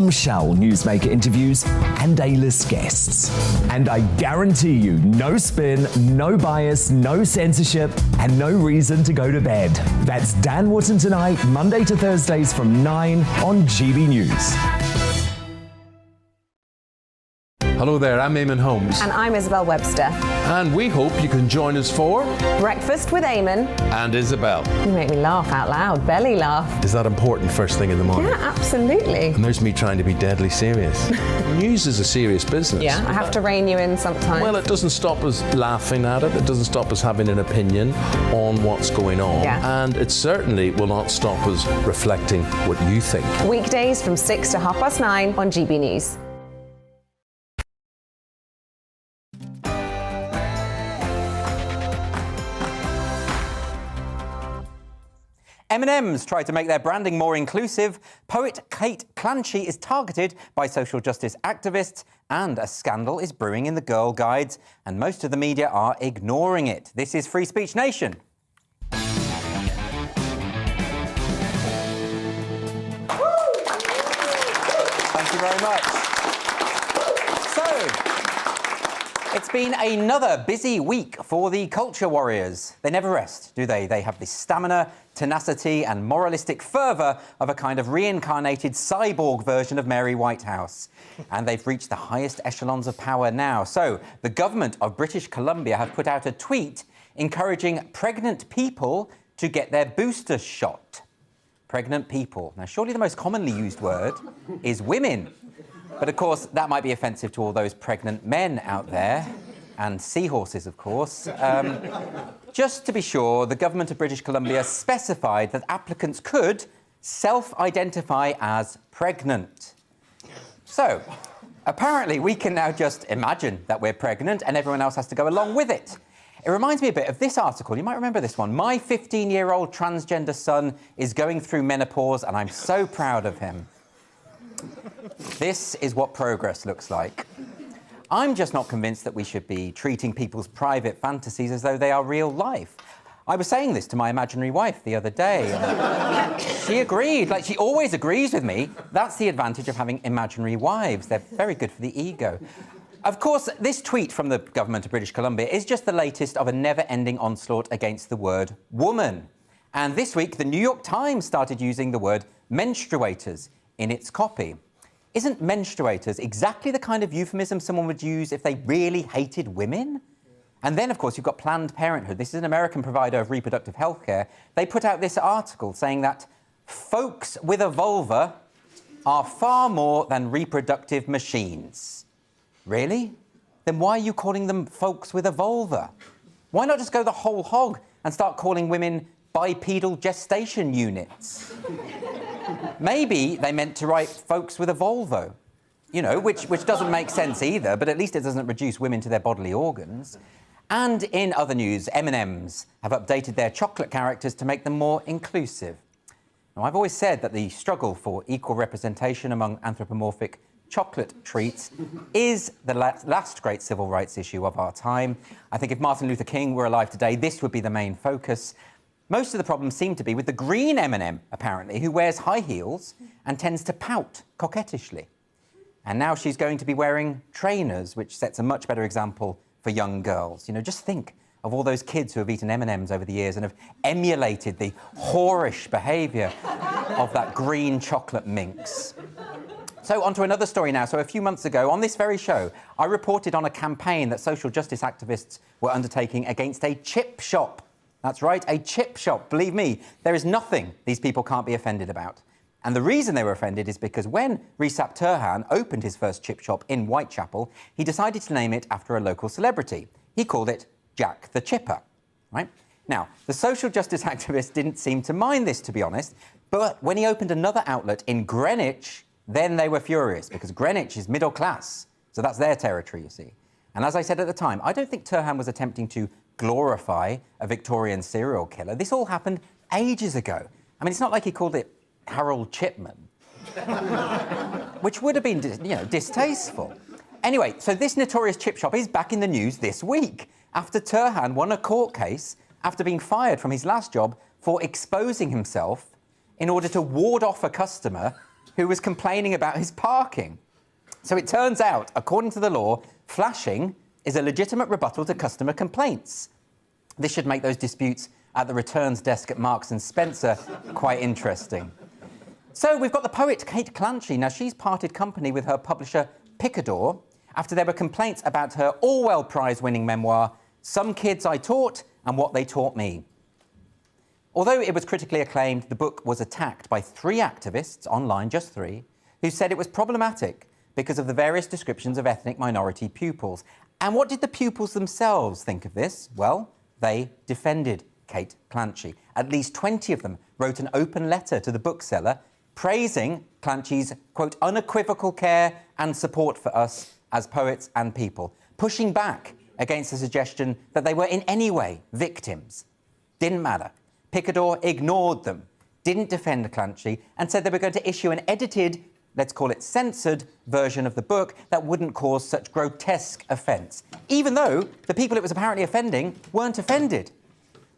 Bombshell newsmaker interviews and A-list guests. And I guarantee you, no spin, no bias, no censorship, and no reason to go to bed. That's Dan Wootton Tonight, Monday to Thursdays from 9 on GB News. Hello there, I'm Eamon Holmes. And I'm Isabel Webster. And we hope you can join us for Breakfast with Eamon and Isabel. You make me laugh out loud, belly laugh. Is that important first thing in the morning? Yeah, absolutely. And there's me trying to be deadly serious. News is a serious business. Yeah, I have to rein you in sometimes. Well, it doesn't stop us laughing at it. It doesn't stop us having an opinion on what's going on. Yeah. And it certainly will not stop us reflecting what you think. Weekdays from 6 to 9:30 on GB News. M&M's try to make their branding more inclusive. Poet Kate Clanchy is targeted by social justice activists, and a scandal is brewing in the Girl Guides, and most of the media are ignoring it. This is Free Speech Nation. Thank you very much. It's been another busy week for the culture warriors. They never rest, do they? They have the stamina, tenacity and moralistic fervour of a kind of reincarnated cyborg version of Mary Whitehouse. And they've reached the highest echelons of power now. So the government of British Columbia have put out a tweet encouraging pregnant people to get their booster shot. Pregnant people. Now, surely the most commonly used word is women. But, of course, that might be offensive to all those pregnant men out there, and seahorses, of course. Just to be sure, the government of British Columbia specified that applicants could self-identify as pregnant. So, apparently, we can now just imagine that we're pregnant and everyone else has to go along with it. It reminds me a bit of this article. You might remember this one. My 15-year-old transgender son is going through menopause and I'm so proud of him. This is what progress looks like. I'm just not convinced that we should be treating people's private fantasies as though they are real life. I was saying this to my imaginary wife the other day. And she agreed. Like, she always agrees with me. That's the advantage of having imaginary wives. They're very good for the ego. Of course, this tweet from the government of British Columbia is just the latest of a never-ending onslaught against the word woman. And this week, the New York Times started using the word menstruators in its copy. Isn't menstruators exactly the kind of euphemism someone would use if they really hated women? And then, of course, you've got Planned Parenthood. This is an American provider of reproductive health care. They put out this article saying that folks with a vulva are far more than reproductive machines. Really? Then why are you calling them folks with a vulva? Why not just go the whole hog and start calling women bipedal gestation units? Maybe they meant to write folks with a Volvo, you know, which doesn't make sense either, but at least it doesn't reduce women to their bodily organs. And in other news, M&M's have updated their chocolate characters to make them more inclusive. Now, I've always said that the struggle for equal representation among anthropomorphic chocolate treats is the last great civil rights issue of our time. I think if Martin Luther King were alive today, this would be the main focus. Most of the problems seem to be with the green M&M, apparently, who wears high heels and tends to pout coquettishly. And now she's going to be wearing trainers, which sets a much better example for young girls. You know, just think of all those kids who have eaten M&Ms over the years and have emulated the whorish behaviour of that green chocolate minx. So on to another story now. So a few months ago, on this very show, I reported on a campaign that social justice activists were undertaking against a chip shop. That's right, a chip shop. Believe me, there is nothing these people can't be offended about. And the reason they were offended is because when Recep Turhan opened his first chip shop in Whitechapel, he decided to name it after a local celebrity. He called it Jack the Chipper, right? Now, the social justice activists didn't seem to mind this, to be honest, but when he opened another outlet in Greenwich, then they were furious, because Greenwich is middle class, so that's their territory, you see. And as I said at the time, I don't think Turhan was attempting to glorify a Victorian serial killer. This all happened ages ago. I mean, it's not like he called it Harold Chipman, which would have been, distasteful. Anyway, so this notorious chip shop is back in the news this week after Turhan won a court case after being fired from his last job for exposing himself in order to ward off a customer who was complaining about his parking. So it turns out, according to the law, flashing is a legitimate rebuttal to customer complaints. This should make those disputes at the returns desk at Marks and Spencer quite interesting. So we've got the poet Kate Clancy. Now, she's parted company with her publisher Picador after there were complaints about her Orwell Prize-winning memoir, Some Kids I Taught and What They Taught Me. Although it was critically acclaimed, the book was attacked by 3 activists, online, just 3, who said it was problematic because of the various descriptions of ethnic minority pupils. And what did the pupils themselves think of this? Well, they defended Kate Clancy. At least 20 of them wrote an open letter to the bookseller praising Clancy's, quote, unequivocal care and support for us as poets and people, pushing back against the suggestion that they were in any way victims. Didn't matter. Picador ignored them, didn't defend Clancy, and said they were going to issue an edited, let's call it censored, version of the book that wouldn't cause such grotesque offence, even though the people it was apparently offending weren't offended.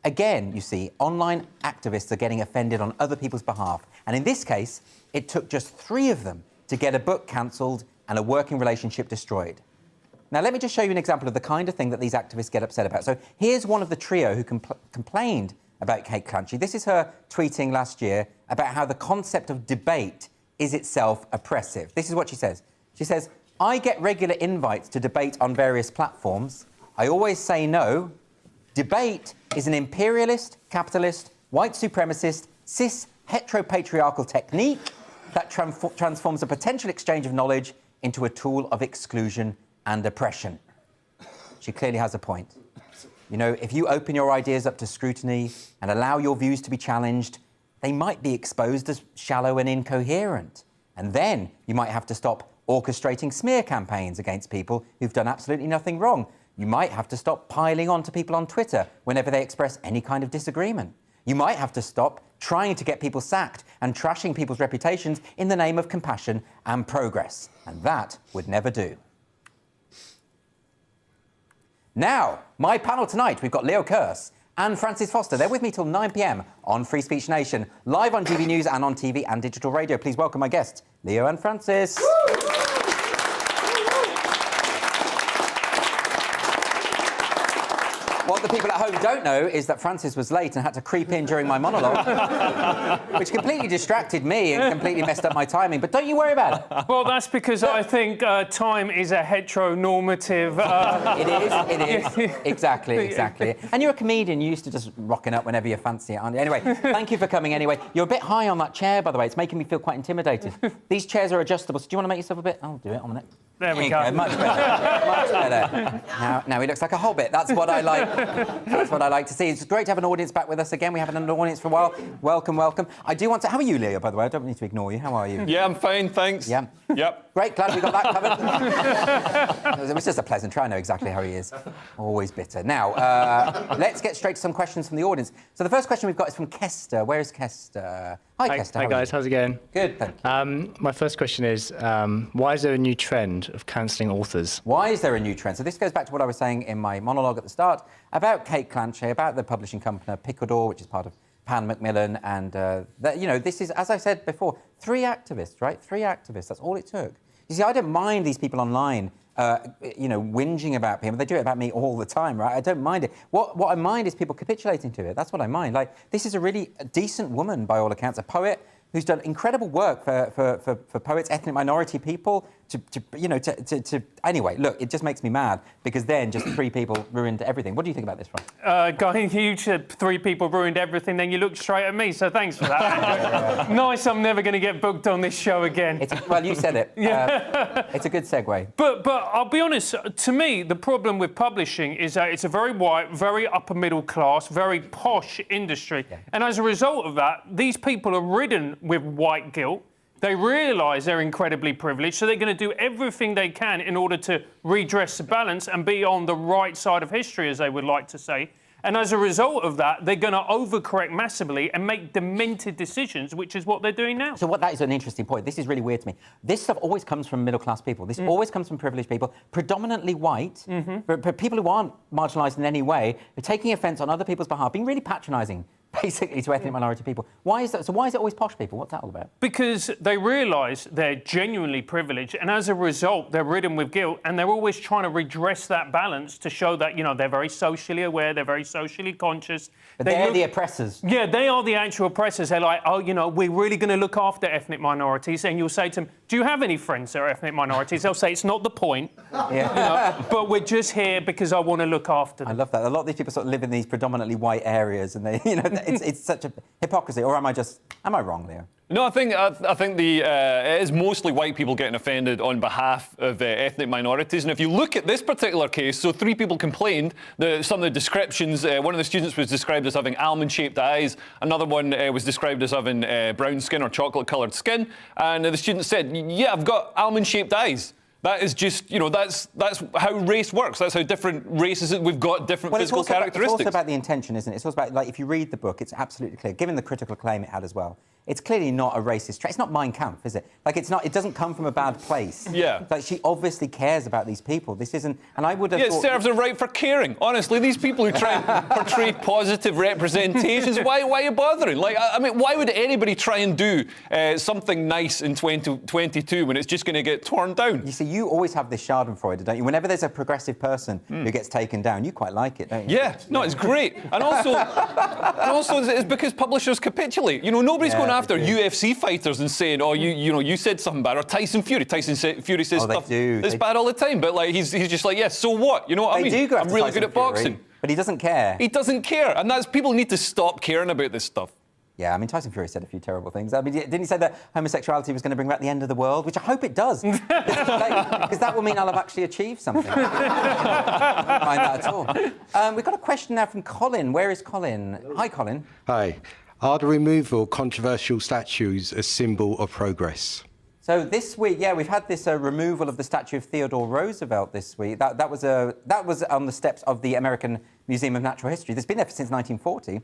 Again, you see, online activists are getting offended on other people's behalf. And in this case, it took just 3 of them to get a book cancelled and a working relationship destroyed. Now, let me just show you an example of the kind of thing that these activists get upset about. So here's one of the trio who complained about Kate Clancy. This is her tweeting last year about how the concept of debate is itself oppressive. This is what she says. She says, I get regular invites to debate on various platforms. I always say no. Debate is an imperialist, capitalist, white supremacist, cis, heteropatriarchal technique that transforms a potential exchange of knowledge into a tool of exclusion and oppression. She clearly has a point. You know, if you open your ideas up to scrutiny and allow your views to be challenged, they might be exposed as shallow and incoherent. And then you might have to stop orchestrating smear campaigns against people who've done absolutely nothing wrong. You might have to stop piling on to people on Twitter whenever they express any kind of disagreement. You might have to stop trying to get people sacked and trashing people's reputations in the name of compassion and progress. And that would never do. Now, my panel tonight, we've got Leo Kearse and Francis Foster. They're with me till 9 p.m. on Free Speech Nation, live on GBNews and on TV and digital radio. Please welcome my guests, Leo and Francis. What the people at home don't know is that Francis was late and had to creep in during my monologue, which completely distracted me and completely messed up my timing. But don't you worry about it. Well, that's because I think time is a heteronormative... It is. Exactly. And you're a comedian. You used to just rocking up whenever you fancy it, aren't you? Anyway, thank you for coming anyway. You're a bit high on that chair, by the way. It's making me feel quite intimidated. These chairs are adjustable, so do you want to make yourself a bit... I'll do it on a minute. There we go. Much better. Much better. Now he looks like a hobbit. That's what I like. That's what I like to see. It's great to have an audience back with us again. We haven't had an audience for a while. Welcome. I do want to... How are you, Leo, by the way? I don't need to ignore you. How are you? Yeah, I'm fine, thanks. Yeah? Yep. Great, glad we got that covered. It was just a pleasant try. I know exactly how he is. Always bitter. Now, let's get straight to some questions from the audience. So the first question we've got is from Kester. Where is Kester? Hi, Kester. Hi, guys. How's it going? Good, thank you. My first question is, why is there a new trend of cancelling authors? Why is there a new trend? So this goes back to what I was saying in my monologue at the start about Kate Clancy, about the publishing company Picador, which is part of Pan Macmillan, and, this is, as I said before, 3 activists, right? 3 activists, that's all it took. You see, I don't mind these people online, whinging about people. They do it about me all the time, right? I don't mind it. What I mind is people capitulating to it. That's what I mind. Like, this is a really decent woman, by all accounts, a poet who's done incredible work for poets, ethnic minority people, Anyway, look, it just makes me mad, because then just 3 people ruined everything. What do you think about this, Frank? Guy, you said 3 people ruined everything, then you looked straight at me, so thanks for that. Nice, I'm never going to get booked on this show again. Well, you said it. It's a good segue. But I'll be honest, to me, the problem with publishing is that it's a very white, very upper middle class, very posh industry. Yeah. And as a result of that, these people are ridden with white guilt. They realise they're incredibly privileged, so they're going to do everything they can in order to redress the balance and be on the right side of history, as they would like to say. And as a result of that, they're going to overcorrect massively and make demented decisions, which is what they're doing now. So that is an interesting point. This is really weird to me. This stuff always comes from middle-class people. This always comes from privileged people, predominantly white, but people who aren't marginalised in any way, are taking offence on other people's behalf, being really patronising basically to ethnic minority people. Why is that? So why is it always posh people? What's that all about? Because they realise they're genuinely privileged, and as a result, they're ridden with guilt, and they're always trying to redress that balance to show that, you know, they're very socially aware, they're very socially conscious. But they're the oppressors. Yeah, they are the actual oppressors. They're like, oh, you know, we're really going to look after ethnic minorities, and you'll say to them, do you have any friends that are ethnic minorities? They'll say, it's not the point, Yeah. you know, but we're just here because I want to look after them. I love that. A lot of these people sort of live in these predominantly white areas, and they, you know, it's such a hypocrisy. Or am I wrong, Leo? No, I think it is mostly white people getting offended on behalf of ethnic minorities. And if you look at this particular case, so 3 people complained that some of the descriptions, one of the students was described as having almond-shaped eyes, another one was described as having brown skin or chocolate-coloured skin, and the student said, yeah, I've got almond-shaped eyes. That is just, you know, that's how race works. That's how different races, we've got different physical characteristics. It's also about the intention, isn't it? It's also about, like, if you read the book, it's absolutely clear, given the critical acclaim it had as well, it's clearly not a racist trait. It's not Mein Kampf, is it? Like, it's not. It doesn't come from a bad place. Yeah. Like, she obviously cares about these people. This isn't. And I would have. Yeah, thought... it serves her right for caring. Honestly, these people who try and portray positive representations, why are you bothering? Like, I mean, why would anybody try and do something nice in 2022 when it's just going to get torn down? You see, you always have this Schadenfreude, don't you? Whenever there's a progressive person who gets taken down, you quite like it, don't you? Yeah, no, it's great. And also it's because publishers capitulate. You know, nobody's going after UFC fighters and saying, oh, you said something bad. Or Tyson Fury. Fury says stuff that's bad all the time. But, like, he's just like, yes, so what? You know what I mean? Do go I'm after really Tyson good at Fury, boxing. but he doesn't care. He doesn't care. And people need to stop caring about this stuff. Yeah, I mean, Tyson Fury said a few terrible things. I mean, didn't he say that homosexuality was going to bring about the end of the world? Which I hope it does. Because that will mean I'll have actually achieved something. I don't mind that at all. We've got a question now from Colin. Where is Colin? Hi, Colin. Hi. Are the removal of controversial statues a symbol of progress? So this week, yeah, we've had this removal of the statue of Theodore Roosevelt this week. That was on the steps of the American Museum of Natural History. It's been there since 1940.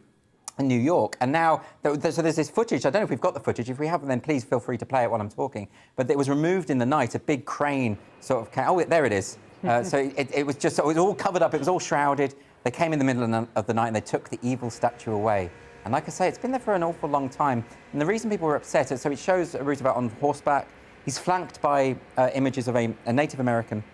In New York, and now so there's this footage. I don't know if we've got the footage. If we haven't, then please feel free to play it while I'm talking. But it was removed in the night. A big crane sort of came. Oh, there it is. So it was just. So it was all covered up. It was all shrouded. They came in the middle of the night and they took the evil statue away. And like I say, it's been there for an awful long time. And the reason people were upset is so it shows Roosevelt on horseback. He's flanked by images of a Native American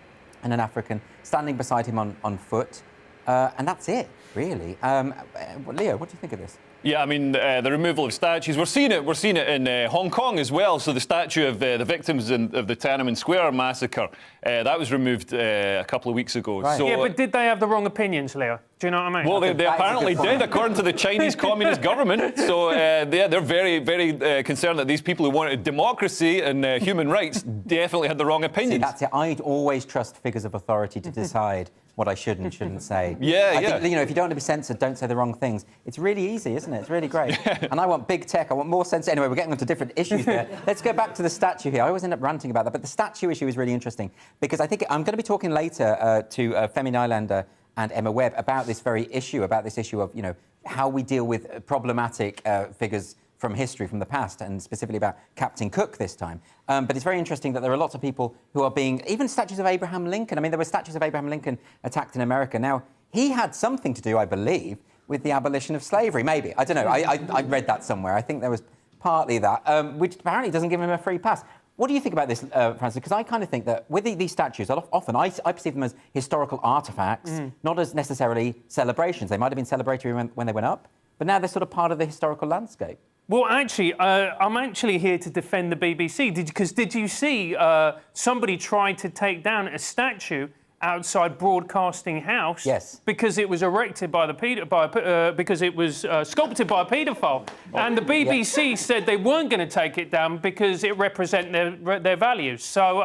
and an African standing beside him on foot. And that's it, really. Leo, what do you think of this? Yeah, I mean, the removal of statues. We're seeing it in Hong Kong as well. So the statue of the victims of the Tiananmen Square massacre, that was removed a couple of weeks ago. Right. So, Yeah, but did they have the wrong opinions, Leo? Do you know what I mean? well, they apparently did, according to the Chinese Communist government. So they're very, very concerned that these people who wanted democracy and human rights definitely had the wrong opinions. See, that's it. I'd always trust figures of authority to decide what I should and shouldn't say. Yeah. I think, you know, if you don't want to be censored, don't say the wrong things. It's really easy, isn't it? It's really great. And I want big tech. I want more censor. Anyway, we're getting onto different issues there. Let's go back to the statue here. I always end up ranting about that, but the statue issue is really interesting because I think I'm going to be talking later to Femi Nylander and Emma Webb about this very issue, of, you know, how we deal with problematic figures from history, from the past, and specifically about Captain Cook this time. But it's very interesting that there are lots of people who are being... Even statues of Abraham Lincoln. I mean, there were statues of Abraham Lincoln attacked in America. Now, he had something to do, I believe, with the abolition of slavery. Maybe. I don't know. I read that somewhere. I think there was partly that, which apparently doesn't give him a free pass. What do you think about this, Francis? Because I kind of think that with these statues, often I perceive them as historical artefacts, not as necessarily celebrations. They might have been celebratory when they went up, but now they're sort of part of the historical landscape. Well, actually, I'm actually here to defend the BBC. Did you see somebody tried to take down a statue outside Broadcasting House? Yes. Because it was erected by because it was sculpted by a paedophile, and the BBC said they weren't going to take it down because it represents their values. So.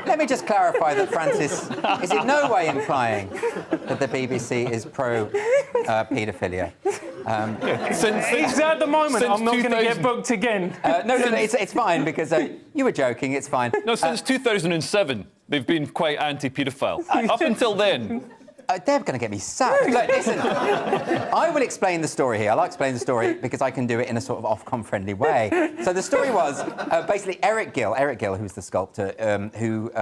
Let me just clarify that Francis is in no way implying that the BBC is pro-paedophilia. Since at the moment, I'm not going to get booked again. No, it's fine because you were joking. It's fine. No, since 2007, they've been quite anti-paedophile. Up until then. They're going to get me sacked. Look, listen, I will explain the story here. I'll explain the story because I can do it in a sort of Ofcom friendly way. So the story was basically Eric Gill, who's the sculptor, who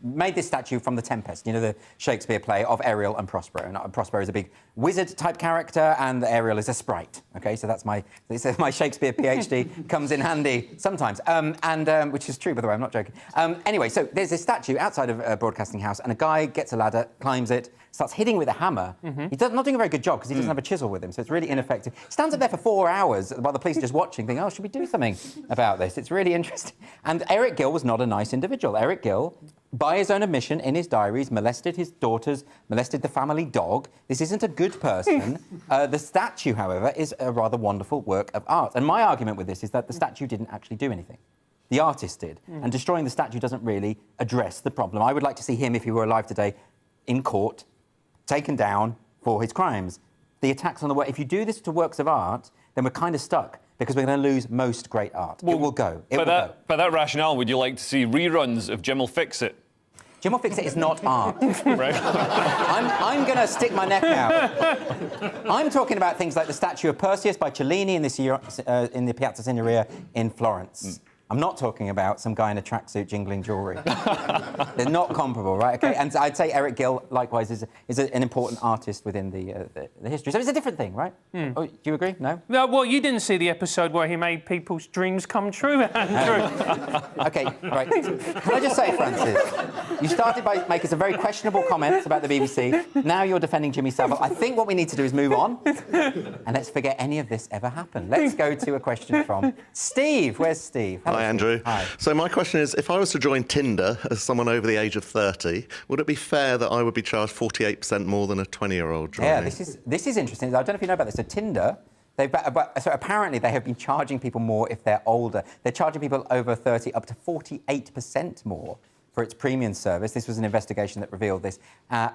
made this statue from The Tempest, you know, the Shakespeare play of Ariel and Prospero. And Prospero is a big wizard-type character, and Ariel is a sprite. OK, so that's my Shakespeare PhD comes in handy sometimes, which is true, by the way. I'm not joking. Anyway, so there's this statue outside of a broadcasting house, and a guy gets a ladder, climbs it, starts hitting with a hammer. He's not doing a very good job because he doesn't have a chisel with him, so it's really ineffective. Stands up there for 4 hours while the police are just watching, thinking, oh, should we do something about this? It's really interesting. And Eric Gill was not a nice individual. Eric Gill, by his own admission in his diaries, molested his daughters, molested the family dog. This isn't a good person. The statue, however, is a rather wonderful work of art. And my argument with this is that the statue didn't actually do anything. The artist did. And destroying the statue doesn't really address the problem. I would like to see him, if he were alive today, in court, taken down for his crimes. The attacks on the work, if you do this to works of art, then we're kind of stuck because we're going to lose most great art. Well, it will go. By that rationale, would you like to see reruns of Jim Will Fix It? Jim Will Fix It is not art. Right. I'm going to stick my neck out. I'm talking about things like the statue of Perseus by Cellini in the Piazza Signoria in Florence. I'm not talking about some guy in a tracksuit jingling jewellery. They're not comparable, right? Okay, and I'd say Eric Gill, likewise, is an important artist within the history. So it's a different thing, right? Oh, do you agree? No? No, well, you didn't see the episode where he made people's dreams come true, Andrew. OK, right. Can I just say, Francis, you started by making some very questionable comments about the BBC. Now you're defending Jimmy Savile. I think what we need to do is move on, and let's forget any of this ever happened. Let's go to a question from Steve. Where's Steve? Hi, Andrew. Hi. So my question is, if I was to join Tinder as someone over the age of 30, would it be fair that I would be charged 48% more than a 20-year-old joining? Yeah, this is interesting. I don't know if you know about this. So Tinder, so apparently they have been charging people more if they're older. They're charging people over 30 up to 48% more for its premium service. This was an investigation that revealed this.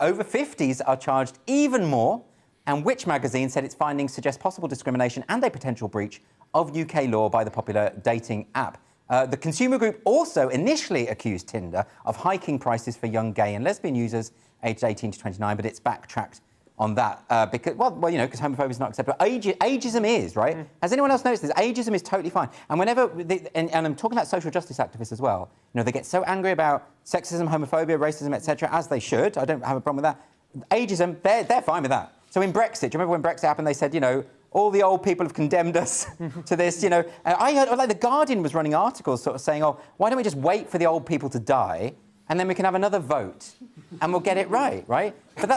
Over 50s are charged even more, and Which magazine said its findings suggest possible discrimination and a potential breach of UK law by the popular dating app. The consumer group also initially accused Tinder of hiking prices for young gay and lesbian users aged 18 to 29, but it's backtracked on that because homophobia is not acceptable. Ageism is, right? Has anyone else noticed this? Ageism is totally fine. And whenever, and I'm talking about social justice activists as well, they get so angry about sexism, homophobia, racism, etc., as they should. I don't have a problem with that. Ageism, they're fine with that. So in Brexit, do you remember when Brexit happened, they said, all the old people have condemned us to this, And I heard, like, The Guardian was running articles sort of saying, oh, why don't we just wait for the old people to die and then we can have another vote and we'll get it right, right? But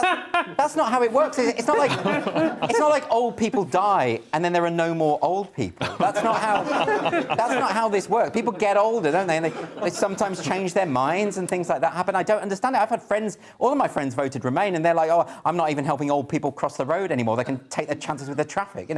that's not how it works. It's not like old people die and then there are no more old people. That's not how this works. People get older, don't they? And they sometimes change their minds and things like that happen. I don't understand it. I've had friends, all of my friends voted Remain, and they're like, oh, I'm not even helping old people cross the road anymore. They can take their chances with the traffic,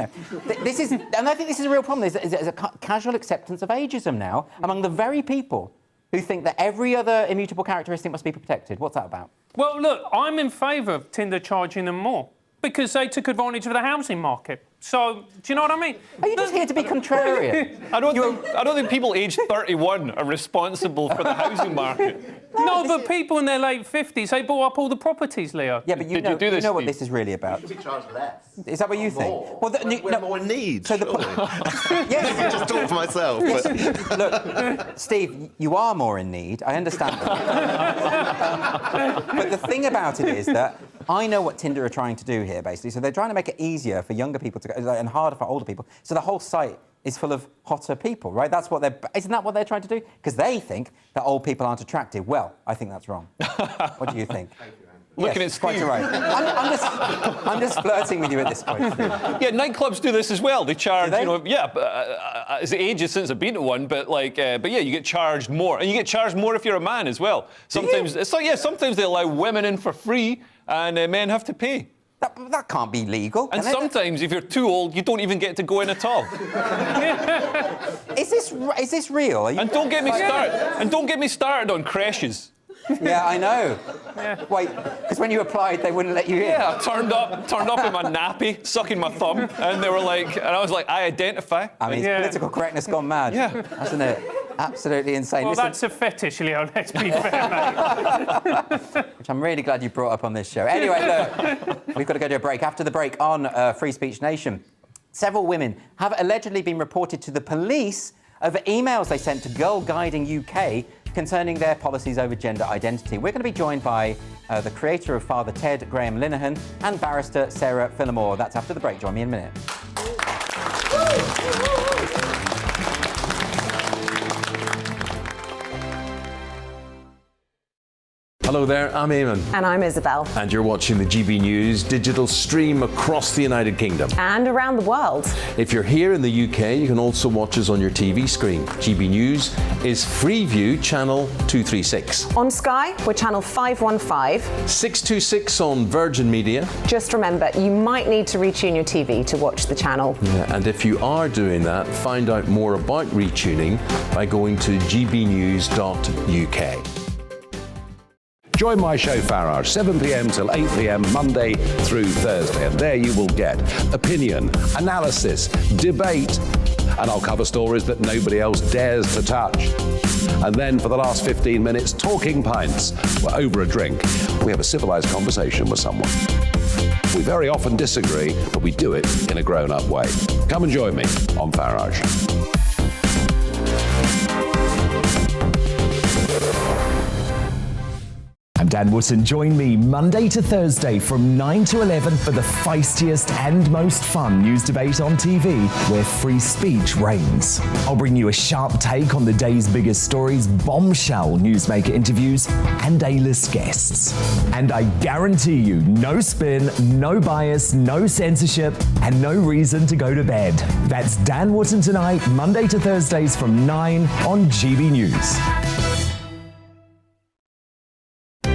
This is, and I think this is a real problem. There's a casual acceptance of ageism now among the very people who think that every other immutable characteristic must be protected. What's that about? Well, look, I'm in favour of Tinder charging them more because they took advantage of the housing market. So, do you know what I mean? Are you just here to be contrarian? I don't think people aged 31 are responsible for the housing market. No, but people in their late 50s, they bought up all the properties, Leo. Yeah, but you know what this is really about. You should be charged less. Is that what you think? More. Well, we're more in need. So yes, I just talk for myself. Yes. But... Look, Steve, you are more in need. I understand that. But the thing about it is that I know what Tinder are trying to do here, basically. So they're trying to make it easier for younger people to go and harder for older people. So the whole site is full of hotter people, right? Isn't that what they're trying to do? Because they think that old people aren't attractive. Well, I think that's wrong. What do you think? Thank you, Looking yes, at quite right. I'm just flirting with you at this point. Yeah, nightclubs do this as well. They charge, it's ages since I've been to one, but you get charged more, and you get charged more if you're a man as well. Sometimes sometimes they allow women in for free, and men have to pay. That can't be legal. And sometimes, if you're too old, you don't even get to go in at all. Is this real? And don't get me started on creches. Yeah, I know. Yeah. Wait, because when you applied, they wouldn't let you in. Yeah, I turned up in my nappy, sucking my thumb, and they were like, and I was like, I identify. I mean, political correctness gone mad. Yeah, hasn't it? Absolutely insane. Well, that's a fetish, Leo. Let's be fair, mate. Which I'm really glad you brought up on this show. Anyway, look, we've got to go to a break. After the break, on Free Speech Nation, several women have allegedly been reported to the police over emails they sent to Girl Guiding UK concerning their policies over gender identity. We're going to be joined by the creator of Father Ted, Graham Linehan, and barrister Sarah Phillimore. That's after the break. Join me in a minute. Hello there, I'm Eamon. And I'm Isabel. And you're watching the GB News digital stream across the United Kingdom. And around the world. If you're here in the UK, you can also watch us on your TV screen. GB News is Freeview channel 236. On Sky, we're channel 515. 626 on Virgin Media. Just remember, you might need to retune your TV to watch the channel. Yeah, and if you are doing that, find out more about retuning by going to gbnews.uk. Join my show Farage, 7 p.m. till 8 p.m. Monday through Thursday. And there you will get opinion, analysis, debate, and I'll cover stories that nobody else dares to touch. And then for the last 15 minutes, talking pints. We're over a drink. We have a civilized conversation with someone. We very often disagree, but we do it in a grown-up way. Come and join me on Farage. I'm Dan Wootton. Join me Monday to Thursday from 9 to 11 for the feistiest and most fun news debate on TV, where free speech reigns. I'll bring you a sharp take on the day's biggest stories, bombshell newsmaker interviews, and A-list guests. And I guarantee you, no spin, no bias, no censorship, and no reason to go to bed. That's Dan Wootton tonight, Monday to Thursdays from 9 on GB News.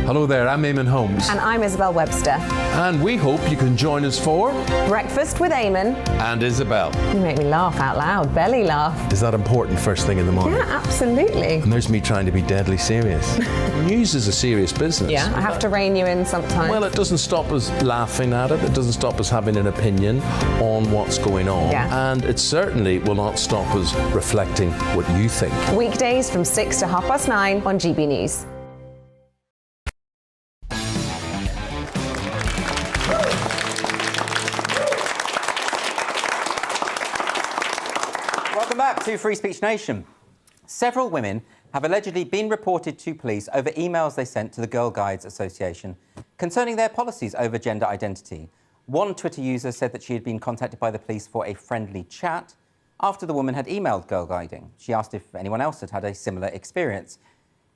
Hello there, I'm Eamon Holmes. And I'm Isabel Webster. And we hope you can join us for Breakfast with Eamon. And Isabel. You make me laugh out loud, belly laugh. Is that important first thing in the morning? Yeah, absolutely. And there's me trying to be deadly serious. News is a serious business. Yeah, I have to rein you in sometimes. Well, it doesn't stop us laughing at it. It doesn't stop us having an opinion on what's going on. Yeah. And it certainly will not stop us reflecting what you think. Weekdays from 6 to 9:30 on GB News. Welcome back to Free Speech Nation. Several women have allegedly been reported to police over emails they sent to the Girl Guides Association concerning their policies over gender identity. One Twitter user said that she had been contacted by the police for a friendly chat after the woman had emailed Girl Guiding. She asked if anyone else had had a similar experience.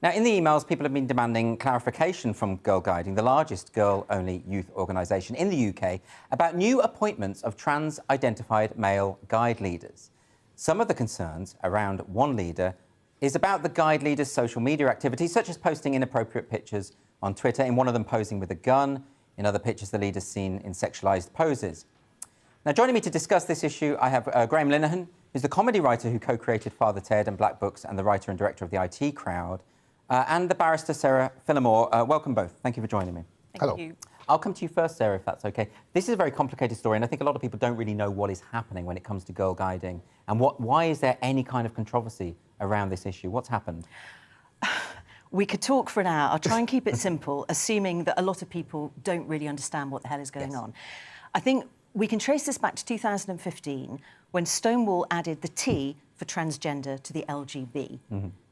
Now, in the emails, people have been demanding clarification from Girl Guiding, the largest girl-only youth organisation in the UK, about new appointments of trans-identified male guide leaders. Some of the concerns around one leader is about the guide leader's social media activities, such as posting inappropriate pictures on Twitter, in one of them posing with a gun, in other pictures the leader's seen in sexualised poses. Now, joining me to discuss this issue, I have Graham Linehan, who's the comedy writer who co-created Father Ted and Black Books and the writer and director of The IT Crowd, and the barrister Sarah Phillimore. Welcome both. Thank you for joining me. Thank you. I'll come to you first, Sarah, if that's OK. This is a very complicated story, and I think a lot of people don't really know what is happening when it comes to girl guiding. And why is there any kind of controversy around this issue? What's happened? We could talk for an hour. I'll try and keep it simple, assuming that a lot of people don't really understand what the hell is going on. I think we can trace this back to 2015, when Stonewall added the T for transgender to the LGB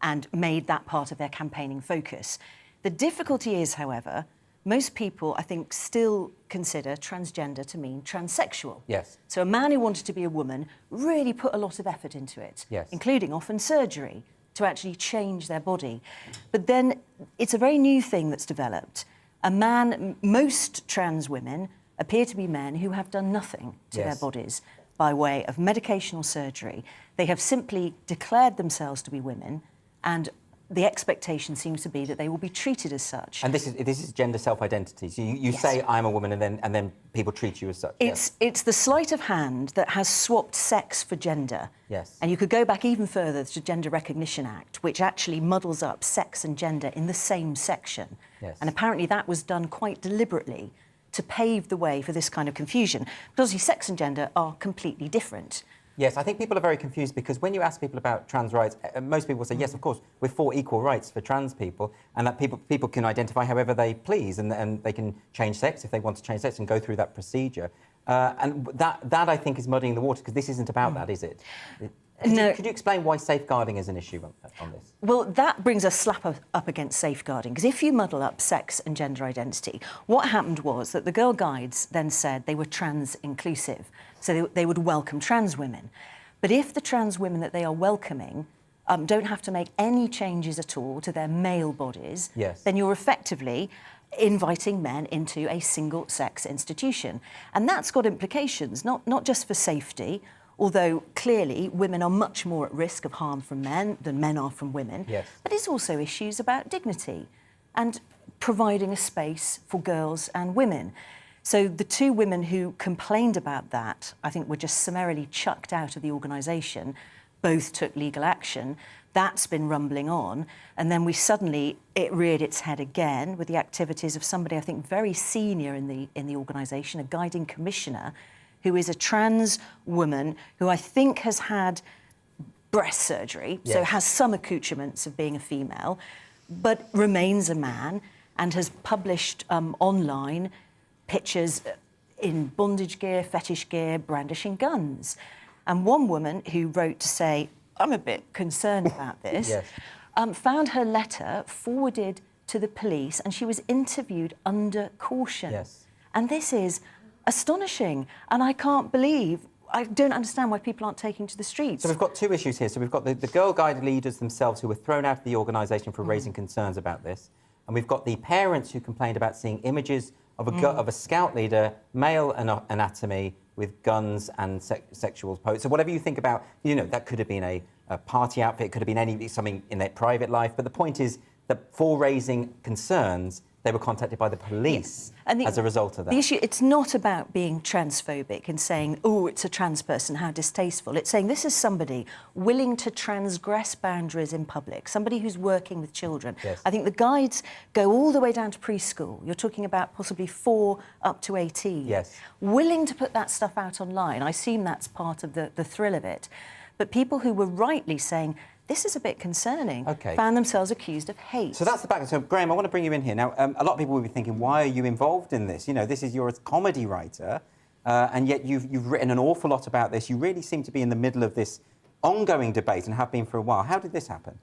and made that part of their campaigning focus. The difficulty is, however, most people, I think, still consider transgender to mean transsexual. Yes. So a man who wanted to be a woman really put a lot of effort into it, including often surgery, to actually change their body. But then it's a very new thing that's developed. Most trans women appear to be men who have done nothing to their bodies by way of medication or surgery. They have simply declared themselves to be women, and the expectation seems to be that they will be treated as such. And this is gender self-identity. So you say I'm a woman, and then people treat you as such. It's the sleight of hand that has swapped sex for gender. Yes. And you could go back even further to the Gender Recognition Act, which actually muddles up sex and gender in the same section. Yes. And apparently that was done quite deliberately to pave the way for this kind of confusion. But obviously sex and gender are completely different. Yes, I think people are very confused because when you ask people about trans rights, most people say, yes, of course, we're for equal rights for trans people, and that people can identify however they please, and they can change sex if they want to change sex and go through that procedure. And that I think is muddying the water, because this isn't about that, is it? Could you explain why safeguarding is an issue on this? Well, that brings a slap up against safeguarding, because if you muddle up sex and gender identity, what happened was that the Girl Guides then said they were trans-inclusive, so they would welcome trans women. But if the trans women that they are welcoming don't have to make any changes at all to their male bodies, then you're effectively inviting men into a single-sex institution. And that's got implications, not just for safety, although clearly women are much more at risk of harm from men than men are from women. But it's also issues about dignity and providing a space for girls and women. So the two women who complained about that, I think, were just summarily chucked out of the organisation. Both took legal action. That's been rumbling on. And then it reared its head again with the activities of somebody, I think, very senior in the organisation, a guiding commissioner, who is a trans woman who I think has had breast surgery, so has some accoutrements of being a female, but remains a man and has published online pictures in bondage gear, fetish gear, brandishing guns. And one woman who wrote to say, I'm a bit concerned about this, found her letter forwarded to the police, and she was interviewed under caution. And this is astonishing, and I don't understand why people aren't taking to the streets. So we've got two issues here. So we've got the Girl Guide leaders themselves who were thrown out of the organisation for raising concerns about this, and we've got the parents who complained about seeing images of a scout leader, male anatomy, with guns and sexual pose. So whatever you think about, that could have been a party outfit, it could have been something in their private life, but the point is that for raising concerns, they were contacted by the police as a result of that. The issue, it's not about being transphobic and saying, oh, it's a trans person, how distasteful. It's saying this is somebody willing to transgress boundaries in public, somebody who's working with children. I think the guides go all the way down to preschool. You're talking about possibly 4 up to 18. Willing to put that stuff out online. I assume that's part of the thrill of it. But people who were rightly saying, this is a bit concerning, found themselves accused of hate. So that's the background. So, Graham, I want to bring you in here. Now, a lot of people will be thinking, why are you involved in this? You're a comedy writer, and yet you've written an awful lot about this. You really seem to be in the middle of this ongoing debate and have been for a while. How did this happen?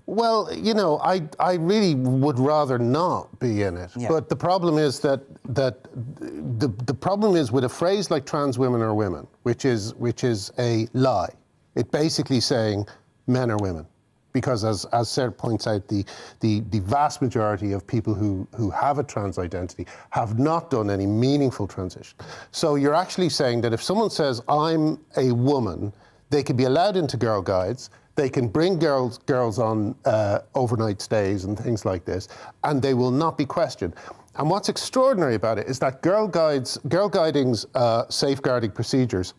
Well, I really would rather not be in it. But the problem is that the problem is with a phrase like trans women are women, which is a lie. It basically saying men are women, because as Sarah points out, the vast majority of people who have a trans identity have not done any meaningful transition. So you're actually saying that if someone says, I'm a woman, they can be allowed into Girl Guides, they can bring girls on overnight stays and things like this, and they will not be questioned. And what's extraordinary about it is that Girl Guiding's safeguarding procedures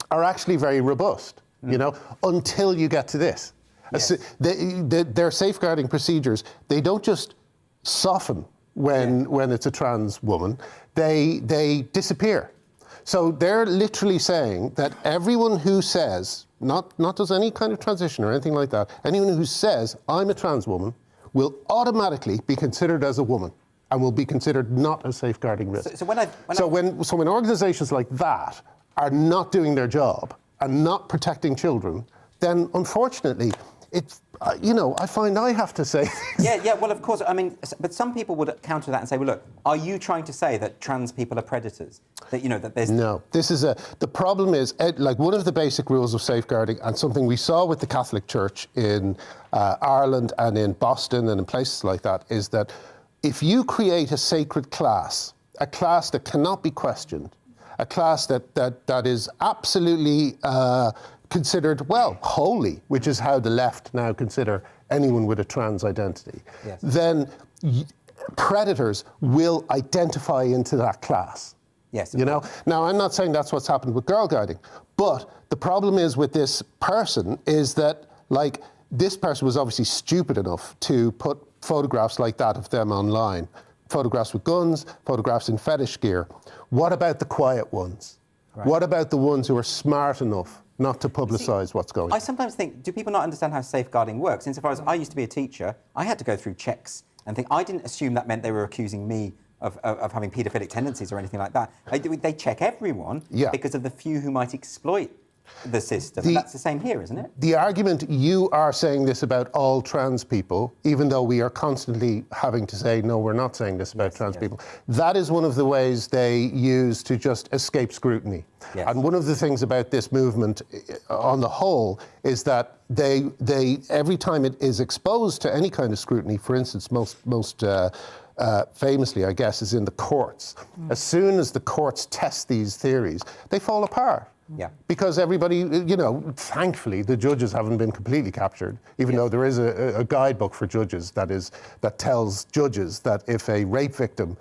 are actually very robust. Until you get to this. Their safeguarding procedures, they don't just soften when it's a trans woman, they disappear. So they're literally saying that everyone who says, not does any kind of transition or anything like that, anyone who says, I'm a trans woman, will automatically be considered as a woman and will be considered not a safeguarding risk. So when organisations like that are not doing their job, and not protecting children, then unfortunately, it's, I find I have to say... well, of course, but some people would counter that and say, well, look, are you trying to say that trans people are predators? That there's... No, the problem is, one of the basic rules of safeguarding, and something we saw with the Catholic Church in Ireland and in Boston and in places like that, is that if you create a sacred class, a class that cannot be questioned, a class that is absolutely considered, holy, which is how the left now consider anyone with a trans identity, then predators will identify into that class. Now, I'm not saying that's what's happened with Girl Guiding, but the problem is with this person is that, this person was obviously stupid enough to put photographs like that of them online. Photographs with guns, photographs in fetish gear. What about the quiet ones? What about the ones who are smart enough not to publicise what's going on? I sometimes think, do people not understand how safeguarding works? Insofar as I used to be a teacher, I had to go through checks and think, I didn't assume that meant they were accusing me of having paedophilic tendencies or anything like that. They check everyone because of the few who might exploit the system. That's the same here, isn't it? The argument, you are saying this about all trans people, even though we are constantly having to say, no, we're not saying this about trans people. That is one of the ways they use to just escape scrutiny. Yes. And one of the things about this movement on the whole is that they every time it is exposed to any kind of scrutiny, for instance, most famously, I guess, is in the courts. As soon as the courts test these theories, they fall apart. Yeah. Because everybody, you know, thankfully, the judges haven't been completely captured, even though there is a guidebook for judges that tells judges that if a rape victim,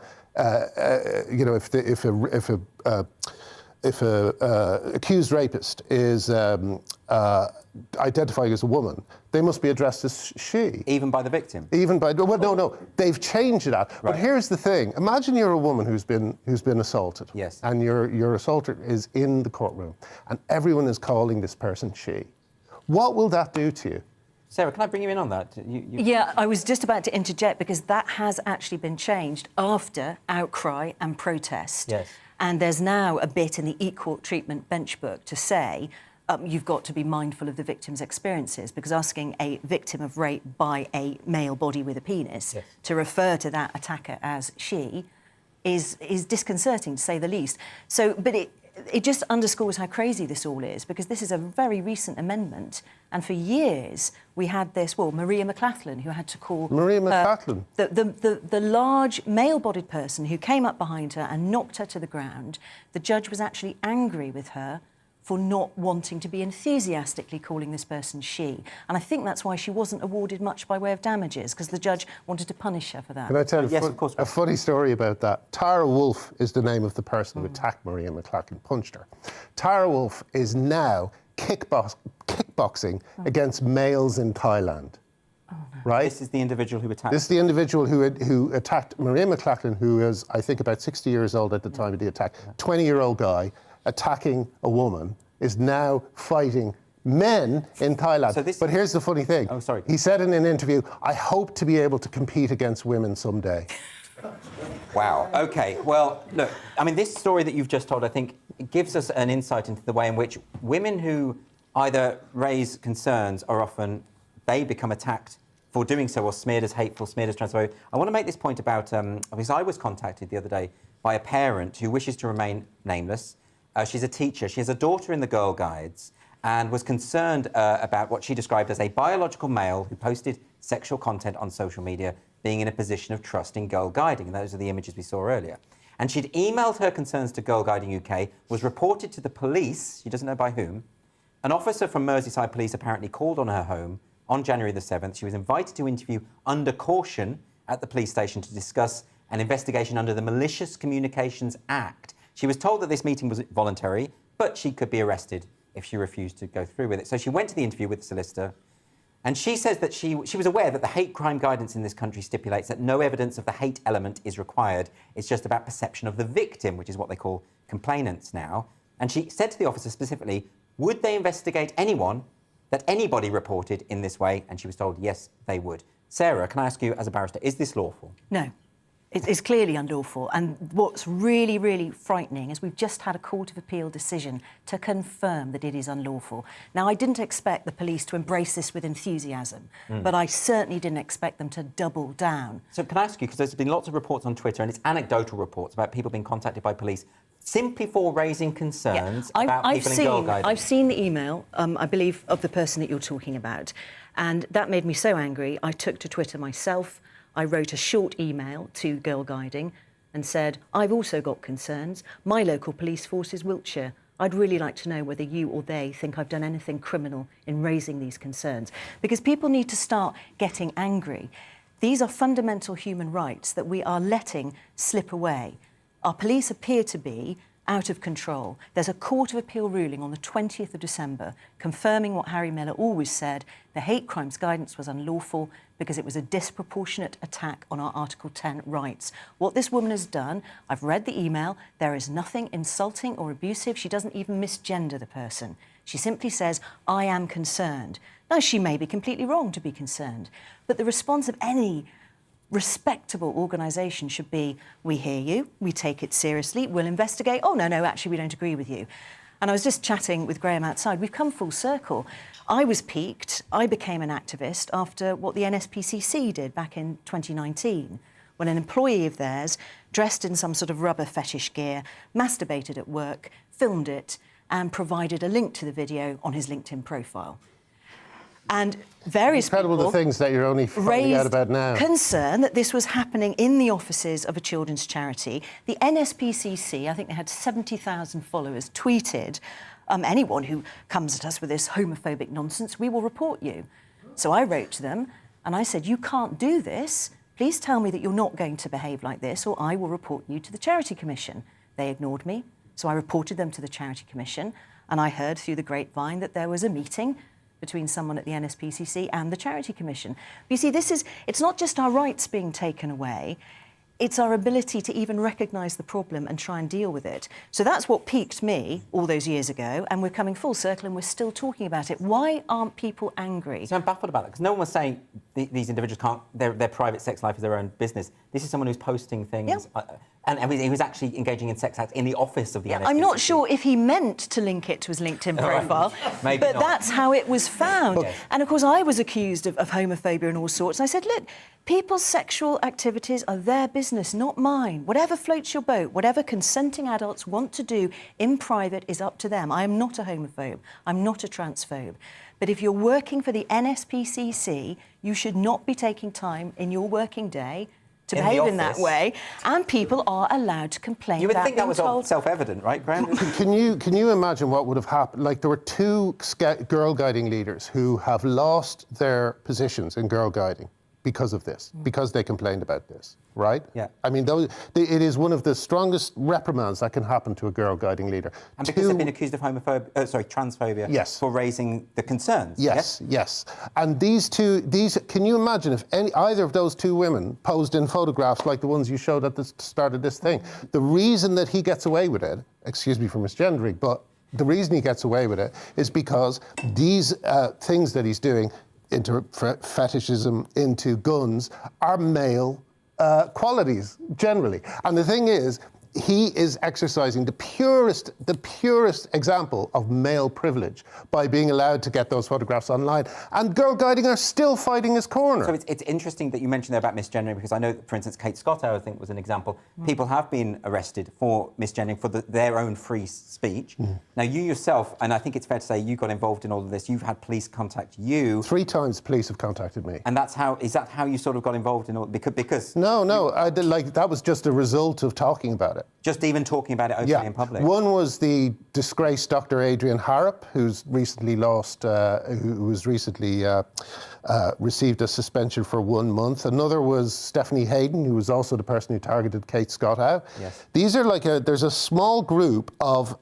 you know, if a accused rapist is identified as a woman, they must be addressed as she. Even by the victim? Even by, well, no, they've changed that. Right. But here's the thing. Imagine you're a woman who's been assaulted. Yes. And your assaulter is in the courtroom, and everyone is calling this person she. What will that do to you? Sarah, can I bring you in on that? Yeah, I was just about to interject, because that has actually been changed after outcry and protest. Yes. And there's now a bit in the Equal Treatment Bench Book to say you've got to be mindful of the victim's experiences, because asking a victim of rape by a male body with a penis to refer to that attacker as she is disconcerting, to say the least. So, but it just underscores how crazy this all is, because this is a very recent amendment, and for years we had this, well, Maria McLachlan, who had to call... Maria McLachlan? The large male-bodied person who came up behind her and knocked her to the ground. The judge was actually angry with her for not wanting to be enthusiastically calling this person she. And I think that's why she wasn't awarded much by way of damages, because the judge wanted to punish her for that. Can I tell you a funny story about that? Tara Wolfe is the name of the person who attacked Maria McLachlan, punched her. Tara Wolfe is now kickboxing against males in Thailand. Oh, no. Right? This is the individual who attacked... This is the individual who attacked Maria McLachlan, who was, I think, about 60 years old at the time of the attack. 20-year-old guy attacking a woman is now fighting men in Thailand. So but here's the funny thing. Oh, sorry. He said in an interview, I hope to be able to compete against women someday. Wow. OK. Well, look, I mean, this story that you've just told, I think, gives us an insight into the way in which women who either raise concerns or often they become attacked for doing so, or smeared as hateful, smeared as transphobic. I want to make this point about, because I was contacted the other day by a parent who wishes to remain nameless. She's a teacher. She has a daughter in the Girl Guides and was concerned about what she described as a biological male who posted sexual content on social media being in a position of trust in girl guiding. And those are the images we saw earlier. And she'd emailed her concerns to Girl Guiding UK, was reported to the police, she doesn't know by whom. An officer from Merseyside Police apparently called on her home on January the 7th. She was invited to interview under caution at the police station to discuss an investigation under the Malicious Communications Act. She was told that this meeting was voluntary, but she could be arrested if she refused to go through with it. So she went to the interview with the solicitor, and she says that she was aware that the hate crime guidance in this country stipulates that no evidence of the hate element is required. It's just about perception of the victim, which is what they call complainants now. And she said to the officer specifically, would they investigate anyone that anybody reported in this way? And she was told, yes, they would. Sarah, can I ask you, as a barrister, is this lawful? No. It's clearly unlawful, and what's really, really frightening is we've just had a Court of Appeal decision to confirm that it is unlawful. Now, I didn't expect the police to embrace this with enthusiasm, but I certainly didn't expect them to double down. So can I ask you, because there's been lots of reports on Twitter, and it's anecdotal reports about people being contacted by police simply for raising concerns about people in girl guiding. I've seen the email, I believe, of the person that you're talking about, and that made me so angry, I took to Twitter myself. I wrote a short email to Girl Guiding and said, I've also got concerns. My local police force is Wiltshire. I'd really like to know whether you or they think I've done anything criminal in raising these concerns. Because people need to start getting angry. These are fundamental human rights that we are letting slip away. Our police appear to be out of control. There's a Court of Appeal ruling on the 20th of December confirming what Harry Miller always said, the hate crimes guidance was unlawful because it was a disproportionate attack on our Article 10 rights. What this woman has done, I've read the email, there is nothing insulting or abusive. She doesn't even misgender the person. She simply says, I am concerned. Now, she may be completely wrong to be concerned, but the response of any respectable organisation should be, we hear you, we take it seriously, we'll investigate. Oh, no, actually, we don't agree with you. And I was just chatting with Graham outside. We've come full circle. I was piqued. I became an activist after what the NSPCC did back in 2019, when an employee of theirs, dressed in some sort of rubber fetish gear, masturbated at work, filmed it, and provided a link to the video on his LinkedIn profile. And various incredible people the things that you're only finding out about now. Concern that this was happening in the offices of a children's charity. The NSPCC, I think they had 70,000 followers, tweeted, anyone who comes at us with this homophobic nonsense, we will report you. So I wrote to them and I said, you can't do this. Please tell me that you're not going to behave like this or I will report you to the Charity Commission. They ignored me. So I reported them to the Charity Commission and I heard through the grapevine that there was a meeting between someone at the NSPCC and the Charity Commission. But you see, it's not just our rights being taken away, it's our ability to even recognise the problem and try and deal with it. So that's what piqued me all those years ago, and we're coming full circle and we're still talking about it. Why aren't people angry? So I'm baffled about it, because no one was saying these individuals can't, their private sex life is their own business. This is someone who's posting things, and he was actually engaging in sex acts in the office of the NSPCC. I'm not sure if he meant to link it to his LinkedIn profile, Maybe but not. that's how it was found. And of course, I was accused of homophobia and all sorts, and I said, look, people's sexual activities are their business, not mine. Whatever floats your boat, whatever consenting adults want to do in private is up to them. I am not a homophobe. I'm not a transphobe. But if you're working for the NSPCC, you should not be taking time in your working day to behave in that way, and people are allowed to complain. You would think that was all self-evident, right, Graham? Can you imagine what would have happened? Like, there were two girl guiding leaders who have lost their positions in girl guiding because of this, because they complained about this, right? Yeah. I mean, it is one of the strongest reprimands that can happen to a girl guiding leader. And because they've been accused of transphobia, yes, for raising the concerns. Yes. And these can you imagine if either of those two women posed in photographs like the ones you showed at the start of this thing? The reason that he gets away with it, excuse me for misgendering, but the reason he gets away with it is because these things that he's doing, into fetishism, into guns, are male qualities, generally. And the thing is, he is exercising the purest example of male privilege by being allowed to get those photographs online. And girl guiding are still fighting his corner. So it's interesting that you mentioned there about misgendering, because I know that, for instance, Kate Scott, I think, was an example. People have been arrested for misgendering for their own free speech. Now, you yourself, and I think it's fair to say you got involved in all of this, you've had police contact you. 3 times police have contacted me. And is that how you sort of got involved in all, because No, that was just a result of talking about it. Just even talking about it openly in public? One was the disgraced Dr. Adrian Harrop, who's recently received a suspension for 1 month. Another was Stephanie Hayden, who was also the person who targeted Kate Scott out. Yes. These are there's a small group of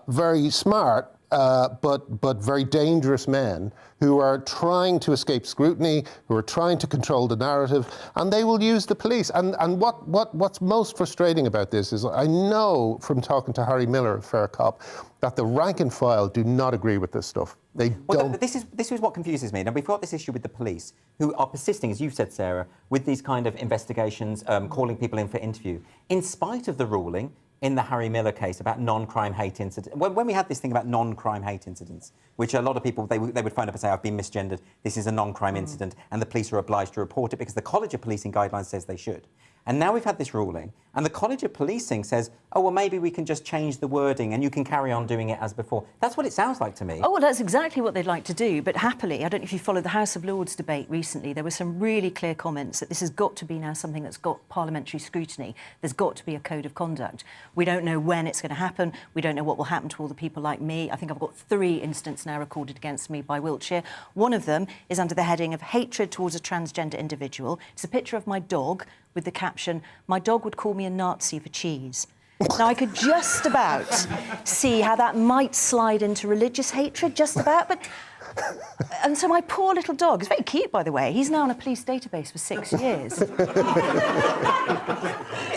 very smart but very dangerous men who are trying to escape scrutiny, who are trying to control the narrative, and they will use the police. And what's most frustrating about this is I know from talking to Harry Miller of Fair Cop that the rank and file do not agree with this stuff. They don't. This is what confuses me. Now, we've got this issue with the police, who are persisting, as you've said, Sarah, with these kind of investigations, calling people in for interview, in spite of the ruling in the Harry Miller case about non-crime hate incidents. When we had this thing about non-crime hate incidents, which a lot of people, they would phone up and say, I've been misgendered, this is a non-crime incident, and the police are obliged to report it because the College of Policing guidelines says they should. And now we've had this ruling, and the College of Policing says, oh, well, maybe we can just change the wording and you can carry on doing it as before. That's what it sounds like to me. Oh, well, that's exactly what they'd like to do. But happily, I don't know if you followed the House of Lords debate recently, there were some really clear comments that this has got to be now something that's got parliamentary scrutiny. There's got to be a code of conduct. We don't know when it's going to happen. We don't know what will happen to all the people like me. I think I've got 3 incidents now recorded against me by Wiltshire. One of them is under the heading of hatred towards a transgender individual. It's a picture of my dog with the caption, my dog would call me a Nazi for cheese. Now, I could just about see how that might slide into religious hatred, just about, but And so my poor little dog, is very cute, by the way, he's now on a police database for 6 years.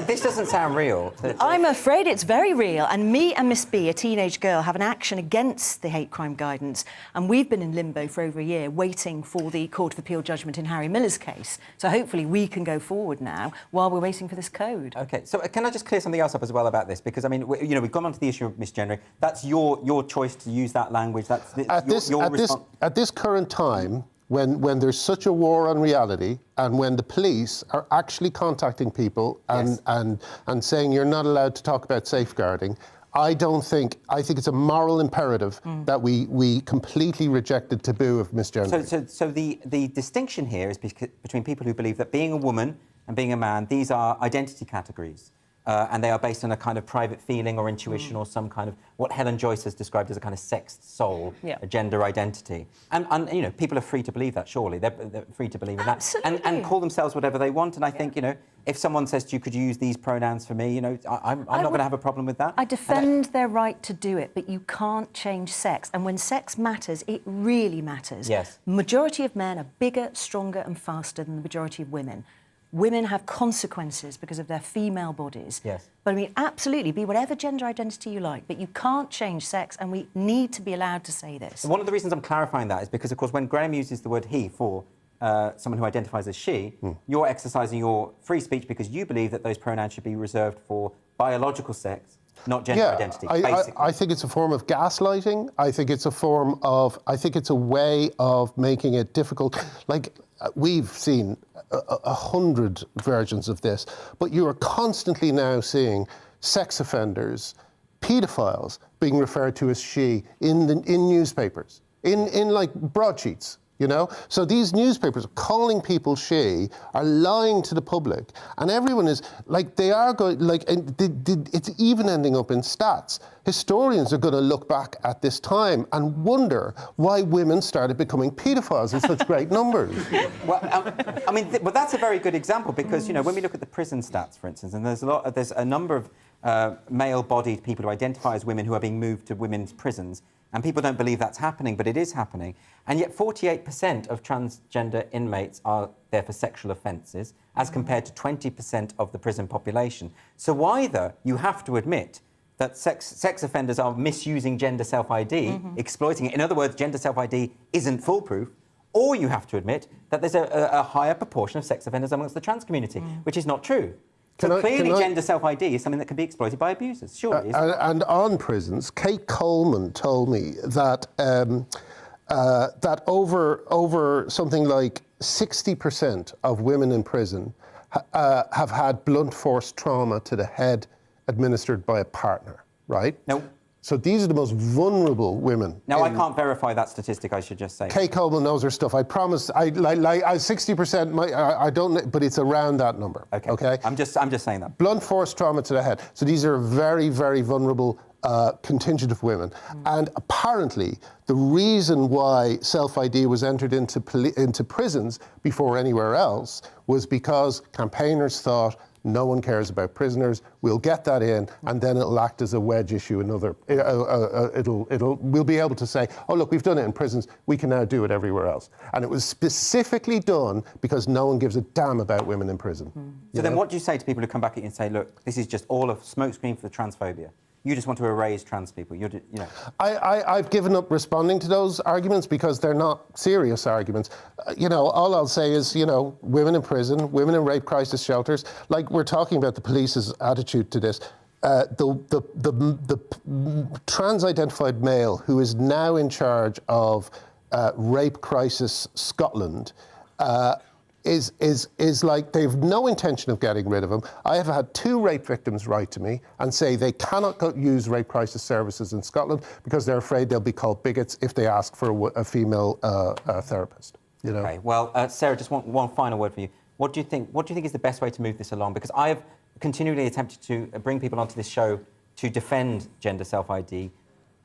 This doesn't sound real. I'm afraid it's very real. And me and Miss B, a teenage girl, have an action against the hate crime guidance. And we've been in limbo for over a year, waiting for the Court of Appeal judgment in Harry Miller's case. So hopefully we can go forward now while we're waiting for this code. OK, so can I just clear something else up as well about this? Because, I mean, you know, we've gone on to the issue of misgendering. That's your choice to use that language. That's at this current time, when there's such a war on reality, and when the police are actually contacting people and saying you're not allowed to talk about safeguarding, I think it's a moral imperative that we completely reject the taboo of misgendering. So the distinction here is between people who believe that being a woman and being a man, these are identity categories. And they are based on a kind of private feeling or intuition or some kind of what Helen Joyce has described as a kind of sexed soul, a gender identity. And you know, people are free to believe that, surely. They're free to believe in that. And call themselves whatever they want. And I think, you know, if someone says to you, could you use these pronouns for me, you know, I'm not going to have a problem with that. I defend their right to do it, but you can't change sex. And when sex matters, it really matters. Yes. The majority of men are bigger, stronger and faster than the majority of women. Women have consequences because of their female bodies. Yes. But I mean, absolutely, be whatever gender identity you like, but you can't change sex, and we need to be allowed to say this. One of the reasons I'm clarifying that is because, of course, when Graham uses the word he for someone who identifies as she, you're exercising your free speech because you believe that those pronouns should be reserved for biological sex, not gender identity, basically. I think it's a form of gaslighting. I think it's a way of making it difficult. Like, we've seen 100 versions of this, but you are constantly now seeing sex offenders, paedophiles, being referred to as she in newspapers, in like broadsheets. You know, so these newspapers are calling people she, are lying to the public, and everyone is like, they are going, like, it's even ending up in stats. Historians are going to look back at this time and wonder why women started becoming paedophiles in such great numbers. Well, I mean, but that's a very good example because, you know, when we look at the prison stats, for instance, and there's a number of male-bodied people who identify as women who are being moved to women's prisons. And people don't believe that's happening, but it is happening. And yet 48% of transgender inmates are there for sexual offences, as compared to 20% of the prison population. So either you have to admit that sex offenders are misusing gender self-ID, exploiting it. In other words, gender self-ID isn't foolproof. Or you have to admit that there's a higher proportion of sex offenders amongst the trans community, which is not true. So clearly gender self-ID is something that can be exploited by abusers, surely. And on prisons, Kate Coleman told me that that over something like 60% of women in prison have had blunt force trauma to the head administered by a partner, right? Now, so these are the most vulnerable women. Now, I can't verify that statistic, I should just say. Kate Coleman knows her stuff. I promise. I 60%. I don't, but it's around that number. Okay. I'm just saying that. Blunt force trauma to the head. So these are a very, very vulnerable contingent of women. And apparently, the reason why self-ID was entered into prisons before anywhere else was because campaigners thought, no one cares about prisoners. We'll get that in, and then it'll act as a wedge issue. We'll be able to say, oh look, we've done it in prisons. We can now do it everywhere else. And it was specifically done because no one gives a damn about women in prison. So then, what do you say to people who come back at you and say, look, this is just all a smokescreen for the transphobia? You just want to erase trans people. You know. I've given up responding to those arguments because they're not serious arguments. You know, all I'll say is, you know, women in prison, women in rape crisis shelters. Like, we're talking about the police's attitude to this. The trans-identified male who is now in charge of Rape Crisis Scotland is like, they've no intention of getting rid of him. I have had 2 rape victims write to me and say they cannot use rape crisis services in Scotland because they're afraid they'll be called bigots if they ask for a female therapist. You know? Okay. Well, Sarah, just one final word for you. What do you think is the best way to move this along? Because I have continually attempted to bring people onto this show to defend gender self-ID,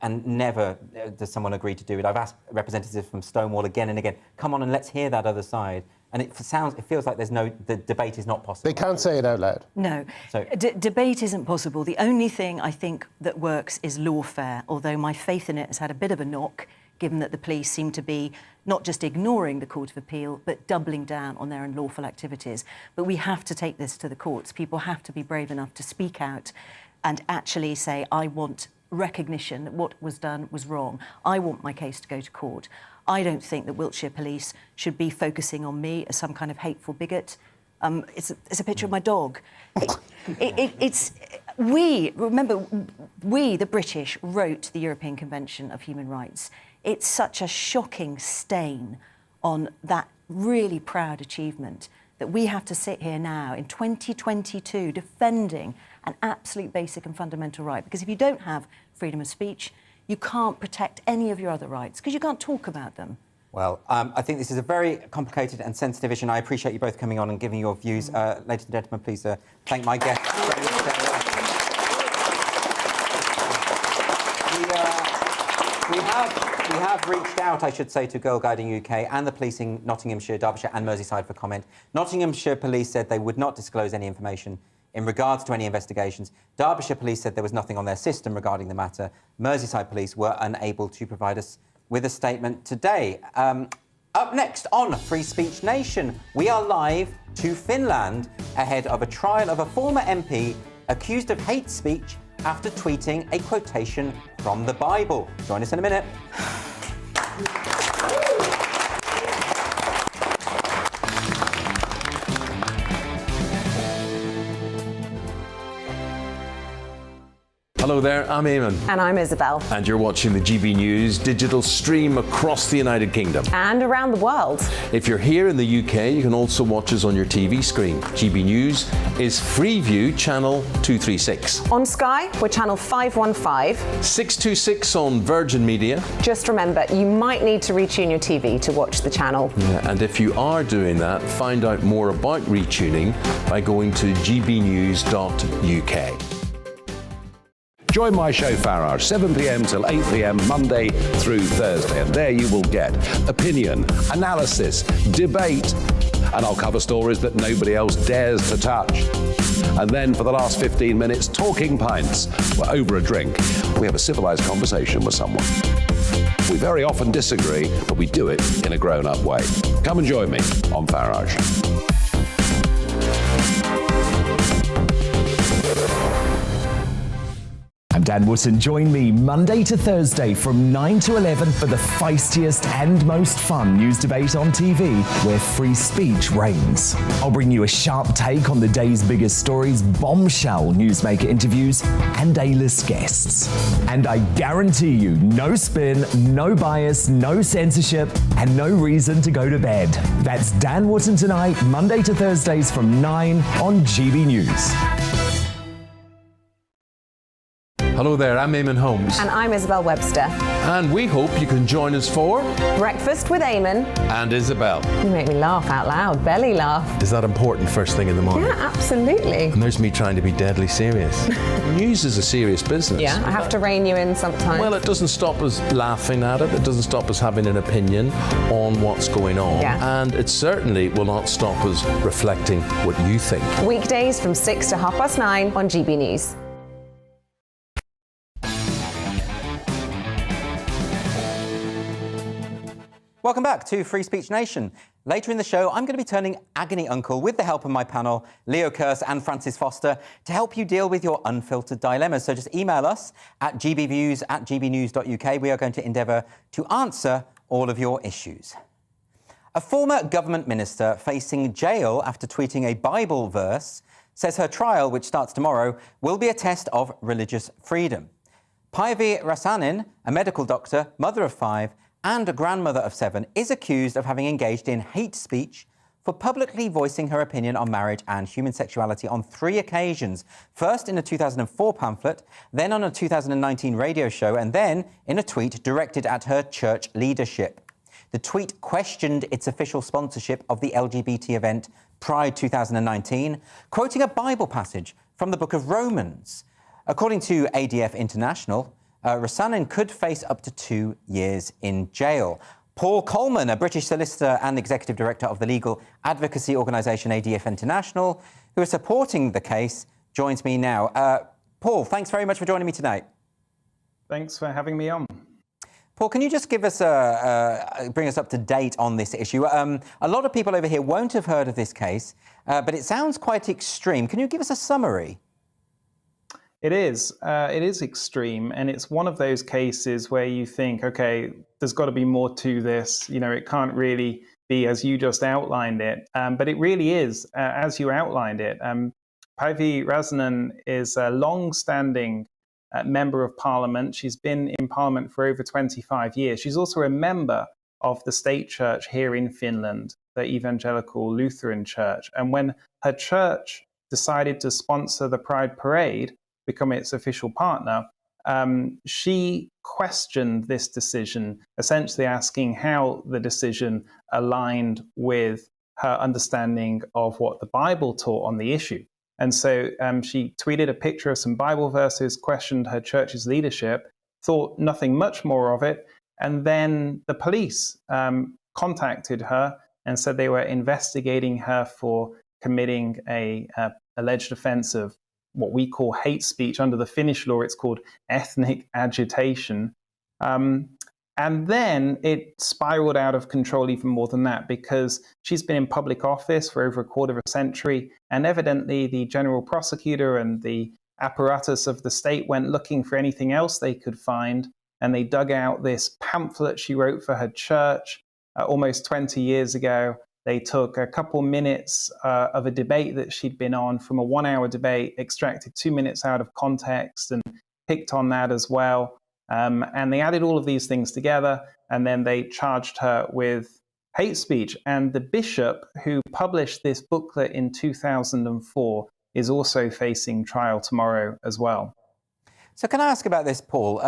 and never does someone agree to do it. I've asked representatives from Stonewall again and again, come on and let's hear that other side. And it feels like the debate is not possible. They can't say it out loud. No, so, debate isn't possible. The only thing I think that works is lawfare, although my faith in it has had a bit of a knock given that the police seem to be not just ignoring the Court of Appeal, but doubling down on their unlawful activities. But we have to take this to the courts. People have to be brave enough to speak out and actually say, I want recognition that what was done was wrong. I want my case to go to court. I don't think that Wiltshire Police should be focusing on me as some kind of hateful bigot. It's a picture of my dog. Remember, we, the British, wrote the European Convention of Human Rights. It's such a shocking stain on that really proud achievement that we have to sit here now in 2022 defending an absolute basic and fundamental right. Because if you don't have freedom of speech, you can't protect any of your other rights because you can't talk about them. Well, I think this is a very complicated and sensitive issue, and I appreciate you both coming on and giving your views. Ladies and gentlemen, please thank my guests. We have reached out, I should say, to Girl Guiding UK and the police in Nottinghamshire, Derbyshire and Merseyside for comment. Nottinghamshire police said they would not disclose any information in regards to any investigations. Derbyshire police said there was nothing on their system regarding the matter. Merseyside police were unable to provide us with a statement today. Up next on Free Speech Nation, we are live to Finland ahead of a trial of a former MP accused of hate speech after tweeting a quotation from the Bible. Join us in a minute. Hello there, I'm Eamon. And I'm Isabel. And you're watching the GB News digital stream across the United Kingdom. And around the world. If you're here in the UK, you can also watch us on your TV screen. GB News is Freeview channel 236. On Sky, we're channel 515. 626 on Virgin Media. Just remember, you might need to retune your TV to watch the channel. Yeah, and if you are doing that, find out more about retuning by going to gbnews.uk. Join my show Farage, 7 p.m. till 8 p.m. Monday through Thursday. And there you will get opinion, analysis, debate, and I'll cover stories that nobody else dares to touch. And then for the last 15 minutes, talking pints. We're over a drink. We have a civilized conversation with someone. We very often disagree, but we do it in a grown-up way. Come and join me on Farage. I'm Dan Wootton. Join me Monday to Thursday from 9 to 11 for the feistiest and most fun news debate on TV, where free speech reigns. I'll bring you a sharp take on the day's biggest stories, bombshell newsmaker interviews, and A-list guests. And I guarantee you, no spin, no bias, no censorship, and no reason to go to bed. That's Dan Wootton tonight, Monday to Thursdays from 9 on GB News. Hello there, I'm Eamon Holmes. And I'm Isabel Webster. And we hope you can join us for Breakfast with Eamon. And Isabel. You make me laugh out loud, belly laugh. Is that important first thing in the morning? Yeah, absolutely. And there's me trying to be deadly serious. News is a serious business. Yeah, I have to rein you in sometimes. Well, it doesn't stop us laughing at it. It doesn't stop us having an opinion on what's going on. Yeah. And it certainly will not stop us reflecting what you think. Weekdays from 6 to 9:30 on GB News. Welcome back to Free Speech Nation. Later in the show, I'm going to be turning agony uncle with the help of my panel, Leo Kearse and Francis Foster, to help you deal with your unfiltered dilemmas. So just email us at gbviews@gbnews.uk. We are going to endeavour to answer all of your issues. A former government minister facing jail after tweeting a Bible verse says her trial, which starts tomorrow, will be a test of religious freedom. Päivi Räsänen, a medical doctor, mother of 5, and a grandmother of 7, is accused of having engaged in hate speech for publicly voicing her opinion on marriage and human sexuality on 3 occasions. First in a 2004 pamphlet, then on a 2019 radio show, and then in a tweet directed at her church leadership. The tweet questioned its official sponsorship of the LGBT event Pride 2019, quoting a Bible passage from the book of Romans. According to ADF International, Räsänen could face up to 2 years in jail. Paul Coleman, a British solicitor and executive director of the legal advocacy organisation ADF International, who is supporting the case, joins me now. Paul, thanks very much for joining me tonight. Thanks for having me on. Paul, can you just give us bring us up to date on this issue? A lot of people over here won't have heard of this case, but it sounds quite extreme. Can you give us a summary? It is extreme, and it's one of those cases where you think, okay, there's got to be more to this. You know, it can't really be as you just outlined it, but it really is as you outlined it. Päivi Räsänen is a long-standing member of Parliament. She's been in Parliament for over 25 years. She's also a member of the state church here in Finland, the Evangelical Lutheran Church. And when her church decided to sponsor the Pride Parade, become its official partner, she questioned this decision, essentially asking how the decision aligned with her understanding of what the Bible taught on the issue. And so she tweeted a picture of some Bible verses, questioned her church's leadership, thought nothing much more of it, and then the police contacted her and said they were investigating her for committing a alleged offence of what we call hate speech. Under the Finnish law, it's called ethnic agitation. And then it spiraled out of control even more than that, because she's been in public office for over a quarter of a century, and evidently the general prosecutor and the apparatus of the state went looking for anything else they could find, and they dug out this pamphlet she wrote for her church almost 20 years ago. They took a couple minutes of a debate that she'd been on from a 1-hour debate, extracted 2 minutes out of context and picked on that as well. And they added all of these things together, and then they charged her with hate speech. And the bishop who published this booklet in 2004 is also facing trial tomorrow as well. So can I ask about this, Paul?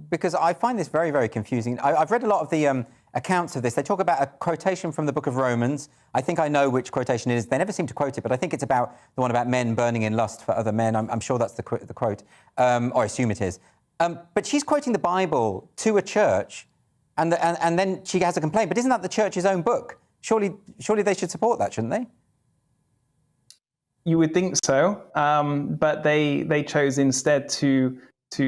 Because I find this very, very confusing. I've read a lot of the accounts of this. They talk about a quotation from the book of Romans. I think I know which quotation it is. They never seem to quote it, but I think it's about the one about men burning in lust for other men. I'm sure that's the quote, or I assume it is. But she's quoting the Bible to a church, and then she has a complaint. But isn't that the church's own book? Surely they should support that, shouldn't they? You would think so, but they chose instead to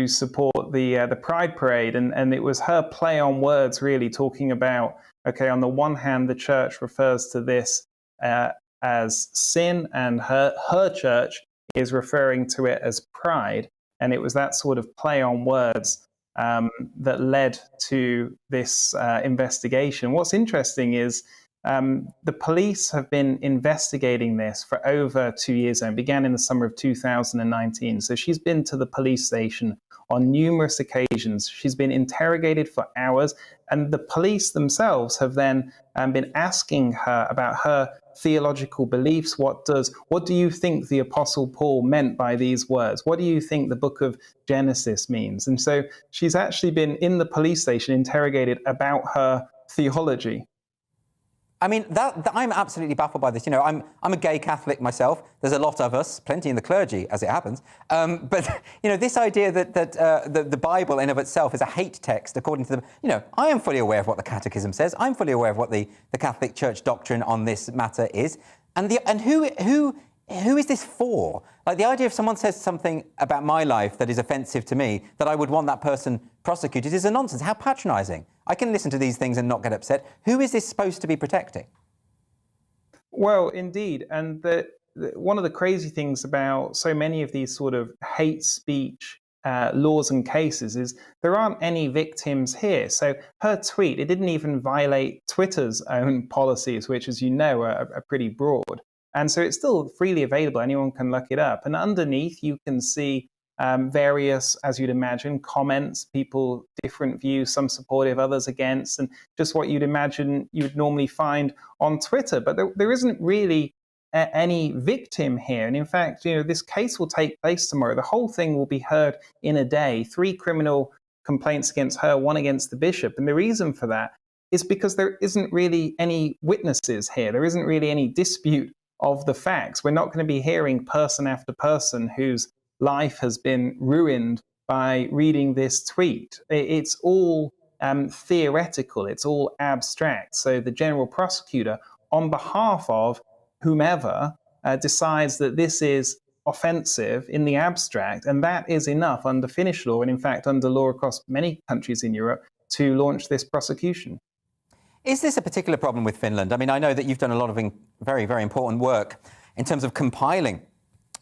support the Pride Parade, and it was her play on words, really talking about, okay, on the one hand, the church refers to this as sin, and her church is referring to it as pride. And it was that sort of play on words that led to this investigation. What's interesting is the police have been investigating this for over 2 years now. It began in the summer of 2019. So she's been to the police station on numerous occasions. She's been interrogated for hours, and the police themselves have then been asking her about her theological beliefs. What do you think the Apostle Paul meant by these words? What do you think the book of Genesis means? And so she's actually been in the police station interrogated about her theology. I mean, I'm absolutely baffled by this. You know, I'm a gay Catholic myself. There's a lot of us, plenty in the clergy, as it happens. But, you know, this idea that the Bible in of itself is a hate text, according to the... You know, I am fully aware of what the Catechism says. I'm fully aware of what the Catholic Church doctrine on this matter is. And who is this for? Like, the idea if someone says something about my life that is offensive to me, that I would want that person prosecuted is a nonsense. How patronising. I can listen to these things and not get upset. Who is this supposed to be protecting? Well, indeed. And one of the crazy things about so many of these sort of hate speech laws and cases is there aren't any victims here. So her tweet, it didn't even violate Twitter's own policies, which, as you know, are pretty broad. And so it's still freely available. Anyone can look it up. And underneath, you can see various, as you'd imagine, comments, people, different views, some supportive, others against, and just what you'd imagine you would normally find on Twitter. But there isn't really any victim here. And in fact, you know, this case will take place tomorrow. The whole thing will be heard in a day. 3 criminal complaints against her, 1 against the bishop. And the reason for that is because there isn't really any witnesses here. There isn't really any dispute of the facts. We're not going to be hearing person after person whose life has been ruined by reading this tweet. It's all theoretical. It's all abstract. So the general prosecutor, on behalf of whomever, decides that this is offensive in the abstract, and that is enough under Finnish law, and in fact under law across many countries in Europe, to launch this prosecution. Is this a particular problem with Finland? I mean, I know that you've done a lot of very, very important work in terms of compiling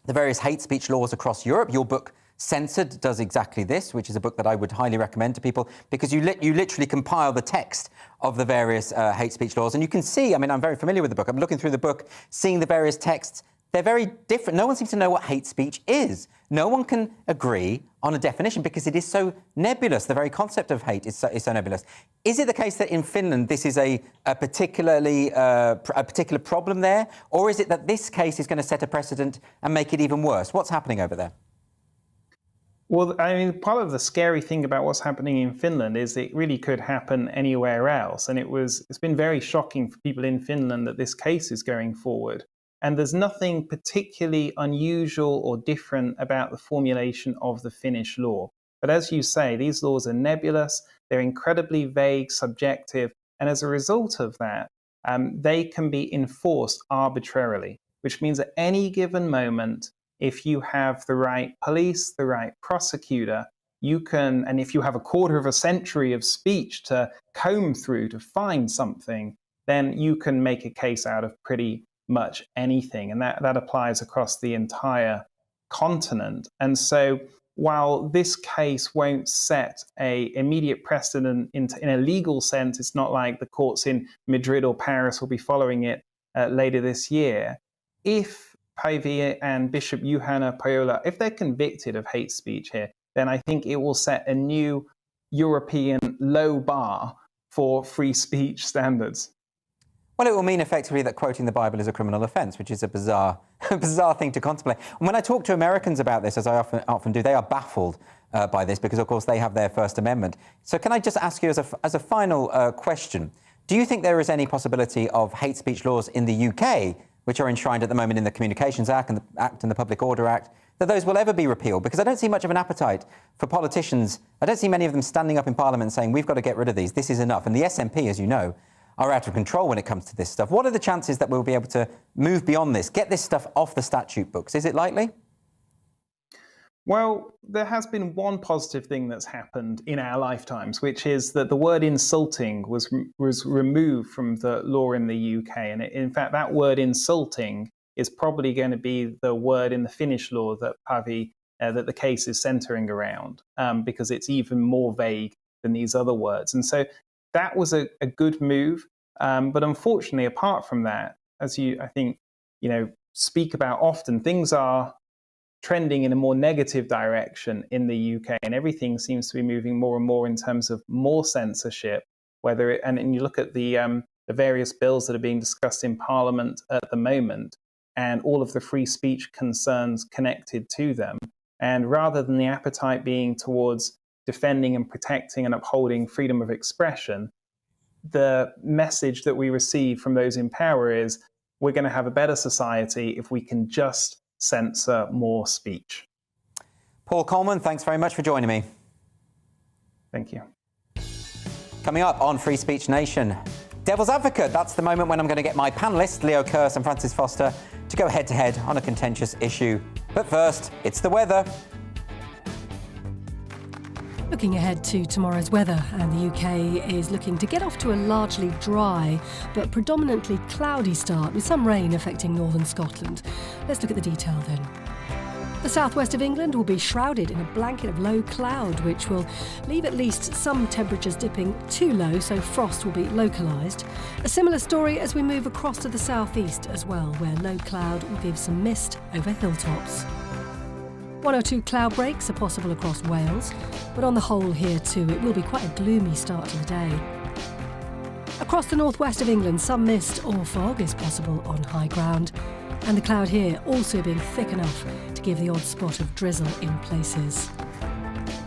the various hate speech laws across Europe. Your book, Censored, does exactly this, which is a book that I would highly recommend to people, because you literally compile the text of the various hate speech laws. And you can see, I mean, I'm very familiar with the book. I'm looking through the book, seeing the various texts. They're very different. No one seems to know what hate speech is. No one can agree on a definition because it is so nebulous. The very concept of hate is so nebulous. Is it the case that in Finland this is a particular problem there? Or is it that this case is going to set a precedent and make it even worse? What's happening over there? Well, I mean, part of the scary thing about what's happening in Finland is it really could happen anywhere else. And it's been very shocking for people in Finland that this case is going forward. And there's nothing particularly unusual or different about the formulation of the Finnish law. But as you say, these laws are nebulous, they're incredibly vague, subjective, and as a result of that, they can be enforced arbitrarily, which means at any given moment, if you have the right police, the right prosecutor, you can, and if you have a quarter of a century of speech to comb through to find something, then you can make a case out of pretty much anything. And that applies across the entire continent. And so while this case won't set an immediate precedent in a legal sense, it's not like the courts in Madrid or Paris will be following it later this year. If Päivi and Bishop Juhana Pajola, if they're convicted of hate speech here, then I think it will set a new European low bar for free speech standards. Well, it will mean effectively that quoting the Bible is a criminal offence, which is a bizarre thing to contemplate. And when I talk to Americans about this, as I often do, they are baffled by this because, of course, they have their First Amendment. So can I just ask you as a final question, do you think there is any possibility of hate speech laws in the UK, which are enshrined at the moment in the Communications Act and the Public Order Act, that those will ever be repealed? Because I don't see much of an appetite for politicians. I don't see many of them standing up in Parliament saying, we've got to get rid of these, this is enough. And the SNP, as you know, are out of control when it comes to this stuff. What are the chances that we'll be able to move beyond this, get this stuff off the statute books? Is it likely? Well, there has been one positive thing that's happened in our lifetimes, which is that the word insulting was removed from the law in the UK. And in fact, that word insulting is probably going to be the word in the Finnish law that Päivi, that the case is centering around, because it's even more vague than these other words. And so that was a good move. But unfortunately, apart from that, as you, I think, speak about often, things are trending in a more negative direction in the UK, and everything seems to be moving more and more in terms of more censorship. And you look at the various bills that are being discussed in Parliament at the moment, and all of the free speech concerns connected to them. And rather than the appetite being towards defending and protecting and upholding freedom of expression, the message that we receive from those in power is we're going to have a better society if we can just censor more speech. Paul Coleman, thanks very much for joining me. Thank you. Coming up on Free Speech Nation, Devil's Advocate. That's the moment when I'm going to get my panellists, Leo Kearse and Francis Foster, to go head-to-head on a contentious issue. But first, it's the weather. Looking ahead to tomorrow's weather, and the UK is looking to get off to a largely dry but predominantly cloudy start with some rain affecting northern Scotland. Let's look at the detail then. The southwest of England will be shrouded in a blanket of low cloud, which will leave at least some temperatures dipping too low, so frost will be localised. A similar story as we move across to the southeast as well, where low cloud will give some mist over hilltops. 1 or 2 cloud breaks are possible across Wales, but on the whole here too, it will be quite a gloomy start to the day. Across the northwest of England, some mist or fog is possible on high ground, and the cloud here also being thick enough to give the odd spot of drizzle in places.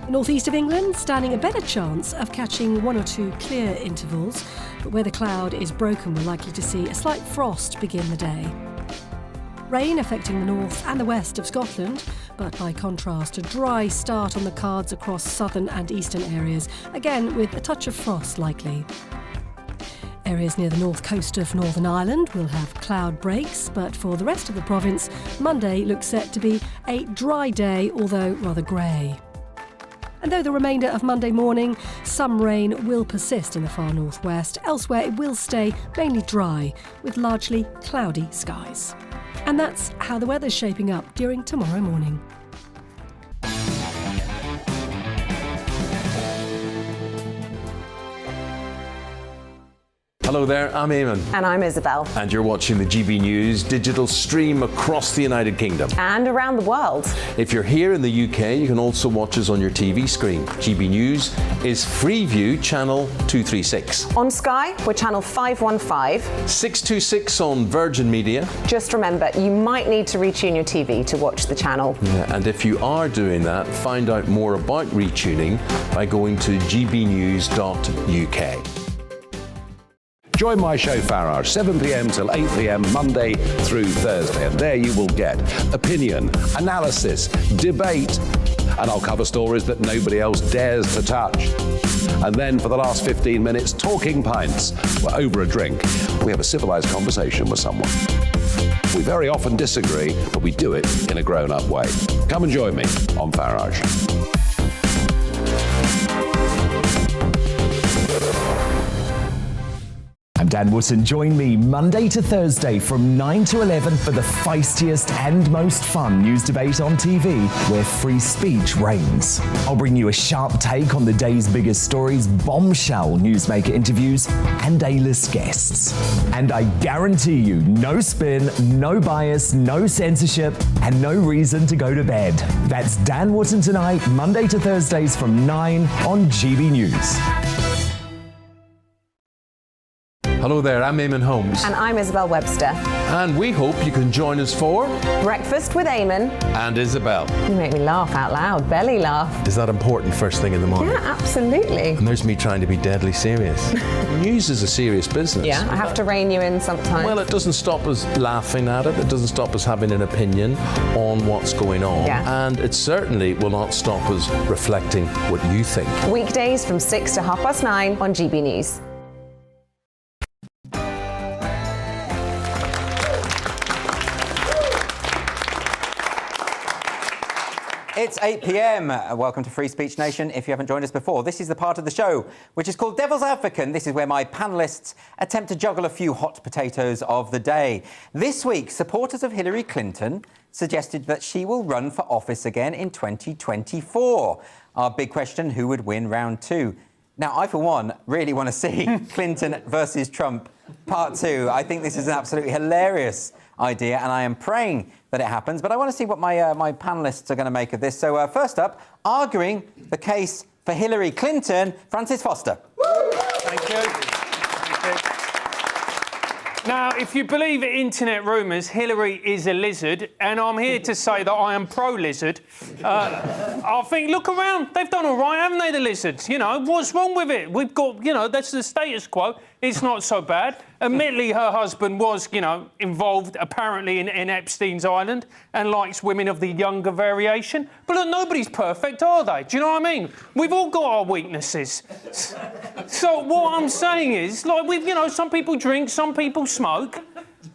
The northeast of England standing a better chance of catching 1 or 2 clear intervals, but where the cloud is broken, we're likely to see a slight frost begin the day. Rain affecting the north and the west of Scotland, but by contrast, a dry start on the cards across southern and eastern areas, again with a touch of frost likely. Areas near the north coast of Northern Ireland will have cloud breaks, but for the rest of the province, Monday looks set to be a dry day, although rather grey. And though the remainder of Monday morning, some rain will persist in the far northwest. Elsewhere, it will stay mainly dry, with largely cloudy skies. And that's how the weather's shaping up during tomorrow morning. Hello there, I'm Eamon. And I'm Isabel. And you're watching the GB News digital stream across the United Kingdom. And around the world. If you're here in the UK, you can also watch us on your TV screen. GB News is Freeview channel 236. On Sky, we're channel 515. 626 on Virgin Media. Just remember, you might need to retune your TV to watch the channel. Yeah, and if you are doing that, find out more about retuning by going to gbnews.uk. Join my show Farage, 7 p.m. till 8 p.m. Monday through Thursday. And there you will get opinion, analysis, debate, and I'll cover stories that nobody else dares to touch. And then for the last 15 minutes, talking pints. We're over a drink. We have a civilised conversation with someone. We very often disagree, but we do it in a grown-up way. Come and join me on Farage. I'm Dan Wootton. Join me Monday to Thursday from 9 to 11 for the feistiest and most fun news debate on TV, where free speech reigns. I'll bring you a sharp take on the day's biggest stories, bombshell newsmaker interviews, and A-list guests. And I guarantee you, no spin, no bias, no censorship, and no reason to go to bed. That's Dan Wootton tonight, Monday to Thursdays from 9 on GB News. Hello there, I'm Eamon Holmes. And I'm Isabel Webster. And we hope you can join us for Breakfast with Eamon. And Isabel. You make me laugh out loud, belly laugh. Is that important first thing in the morning? Yeah, absolutely. And there's me trying to be deadly serious. News is a serious business. Yeah, I have to rein you in sometimes. Well, it doesn't stop us laughing at it. It doesn't stop us having an opinion on what's going on. Yeah. And it certainly will not stop us reflecting what you think. Weekdays from 6 to 9:30 on GB News. It's 8 p.m. Welcome to Free Speech Nation. If you haven't joined us before, this is the part of the show which is called Devil's Advocate. This is where my panellists attempt to juggle a few hot potatoes of the day. This week, supporters of Hillary Clinton suggested that she will run for office again in 2024. Our big question, who would win round two? Now, I, for one, really want to see Clinton versus Trump part two. I think this is an absolutely hilarious idea, and I am praying that it happens. But I want to see what my panellists are going to make of this. So first up, arguing the case for Hillary Clinton, Francis Foster. Thank you. Thank you. Now, if you believe internet rumours, Hillary is a lizard, and I'm here to say that I am pro-lizard. I think, look around, they've done all right, haven't they, the lizards? You know, what's wrong with it? We've got, you know, that's the status quo. It's not so bad. Admittedly, her husband was, you know, involved apparently in Epstein's Island and likes women of the younger variation. But look, nobody's perfect, are they? Do you know what I mean? We've all got our weaknesses. So what I'm saying is, like, you know, some people drink, some people smoke,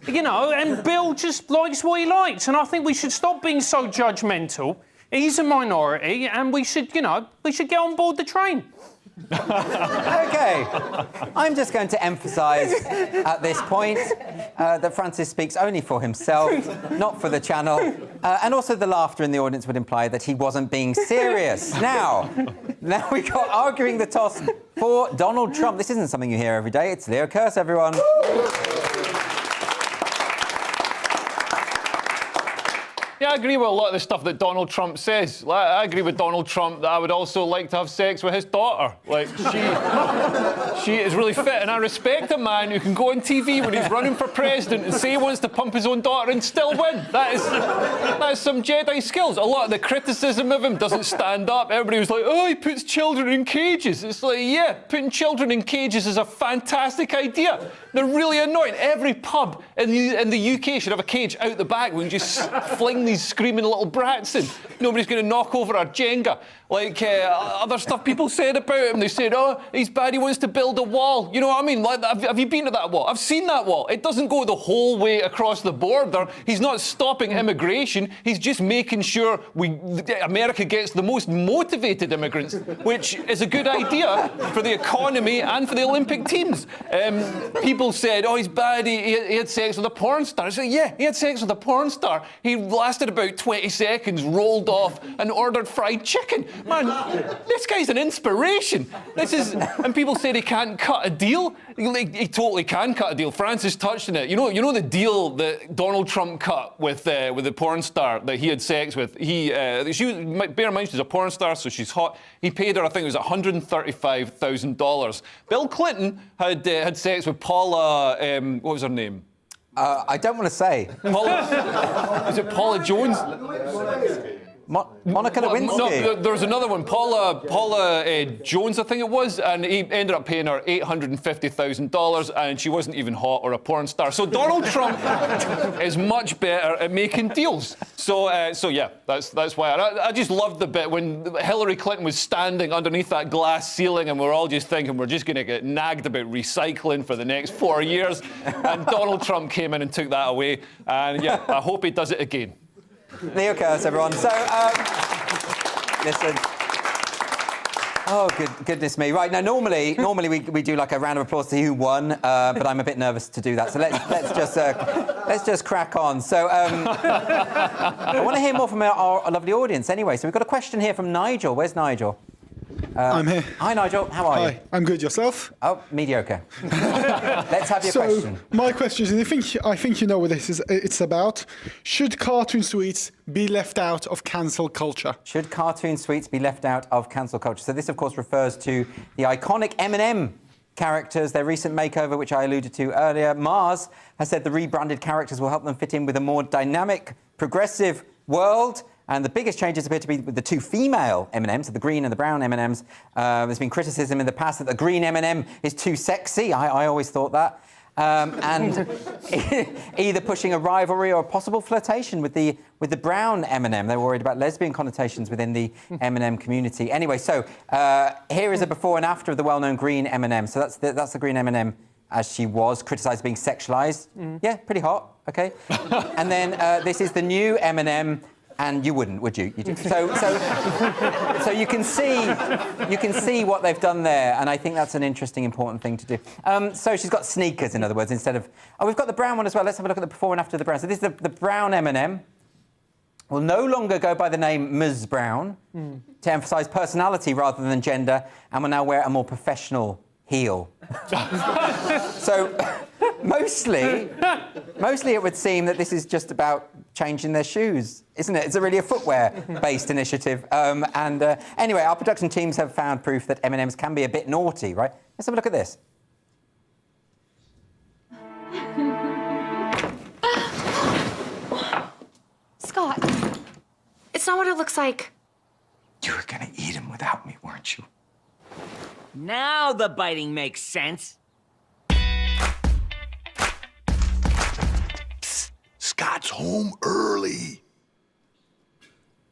you know, and Bill just likes what he likes. And I think we should stop being so judgmental. He's a minority, and we should, you know, we should get on board the train. OK, I'm just going to emphasise at this point that Francis speaks only for himself, not for the channel, and also the laughter in the audience would imply that he wasn't being serious. Now we got arguing the toss for Donald Trump. This isn't something you hear every day. It's Leo Kearse, everyone. Yeah, I agree with a lot of the stuff that Donald Trump says. I agree with Donald Trump that I would also like to have sex with his daughter. Like, she is really fit, and I respect a man who can go on TV when he's running for president and say he wants to pump his own daughter and still win. That is some Jedi skills. A lot of the criticism of him doesn't stand up. Everybody was like, oh, he puts children in cages. It's like, yeah, putting children in cages is a fantastic idea. They're really annoying. Every pub in the UK should have a cage out the back where you just fling these screaming little brats in. Nobody's going to knock over our Jenga. Like other stuff people said about him. They said, oh, he's bad, he wants to build a wall. You know what I mean? Like, have you been to that wall? I've seen that wall. It doesn't go the whole way across the border. He's not stopping immigration. He's just making sure America gets the most motivated immigrants, which is a good idea for the economy and for the Olympic teams. People said, oh, he's bad, he had sex with a porn star. I said, yeah, he had sex with a porn star. He lasted about 20 seconds, rolled off, and ordered fried chicken. Man, this guy's an inspiration. And people said he can't cut a deal. He totally can cut a deal. Francis touched on it. You know the deal that Donald Trump cut with the porn star that he had sex with. Bear in mind she's a porn star, so she's hot. He paid her, I think it was $135,000. Bill Clinton had sex with Paula. What was her name? I don't want to say. Is it Paula Jones? Monica Lewinsky. No, there was another one, Paula Jones, I think it was, and he ended up paying her $850,000, and she wasn't even hot or a porn star. So Donald Trump is much better at making deals. So yeah, that's why. I just loved the bit when Hillary Clinton was standing underneath that glass ceiling, and we're all just thinking we're just going to get nagged about recycling for the next 4 years, and Donald Trump came in and took that away. And yeah, I hope he does it again. Leo Kurz, everyone. So, listen. Oh, goodness me. Right, now, normally we do like a round of applause to who won, but I'm a bit nervous to do that. So let's just crack on. So, I want to hear more from our lovely audience anyway. So we've got a question here from Nigel. Where's Nigel? I'm here. Hi, Nigel. How are you? Hi, I'm good. Yourself? Oh, mediocre. Let's have your question. My question is, I think you know what it's about. Should cartoon sweets be left out of cancel culture? Should cartoon sweets be left out of cancel culture? So this, of course, refers to the iconic M&M characters, their recent makeover, which I alluded to earlier. Mars has said the rebranded characters will help them fit in with a more dynamic, progressive world. And the biggest changes appear to be with the two female M&Ms, the green and the brown M&Ms. There's been criticism in the past that the green M&M is too sexy. I always thought that. And either pushing a rivalry or a possible flirtation with the brown M&M. They were worried about lesbian connotations within the M&M community. Anyway, so here is a before and after of the well-known green M&M. So that's the green M&M as she was, criticised being sexualised. Yeah, pretty hot, OK. And then this is the new M&M. And you wouldn't, would you? So you can see what they've done there, and I think that's an interesting, important thing to do. So she's got sneakers, in other words, instead of. Oh, we've got the brown one as well. Let's have a look at the before and after the brown. So this is the brown M&M. Will no longer go by the name Ms. Brown to emphasise personality rather than gender, and will now wear a more professional heel. So mostly it would seem that this is just about changing their shoes, isn't it? It's really a footwear-based initiative. Anyway, our production teams have found proof that M&Ms can be a bit naughty, right? Let's have a look at this. Scott, it's not what it looks like. You were gonna eat him without me, weren't you? Now the biting makes sense. Psst, Scott's home early.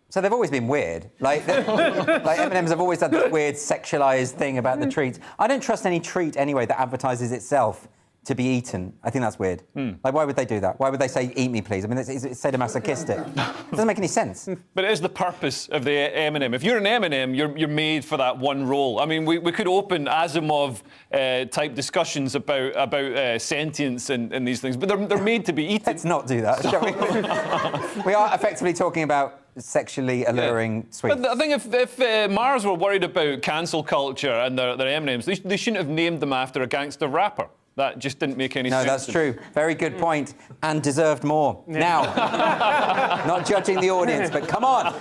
So they've always been weird. Like M&Ms have always had this weird sexualised thing about the treats. I don't trust any treat anyway that advertises itself to be eaten. I think that's weird. Like, why would they do that? Why would they say, eat me, please? I mean, it's sadomasochistic. It doesn't make any sense. But it is the purpose of the M&M. If you're an M&M, you're made for that one role. I mean, we could open Asimov-type discussions about sentience and these things, but they're made to be eaten. Let's not do that, shall we? We are effectively talking about sexually alluring sweets. But I think if Mars were worried about cancel culture and their M&Ms, they shouldn't have named them after a gangster rapper. That just didn't make any sense. No, that's true. Very good point. And deserved more. Yeah. Now, not judging the audience, but come on.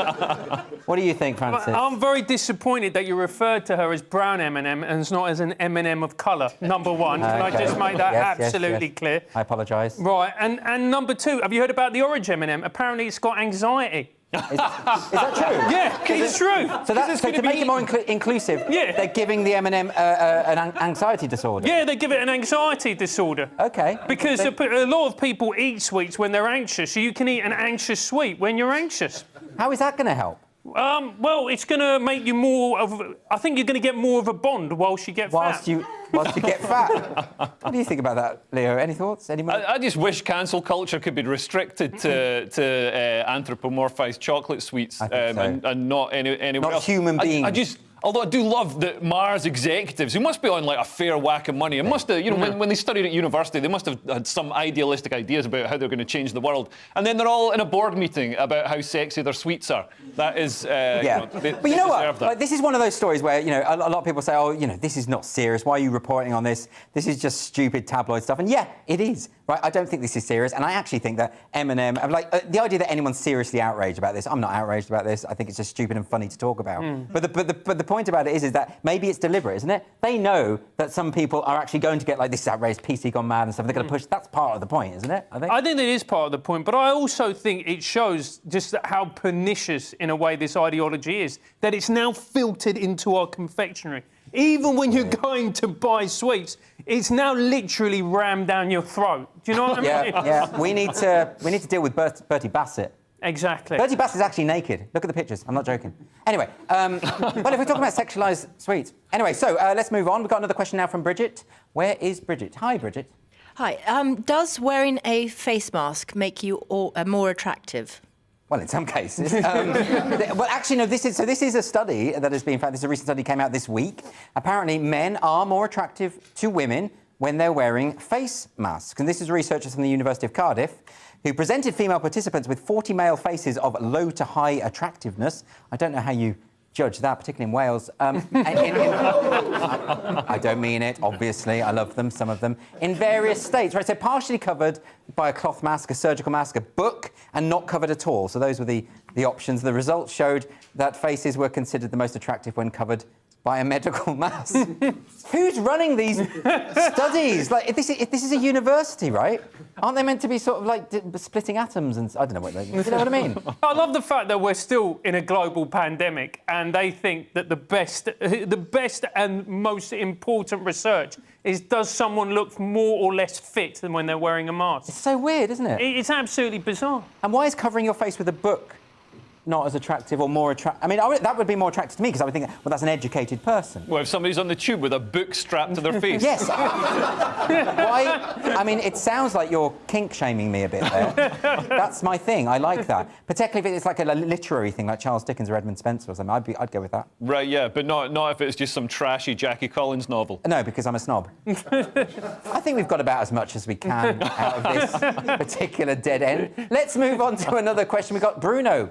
What do you think, Francis? Well, I'm very disappointed that you referred to her as brown M&M and not as an M&M of colour, number one. Can I just make that absolutely clear? I apologise. Right, and number two, have you heard about the orange M&M? Apparently it's got anxiety. Is that true? Yeah, it's true. So to make it more inclusive, they're giving the M&M an anxiety disorder. Yeah, they give it an anxiety disorder. Okay. Because a lot of people eat sweets when they're anxious, so you can eat an anxious sweet when you're anxious. How is that going to help? Well, it's going to make you more of... I think you're going to get more of a bond whilst you get fat. Whilst you get fat. What do you think about that, Leo? Any thoughts? I just wish cancel culture could be restricted to anthropomorphised chocolate sweets and not anywhere else. Human beings. Although I do love that Mars executives, who must be on like a fair whack of money, and must have, when they studied at university, they must have had some idealistic ideas about how they're going to change the world. And then they're all in a board meeting about how sexy their sweets are. That is, but you know what? Like, this is one of those stories where, a lot of people say, oh, this is not serious. Why are you reporting on this? This is just stupid tabloid stuff. And yeah, it is. Right? I don't think this is serious. And I actually think that M&M, the idea that anyone's seriously outraged about this, I'm not outraged about this. I think it's just stupid and funny to talk about. But the point about it is that maybe it's deliberate, isn't it? They know that some people are actually going to get like this outraged PC gone mad and stuff. They're going to push. That's part of the point, isn't it? I think that is part of the point. But I also think it shows just how pernicious, in a way, this ideology is. That it's now filtered into our confectionery. Even when you're going to buy sweets, it's now literally rammed down your throat. Do you know what I mean? Yeah. We need to deal with Bertie Bassett. Exactly. Bertie Bassett's actually naked. Look at the pictures. I'm not joking. Anyway, well, if we're talking about sexualised sweets. Anyway, so let's move on. We've got another question now from Bridget. Where is Bridget? Hi, Bridget. Hi. Does wearing a face mask make you more attractive? Well, in some cases. Well, actually, no, this is a study that has been found. This is a recent study came out this week. Apparently, men are more attractive to women when they're wearing face masks. And this is researchers from the University of Cardiff who presented female participants with 40 male faces of low to high attractiveness. I don't know how you judge that, particularly in Wales. I don't mean it, obviously. I love them, some of them. In various states, right? So partially covered by a cloth mask, a surgical mask, a book, and not covered at all. So those were the options. The results showed that faces were considered the most attractive when covered by a medical mask. Who's running these studies? Like, this is a university, right? Aren't they meant to be sort of like splitting atoms and I don't know what they... You know what I mean? I love the fact that we're still in a global pandemic and they think that the best and most important research is does someone look more or less fit than when they're wearing a mask? It's so weird, isn't it? It's absolutely bizarre. And why is covering your face with a book not as attractive or more attractive? I mean, that would be more attractive to me because I would think, well, that's an educated person. Well, if somebody's on the tube with a book strapped to their face. Yes. Why? I mean, it sounds like you're kink-shaming me a bit there. That's my thing. I like that. Particularly if it's like a literary thing, like Charles Dickens or Edmund Spenser or something. I'd go with that. Right, yeah, but not if it's just some trashy Jackie Collins novel. No, because I'm a snob. I think we've got about as much as we can out of this particular dead end. Let's move on to another question. We've got Bruno.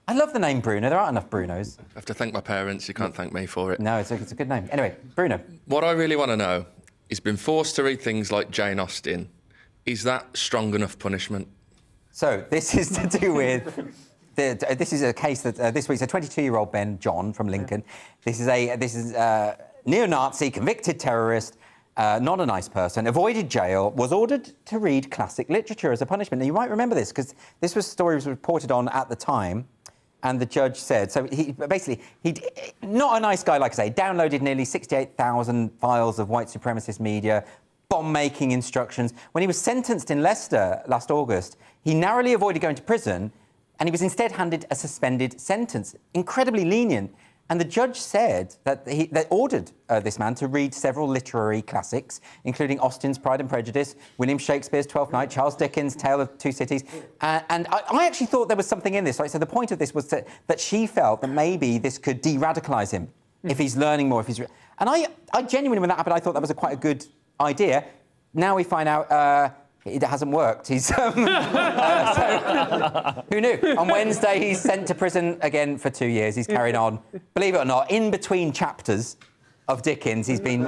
I love the name Bruno. There aren't enough Brunos. I have to thank my parents. You can't thank me for it. No, it's a good name. Anyway, Bruno. What I really want to know is, been forced to read things like Jane Austen. Is that strong enough punishment? So this is to do with... this is a case that this week's a 22-year-old Ben John from Lincoln. This is a neo-Nazi, convicted terrorist, not a nice person, avoided jail, was ordered to read classic literature as a punishment. Now, you might remember this because this story was reported on at the time. And the judge said, so he not a nice guy, like I say, downloaded nearly 68,000 files of white supremacist media, bomb-making instructions. When he was sentenced in Leicester last August, he narrowly avoided going to prison, and he was instead handed a suspended sentence, incredibly lenient. And the judge said that they ordered this man to read several literary classics, including Austen's Pride and Prejudice, William Shakespeare's Twelfth Night, Charles Dickens' Tale of Two Cities. And I actually thought there was something in this. Right? So the point of this was that she felt that maybe this could de-radicalise him if he's learning more. And I genuinely, when that happened, I thought that was quite a good idea. Now we find out... it hasn't worked. He's so, who knew? On Wednesday, he's sent to prison again for 2 years. He's carried on. Believe it or not, in between chapters of Dickens, he's been,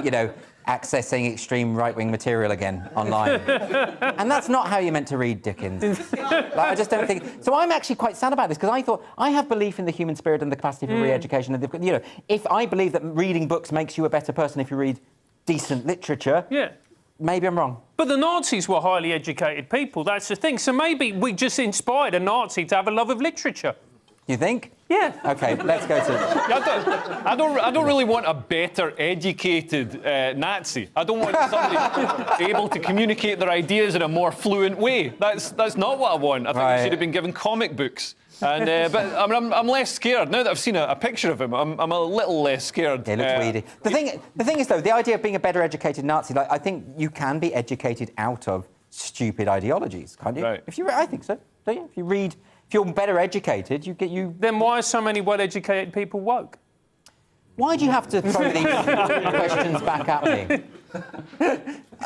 accessing extreme right-wing material again online. And that's not how you're meant to read Dickens. I just don't think... So I'm actually quite sad about this, because I thought, I have belief in the human spirit and the capacity for re-education. And, if I believe that reading books makes you a better person if you read decent literature... Yeah. Maybe I'm wrong. But the Nazis were highly educated people, that's the thing. So maybe we just inspired a Nazi to have a love of literature. You think? Yeah. OK, let's go to... I don't really want a better educated Nazi. I don't want somebody able to communicate their ideas in a more fluent way. That's not what I want. I think they should have been given comic books. And but I'm less scared now that I've seen a picture of him. I'm a little less scared. He looks weedy. The thing is, though, the idea of being a better educated Nazi, like, I think you can be educated out of stupid ideologies, can't you? Right. I think so. Don't you? If you read, if you're better educated, you. Then why are so many well-educated people woke? Why do you have to throw these questions back at me?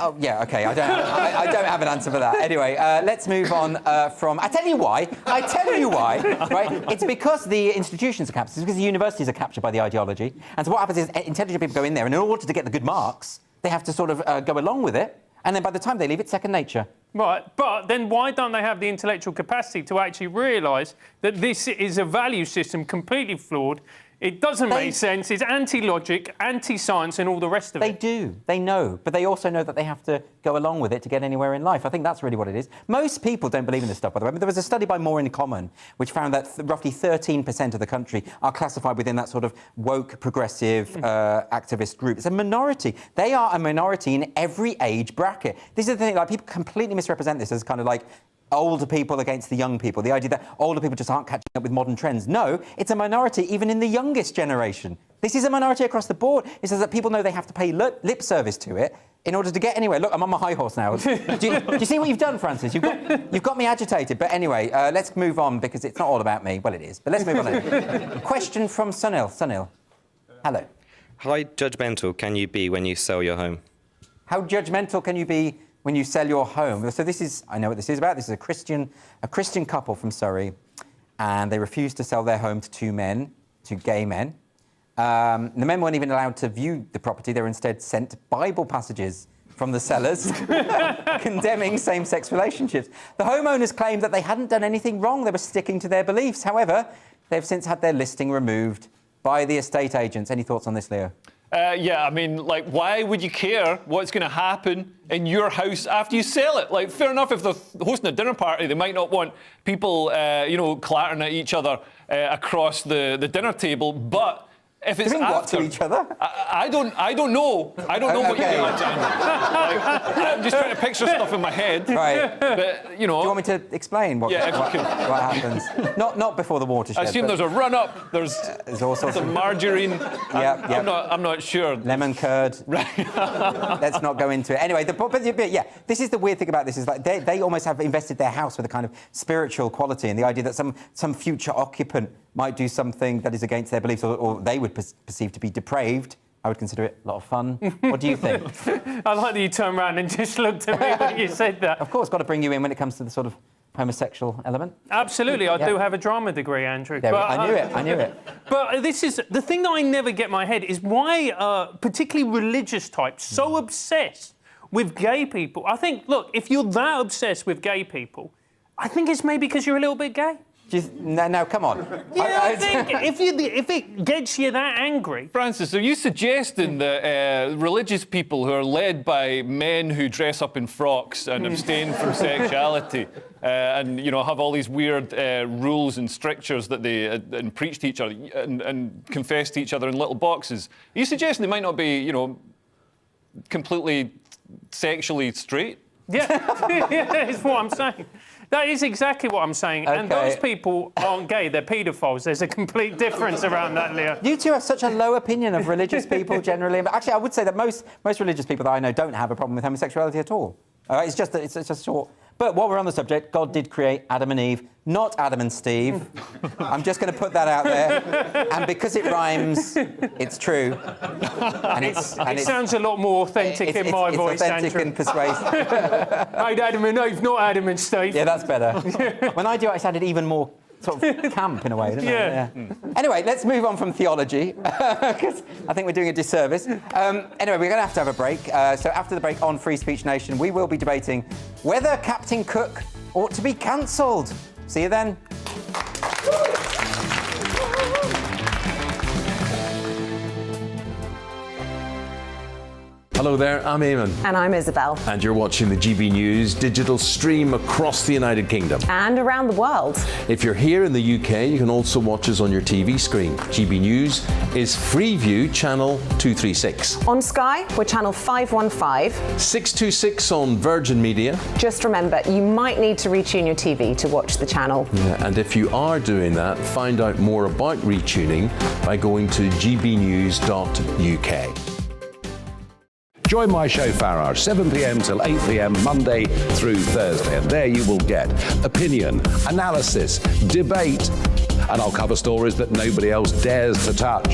Oh, yeah, OK, I don't have an answer for that. Anyway, let's move on from... I tell you why, right? It's because the institutions are captured. It's because the universities are captured by the ideology. And so what happens is intelligent people go in there, and in order to get the good marks, they have to sort of go along with it. And then by the time they leave, it's second nature. Right, but then why don't they have the intellectual capacity to actually realise that this is a value system completely flawed? It doesn't make sense. It's anti-logic, anti-science and all the rest of it. They do. They know. But they also know that they have to go along with it to get anywhere in life. I think that's really what it is. Most people don't believe in this stuff, by the way. But there was a study by More in Common which found that roughly 13% of the country are classified within that sort of woke, progressive, activist group. It's a minority. They are a minority in every age bracket. This is the thing, like, people completely misrepresent this as kind of like older people against the young people, the idea that older people just aren't catching up with modern trends. No, it's a minority even in the youngest generation. This is a minority across the board. It says that people know they have to pay lip service to it in order to get anywhere. Look, I'm on my high horse now. Do you see what you've done, Francis? You've got me agitated. But anyway, let's move on because it's not all about me. Well, it is. But let's move on. Question from Sunil. Sunil, hello. How judgmental can you be when you sell your home? How judgmental can you be when you sell your home? So this is, I know what this is about. This is a Christian couple from Surrey, and they refused to sell their home to two gay men. The men weren't even allowed to view the property. They were instead sent Bible passages from the sellers condemning same-sex relationships. The homeowners claimed that they hadn't done anything wrong. They were sticking to their beliefs. However, they've since had their listing removed by the estate agents. Any thoughts on this, Leo? Yeah, I mean, like, why would you care what's going to happen in your house after you sell it? Like, fair enough, if they're hosting a dinner party, they might not want people, clattering at each other across the dinner table, but if it's after... to each other? I don't know. I don't know what you do, I'm just trying to picture stuff in my head. Right. But, you know... Do you want me to explain what happens? Not before the watershed. I assume there's a run-up, there's all sorts of margarine. I'm not sure. Lemon curd. Right. Let's not go into it. Anyway, this is the weird thing about this, is like they almost have invested their house with a kind of spiritual quality, and the idea that some future occupant might do something that is against their beliefs, or they would perceive to be depraved. I would consider it a lot of fun. What do you think? I like that you turned around and just looked at me when you said that. Of course, got to bring you in when it comes to the sort of homosexual element. Absolutely, I do have a drama degree, Andrew. I knew it. But this is the thing that I never get in my head is why particularly religious types so obsessed with gay people. I think, look, if you're that obsessed with gay people, I think it's maybe because you're a little bit gay. No, come on. Yeah, I think if it gets you that angry... Francis, are you suggesting that religious people who are led by men who dress up in frocks and abstain from sexuality and, have all these weird rules and strictures that they and preach to each other and confess to each other in little boxes, are you suggesting they might not be, completely sexually straight? Yeah, it's what I'm saying. That is exactly what I'm saying. Okay. And those people aren't gay, they're paedophiles. There's a complete difference around that, Leo. You two have such a low opinion of religious people generally. Actually, I would say that most religious people that I know don't have a problem with homosexuality at all. It's just short. But while we're on the subject, God did create Adam and Eve, not Adam and Steve. I'm just going to put that out there. And because it rhymes, it's true. And it sounds a lot more authentic in my voice, Andrew. It's authentic and persuasive. Hey, Adam and Eve, not Adam and Steve. Yeah, that's better. When I do it, I sounded even more sort of camp in a way, didn't I? Anyway, let's move on from theology, because I think we're doing a disservice. Anyway, we're going to have a break. So after the break on Free Speech Nation, we will be debating whether Captain Cook ought to be cancelled. See you then. Hello there, I'm Eamon. And I'm Isabel. And you're watching the GB News digital stream across the United Kingdom. And around the world. If you're here in the UK, you can also watch us on your TV screen. GB News is Freeview channel 236. On Sky, we're channel 515. 626 on Virgin Media. Just remember, you might need to retune your TV to watch the channel. Yeah, and if you are doing that, find out more about retuning by going to gbnews.uk. Join my show Farage, 7 p.m. till 8 p.m. Monday through Thursday, and there you will get opinion, analysis, debate, and I'll cover stories that nobody else dares to touch.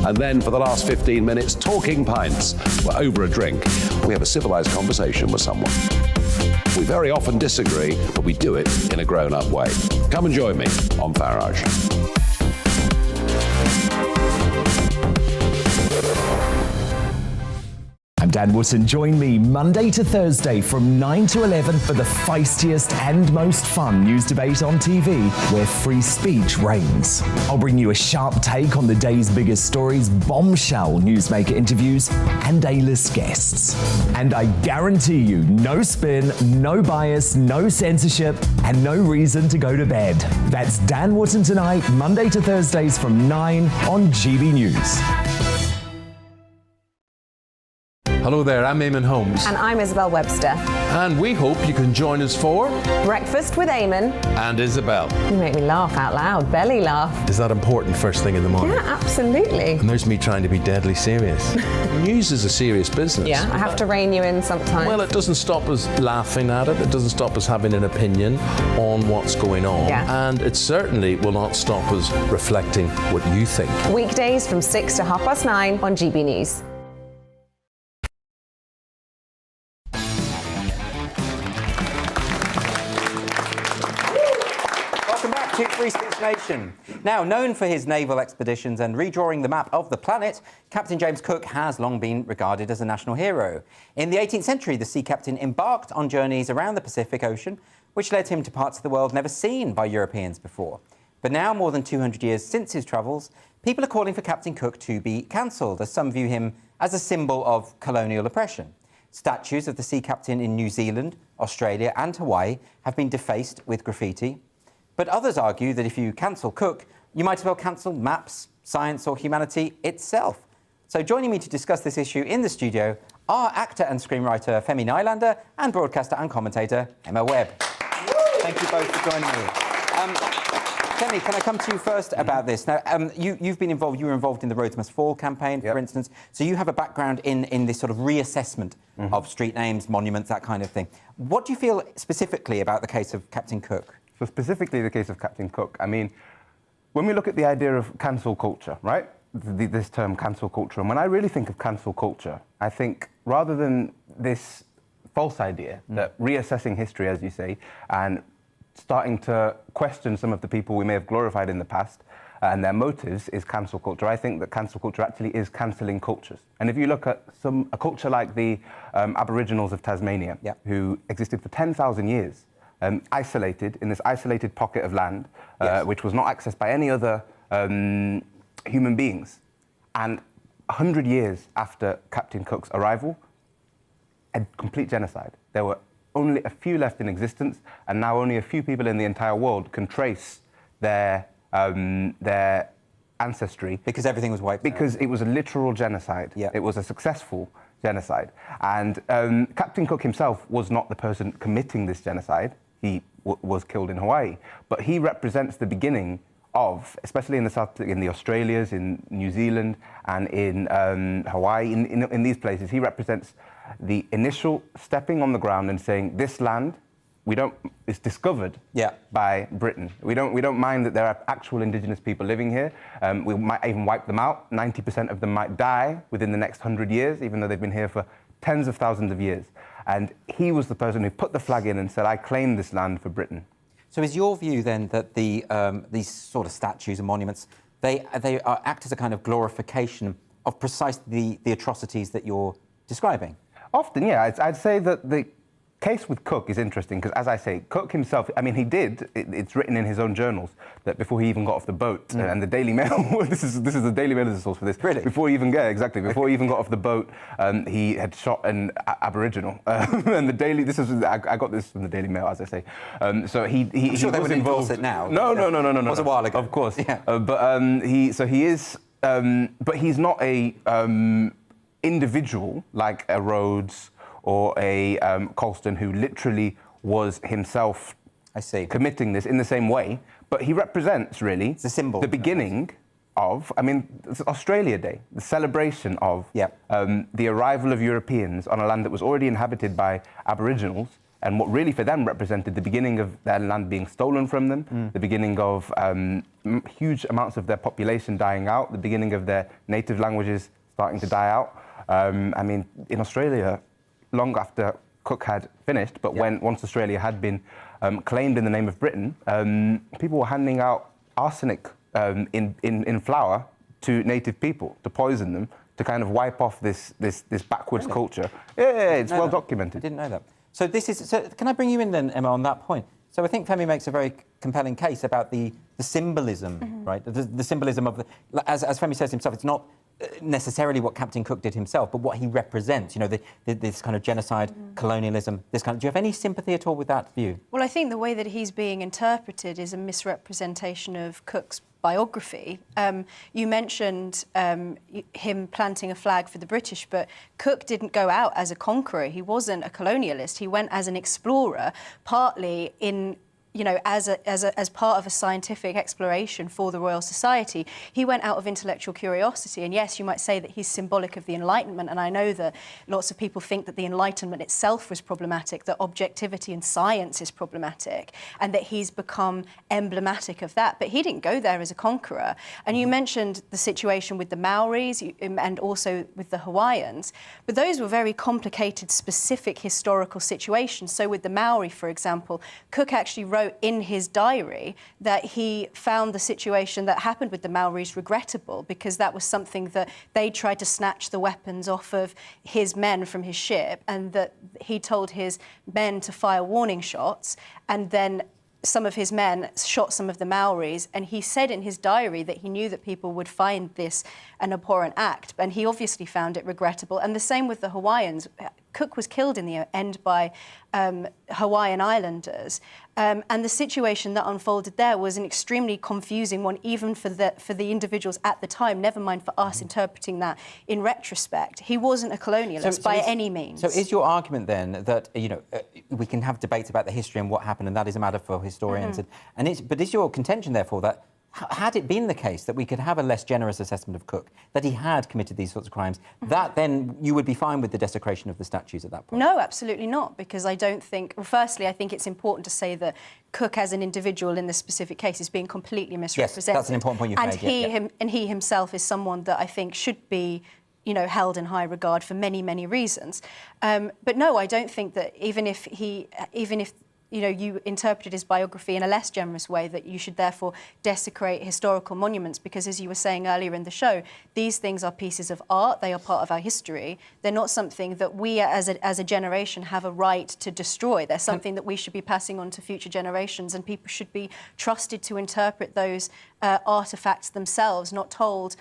And then for the last 15 minutes, talking pints. We're over a drink. We have a civilized conversation with someone. We very often disagree, but we do it in a grown-up way. Come and join me on Farage. I'm Dan Wootton. Join me Monday to Thursday from 9 to 11 for the feistiest and most fun news debate on TV, where free speech reigns. I'll bring you a sharp take on the day's biggest stories, bombshell newsmaker interviews, and A-list guests. And I guarantee you, no spin, no bias, no censorship, and no reason to go to bed. That's Dan Wootton tonight, Monday to Thursdays from 9 on GB News. Hello there, I'm Eamon Holmes. And I'm Isabel Webster. And we hope you can join us for Breakfast with Eamon. And Isabel. You make me laugh out loud, belly laugh. Is that important first thing in the morning? Yeah, absolutely. And there's me trying to be deadly serious. News is a serious business. Yeah, I have to rein you in sometimes. Well, it doesn't stop us laughing at it. It doesn't stop us having an opinion on what's going on. Yeah. And it certainly will not stop us reflecting what you think. Weekdays from 6 to 9:30 on GB News. To Free Speech Nation. Now, known for his naval expeditions and redrawing the map of the planet, Captain James Cook has long been regarded as a national hero. In the 18th century, the sea captain embarked on journeys around the Pacific Ocean, which led him to parts of the world never seen by Europeans before. But now, more than 200 years since his travels, people are calling for Captain Cook to be cancelled, as some view him as a symbol of colonial oppression. Statues of the sea captain in New Zealand, Australia and Hawaii have been defaced with graffiti. But others argue that if you cancel Cook, you might as well cancel maps, science or humanity itself. So joining me to discuss this issue in the studio are actor and screenwriter Femi Nylander and broadcaster and commentator Emma Webb. Thank you both for joining me. Femi, can I come to you first about this? Now, you were involved in the Roads Must Fall campaign, for instance, so you have a background in this sort of reassessment of street names, monuments, that kind of thing. What do you feel specifically about the case of Captain Cook? So specifically the case of Captain Cook, I mean, when we look at the idea of cancel culture, right? This term cancel culture, and when I really think of cancel culture, I think rather than this false idea that reassessing history, as you say, and starting to question some of the people we may have glorified in the past and their motives is cancel culture. I think that cancel culture actually is cancelling cultures. And if you look at a culture like the Aboriginals of Tasmania, who existed for 10,000 years, isolated in this isolated pocket of land, which was not accessed by any other human beings. And 100 years after Captain Cook's arrival, a complete genocide. There were only a few left in existence, and now only a few people in the entire world can trace their ancestry. Because everything was wiped out. Because it was a literal genocide. It was a successful genocide. And Captain Cook himself was not the person committing this genocide. He was killed in Hawaii, but he represents the beginning of, especially in the South, in the Australias, in New Zealand, and in Hawaii, in these places, he represents the initial stepping on the ground and saying, this land, is discovered by Britain. We don't mind that there are actual indigenous people living here. We might even wipe them out. 90% of them might die within the next 100 years, even though they've been here for tens of thousands of years. And he was the person who put the flag in and said, I claim this land for Britain. So is your view then that these sort of statues and monuments, they act as a kind of glorification of precisely the atrocities that you're describing? Often, yeah. I'd say that the case with Cook is interesting because, as I say, Cook himself, I mean, he did, it's written in his own journals that before he even got off the boat, and the Daily Mail, this is the Daily Mail is the source for this. Really? Before he even, before he even got off the boat, he had shot an Aboriginal. And the Daily, I got this from the Daily Mail, as I say. So he sure they was would involved. endorse it now. No. It was a while ago. Of course. Yeah. But he's not a individual like a Rhodes or a Colston who literally was himself committing this in the same way. But he represents, really, it's a symbol. The beginning of, I mean, it's Australia Day, the celebration of the arrival of Europeans on a land that was already inhabited by Aboriginals, and what really for them represented the beginning of their land being stolen from them, the beginning of huge amounts of their population dying out, the beginning of their native languages starting to die out. I mean, in Australia, long after Cook had finished, but once Australia had been claimed in the name of Britain, people were handing out arsenic in flour to native people to poison them, to kind of wipe off this backwards culture. Yeah, it's well documented. I didn't know that. So can I bring you in then, Emma, on that point? So I think Femi makes a very compelling case about the symbolism, right? The symbolism of as Femi says himself, it's not necessarily what Captain Cook did himself, but what he represents. You know, this kind of genocide, colonialism. Do you have any sympathy at all with that view? Well, I think the way that he's being interpreted is a misrepresentation of Cook's biography. You mentioned him planting a flag for the British, but Cook didn't go out as a conqueror. He wasn't a colonialist. He went as an explorer, partly as part of a scientific exploration for the Royal Society. He went out of intellectual curiosity, and yes, you might say that he's symbolic of the Enlightenment, and I know that lots of people think that the Enlightenment itself was problematic, that objectivity in science is problematic, and that he's become emblematic of that, but he didn't go there as a conqueror. And you mentioned the situation with the Maoris and also with the Hawaiians, but those were very complicated, specific historical situations. So with the Maori, for example, Cook actually wrote in his diary that he found the situation that happened with the Maoris regrettable, because that was something that they tried to snatch the weapons off of his men from his ship, and that he told his men to fire warning shots, and then some of his men shot some of the Maoris, and he said in his diary that he knew that people would find this an abhorrent act, and he obviously found it regrettable. And the same with the Hawaiians. Cook was killed in the end by Hawaiian Islanders, and the situation that unfolded there was an extremely confusing one, even for the individuals at the time, never mind for us interpreting that in retrospect. He wasn't a colonialist by any means. So is your argument then that, we can have debates about the history and what happened, and that is a matter for historians, but is your contention, therefore, that had it been the case that we could have a less generous assessment of Cook, that he had committed these sorts of crimes, that then you would be fine with the desecration of the statues at that point? No, absolutely not, because I don't think... Well, firstly, I think it's important to say that Cook as an individual in this specific case is being completely misrepresented. Yes, that's an important point you've made. And he himself is someone that I think should be held in high regard for many, many reasons. But no, I don't think that even if you interpreted his biography in a less generous way, that you should therefore desecrate historical monuments, because as you were saying earlier in the show, these things are pieces of art, they are part of our history. They're not something that we as a generation have a right to destroy. They're something that we should be passing on to future generations, and people should be trusted to interpret those artefacts themselves, not told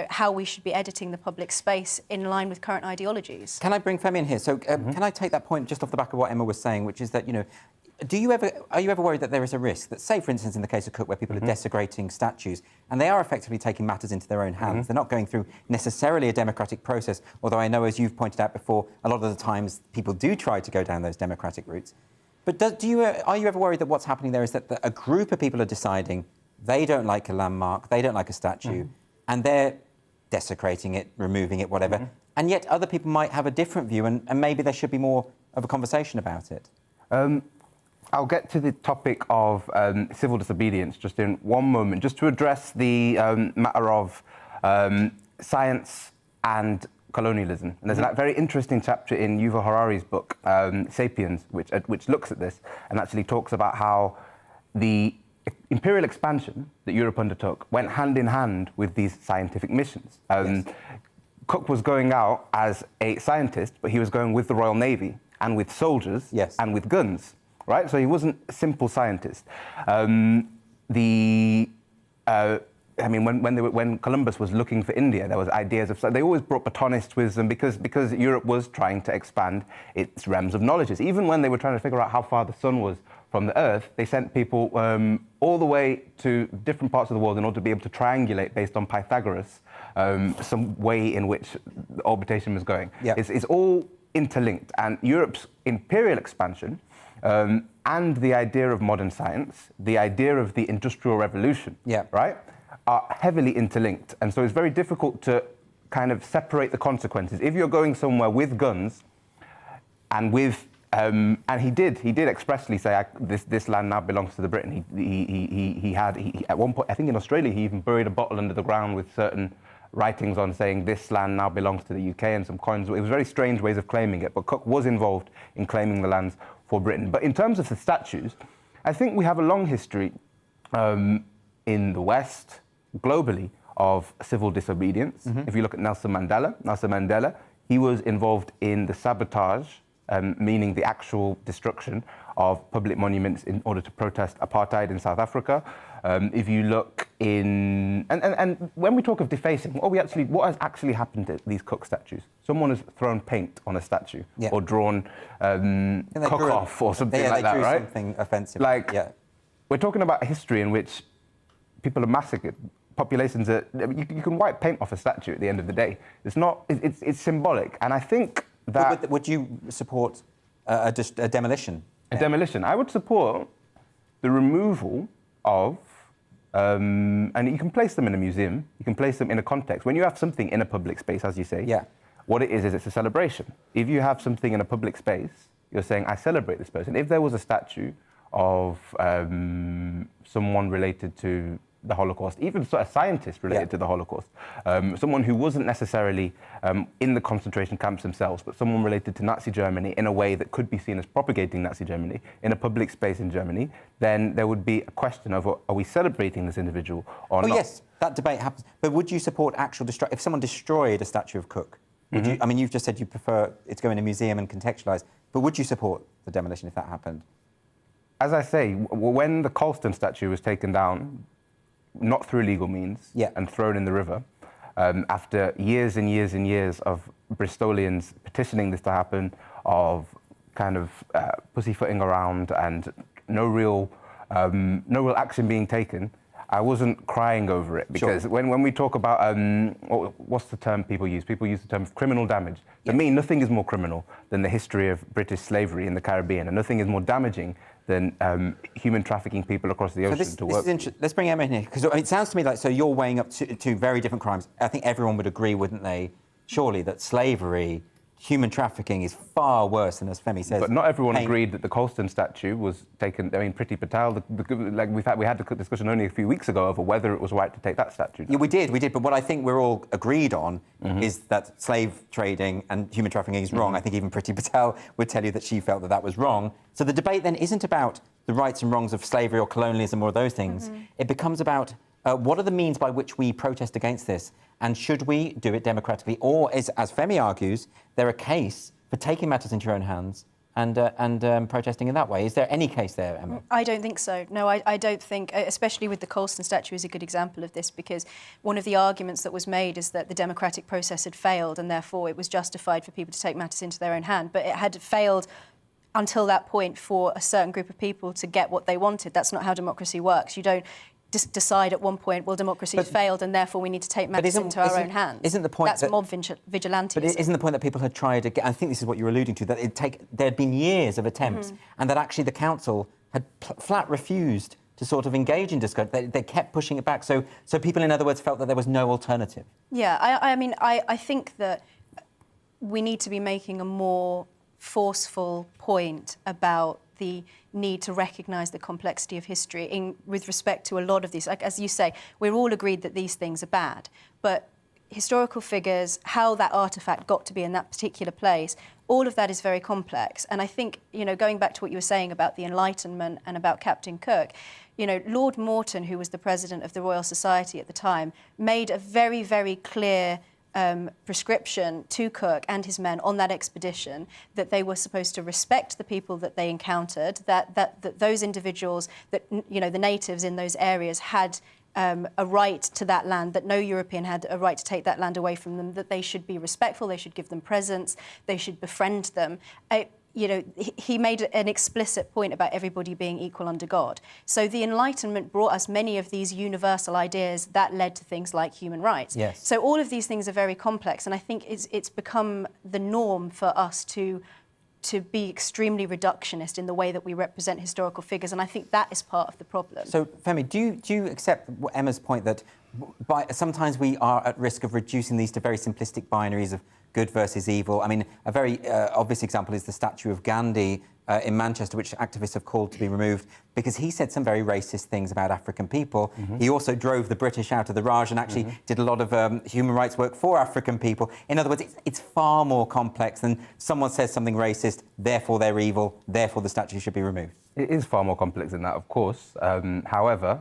how we should be editing the public space in line with current ideologies. Can I bring Femi in here? So can I take that point just off the back of what Emma was saying, which is that, are you ever worried that there is a risk that, say, for instance, in the case of Cook, where people are desecrating statues, and they are effectively taking matters into their own hands, they're not going through necessarily a democratic process, although I know, as you've pointed out before, a lot of the times people do try to go down those democratic routes. But are you ever worried that what's happening there is that a group of people are deciding they don't like a landmark, they don't like a statue, and they're desecrating it, removing it, whatever, and yet other people might have a different view, and maybe there should be more of a conversation about it? I'll get to the topic of civil disobedience just in one moment, just to address the matter of science and colonialism. And there's a very interesting chapter in Yuval Harari's book, *Sapiens*, which looks at this and actually talks about how the imperial expansion that Europe undertook went hand in hand with these scientific missions. Cook was going out as a scientist, but he was going with the Royal Navy. and with soldiers and with guns, right? So he wasn't a simple scientist. When Columbus was looking for India, there was ideas of. They always brought botanists with them because Europe was trying to expand its realms of knowledge. Even when they were trying to figure out how far the sun was from the Earth, they sent people all the way to different parts of the world in order to be able to triangulate based on Pythagoras some way in which the orbitation was going. It's all interlinked, and Europe's imperial expansion and the idea of modern science, the idea of the Industrial Revolution, right, are heavily interlinked. And so it's very difficult to kind of separate the consequences. If you're going somewhere with guns and with and he did expressly say, this land now belongs to the Britain. He had at one point, I think in Australia, he even buried a bottle under the ground with certain writings on saying this land now belongs to the UK and some coins. It was very strange ways of claiming it, but Cook was involved in claiming the lands for Britain. But in terms of the statues, I think we have a long history in the West, globally, of civil disobedience. If you look at Nelson Mandela, he was involved in the sabotage, meaning the actual destruction of public monuments in order to protest apartheid in South Africa. If you look in... And when we talk of defacing, what has actually happened to these Cook statues? Someone has thrown paint on a statue or drawn Cook off or something like that, right? Something offensive. We're talking about a history in which people are massacred. Populations are... You can wipe paint off a statue at the end of the day. It's not... It's symbolic. And I think that... Would you support a demolition? A demolition. I would support the removal of... and you can place them in a museum. You can place them in a context. When you have something in a public space, as you say, what it is it's a celebration. If you have something in a public space, you're saying, I celebrate this person. If there was a statue of someone related to the Holocaust, even a scientist related to the Holocaust, someone who wasn't necessarily in the concentration camps themselves, but someone related to Nazi Germany in a way that could be seen as propagating Nazi Germany in a public space in Germany, then there would be a question of, are we celebrating this individual or not? Yes, that debate happens. But would you support actual destruction? If someone destroyed a statue of Cook, would you, I mean, you've just said you prefer it to go in a museum and contextualise, but would you support the demolition if that happened? As I say, when the Colston statue was taken down, not through legal means, and thrown in the river, after years and years and years of Bristolians petitioning this to happen, of kind of pussyfooting around and no real action being taken, I wasn't crying over it, because when we talk about, what's the term people use? People use the term criminal damage. To me, nothing is more criminal than the history of British slavery in the Caribbean, and nothing is more damaging than human trafficking people across the ocean to work. Let's bring Emma in here, because it sounds to me like, so you're weighing up two very different crimes. I think everyone would agree, wouldn't they, surely, that slavery, human trafficking is far worse than, as Femi says. But not everyone agreed that the Colston statue was taken. I mean, Priti Patel, we had the discussion only a few weeks ago over whether it was right to take that statue down. Yeah, we did. But what I think we're all agreed on is that slave trading and human trafficking is wrong. I think even Priti Patel would tell you that she felt that that was wrong. So the debate then isn't about the rights and wrongs of slavery or colonialism or those things. It becomes about what are the means by which we protest against this, and should we do it democratically, or as Femi argues, there a case for taking matters into your own hands and protesting in that way? Is there any case there, Emma? I don't think so. No, I don't think, especially with the Colston statue is a good example of this, because one of the arguments that was made is that the democratic process had failed and therefore it was justified for people to take matters into their own hand. But it had failed until that point for a certain group of people to get what they wanted. That's not how democracy works. You don't decide at one point, well, democracy's failed and therefore we need to take matters into our own hands. Isn't the point that's mob vigilantism? But isn't the point that people had tried again? I think this is what you're alluding to, that there had been years of attempts and that actually the council had flat refused to sort of engage in discussion. They kept pushing it back. So people, in other words, felt that there was no alternative. Yeah, I mean, I think that we need to be making a more forceful point about the need to recognise the complexity of history with respect to a lot of these. Like, as you say, we're all agreed that these things are bad, but historical figures, how that artefact got to be in that particular place, all of that is very complex. And I think, you know, going back to what you were saying about the Enlightenment and about Captain Cook, you know, Lord Morton, who was the president of the Royal Society at the time, made a very, very clear prescription to Cook and his men on that expedition that they were supposed to respect the people that they encountered, that those individuals, that the natives in those areas had a right to that land, that no European had a right to take that land away from them, that they should be respectful, they should give them presents, they should befriend them. He made an explicit point about everybody being equal under God. So the Enlightenment brought us many of these universal ideas that led to things like human rights. Yes. So all of these things are very complex, and I think it's become the norm for us to be extremely reductionist in the way that we represent historical figures, and I think that is part of the problem. So, Femi, do you accept Emma's point that sometimes we are at risk of reducing these to very simplistic binaries of good versus evil? I mean, a very obvious example is the statue of Gandhi in Manchester, which activists have called to be removed because he said some very racist things about African people. He also drove the British out of the Raj and actually did a lot of human rights work for African people. In other words, it's far more complex than someone says something racist, therefore they're evil, therefore the statue should be removed. It is far more complex than that, of course. However,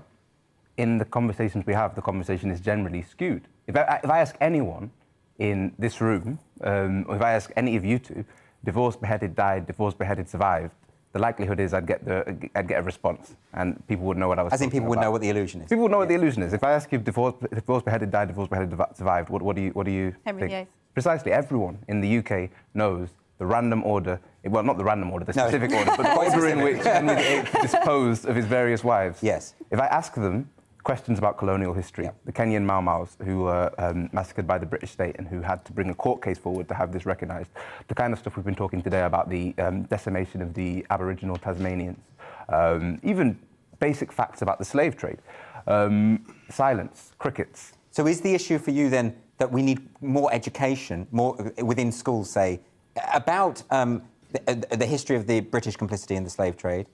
in the conversations we have, the conversation is generally skewed. If I ask anyone in this room, or if I ask any of you two, divorced, beheaded, died, divorced, beheaded, survived, the likelihood is I'd get a response, and people would know what I was. As in, people would know what the illusion is. People would know what the illusion is. If I ask you, divorced, beheaded, died, divorced, beheaded, survived, what do you Henry think? VIII. Precisely, everyone in the UK knows the random order. Well, not the random order, the specific order, but the order in which Henry VIII disposed of his various wives. Yes. If I ask them questions about colonial history, the Kenyan Mau Maus who were massacred by the British state and who had to bring a court case forward to have this recognised, the kind of stuff we've been talking today about the decimation of the Aboriginal Tasmanians, even basic facts about the slave trade, silence, crickets. So is the issue for you then that we need more education, more within schools, say, about the history of the British complicity in the slave trade?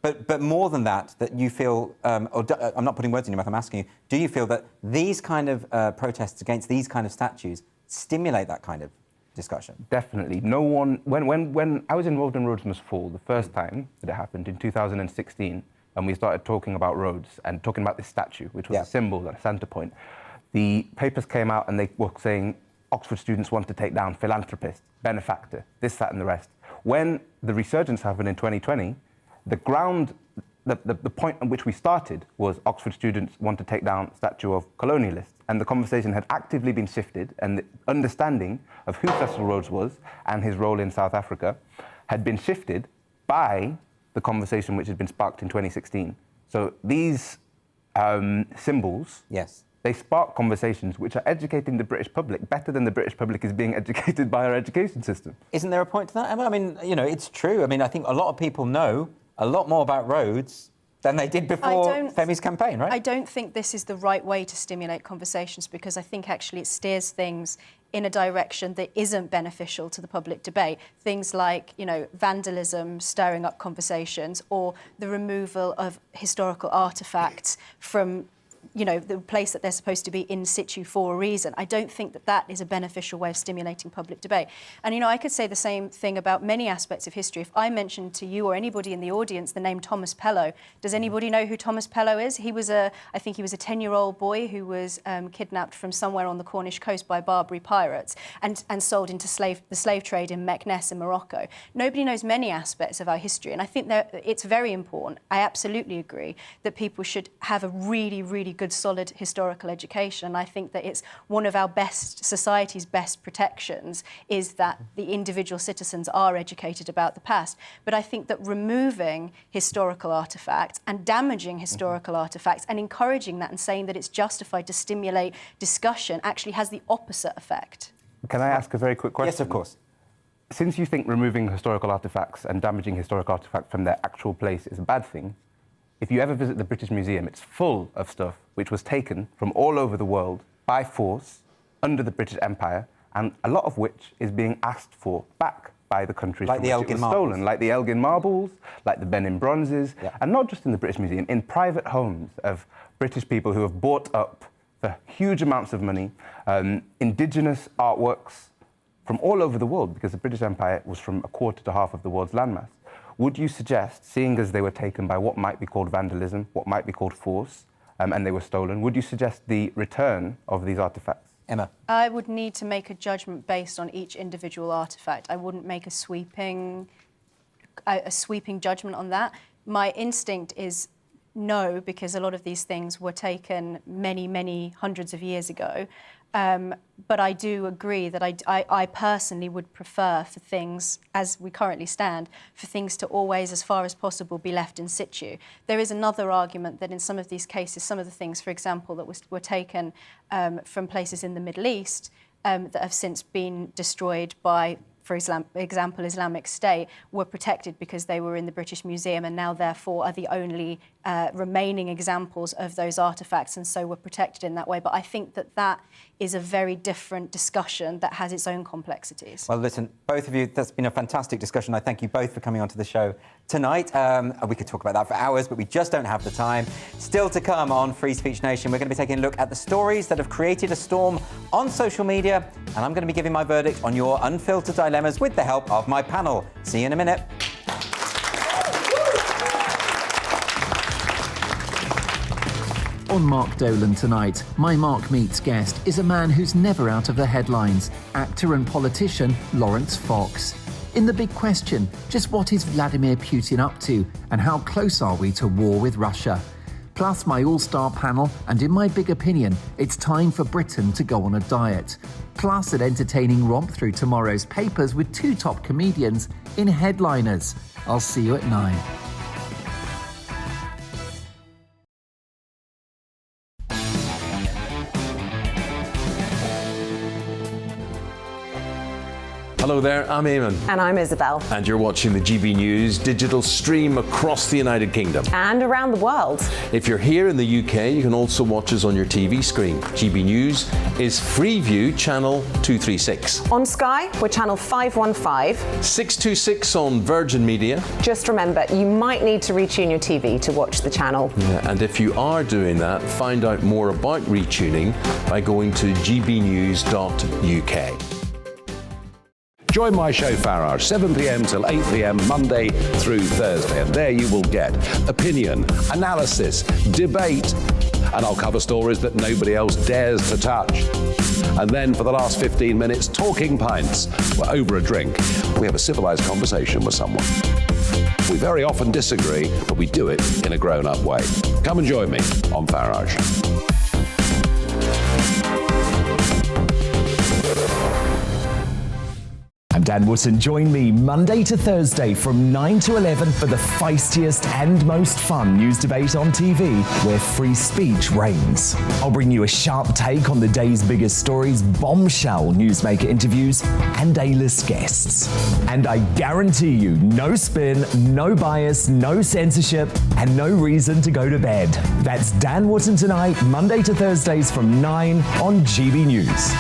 But more than that, that you feel, I'm not putting words in your mouth, I'm asking you, do you feel that these kind of protests against these kind of statues stimulate that kind of discussion? Definitely. No one, when I was involved in Rhodes Must Fall, the first time that it happened in 2016, and we started talking about Rhodes and talking about this statue, which was a symbol and a centre point, the papers came out and they were saying Oxford students want to take down philanthropist, benefactor, this, that and the rest. When the resurgence happened in 2020, the point at which we started was Oxford students want to take down statue of colonialists, and the conversation had actively been shifted, and the understanding of who Cecil Rhodes was and his role in South Africa had been shifted by the conversation which had been sparked in 2016. So these symbols, they spark conversations which are educating the British public better than the British public is being educated by our education system. Isn't there a point to that, Emma? I mean, it's true. I mean, I think a lot of people know a lot more about Rhodes than they did before Femi's campaign, right? I don't think this is the right way to stimulate conversations, because I think actually it steers things in a direction that isn't beneficial to the public debate. Things like, vandalism stirring up conversations, or the removal of historical artefacts from the place that they're supposed to be in situ for a reason. I don't think that that is a beneficial way of stimulating public debate. And, I could say the same thing about many aspects of history. If I mentioned to you or anybody in the audience the name Thomas Pellow, does anybody know who Thomas Pellow is? I think he was a 10-year-old boy who was kidnapped from somewhere on the Cornish coast by Barbary pirates and sold into the slave trade in Meknes in Morocco. Nobody knows many aspects of our history, and I think that it's very important. I absolutely agree that people should have a really, really good, solid historical education. And I think that it's one of our society's best protections is that the individual citizens are educated about the past. But I think that removing historical artefacts and damaging historical artefacts and encouraging that and saying that it's justified to stimulate discussion actually has the opposite effect. Can I ask a very quick question? Yes, of course. Since you think removing historical artefacts and damaging historical artefacts from their actual place is a bad thing, if you ever visit the British Museum, it's full of stuff which was taken from all over the world by force under the British Empire, and a lot of which is being asked for back by the countries from which it was stolen, like the Elgin marbles, like the Benin bronzes, and not just in the British Museum, in private homes of British people who have bought up for huge amounts of money indigenous artworks from all over the world, because the British Empire was from a quarter to half of the world's landmass. Would you suggest, seeing as they were taken by what might be called vandalism, what might be called force, and they were stolen, would you suggest the return of these artefacts? Emma? I would need to make a judgment based on each individual artefact. I wouldn't make a sweeping judgment on that. My instinct is no, because a lot of these things were taken many, many hundreds of years ago. But I do agree that I personally would prefer for things, as we currently stand, for things to always, as far as possible, be left in situ. There is another argument that in some of these cases, some of the things, for example, that were taken from places in the Middle East that have since been destroyed by, for example, Islamic State, were protected because they were in the British Museum and now therefore are the only remaining examples of those artefacts, and so were protected in that way. But I think that that is a very different discussion that has its own complexities. Well, listen, both of you, that's been a fantastic discussion. I thank you both for coming onto the show tonight. We could talk about that for hours, but we just don't have the time. Still to come on Free Speech Nation, we're going to be taking a look at the stories that have created a storm on social media, and I'm going to be giving my verdict on your unfiltered dilemmas with the help of my panel. See you in a minute. On Mark Dolan tonight, my Mark Meets guest is a man who's never out of the headlines, actor and politician Lawrence Fox. In The Big Question, just what is Vladimir Putin up to, and how close are we to war with Russia? Plus my all-star panel, and in my big opinion, it's time for Britain to go on a diet. Plus an entertaining romp through tomorrow's papers with two top comedians in Headliners. I'll see you at 9. Hello there, I'm Eamon. And I'm Isabel. And you're watching the GB News digital stream across the United Kingdom. And around the world. If you're here in the UK, you can also watch us on your TV screen. GB News is Freeview channel 236. On Sky, we're channel 515. 626 on Virgin Media. Just remember, you might need to retune your TV to watch the channel. Yeah, and if you are doing that, find out more about retuning by going to gbnews.uk. Join my show Farage, 7 p.m. till 8 p.m. Monday through Thursday, and there you will get opinion, analysis, debate, and I'll cover stories that nobody else dares to touch. And then for the last 15 minutes, talking pints. We're over a drink. We have a civilized conversation with someone. We very often disagree, but we do it in a grown-up way. Come and join me on Farage. I'm Dan Wootton. Join me Monday to Thursday from 9 to 11 for the feistiest and most fun news debate on TV, where free speech reigns. I'll bring you a sharp take on the day's biggest stories, bombshell newsmaker interviews, and A-list guests. And I guarantee you, no spin, no bias, no censorship, and no reason to go to bed. That's Dan Wootton tonight, Monday to Thursdays from 9 on GB News.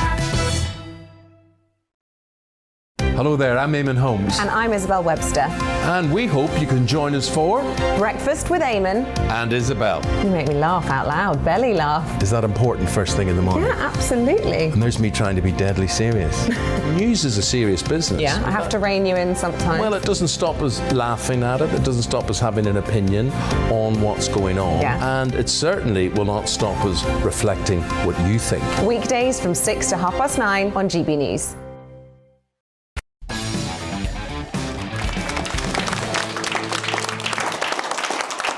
Hello there, I'm Eamon Holmes. And I'm Isabel Webster. And we hope you can join us for Breakfast with Eamon. And Isabel. You make me laugh out loud, belly laugh. Is that important first thing in the morning? Yeah, absolutely. And there's me trying to be deadly serious. News is a serious business. Yeah, I have to rein you in sometimes. Well, it doesn't stop us laughing at it. It doesn't stop us having an opinion on what's going on. Yeah. And it certainly will not stop us reflecting what you think. Weekdays from 6 to 9:30 on GB News.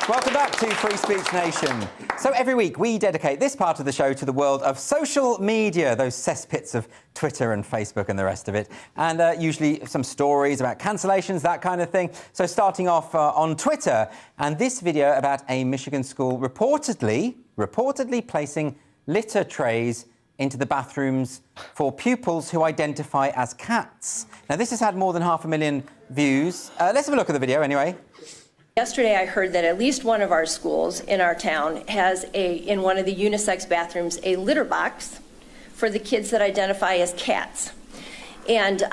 Welcome back to Free Speech Nation. So every week we dedicate this part of the show to the world of social media, those cesspits of Twitter and Facebook and the rest of it, and usually some stories about cancellations, that kind of thing. So starting off on Twitter, and this video about a Michigan school reportedly placing litter trays into the bathrooms for pupils who identify as cats. Now this has had more than 500,000 views. Let's have a look at the video anyway. Yesterday, I heard that at least one of our schools in our town has in one of the unisex bathrooms, a litter box for the kids that identify as cats. And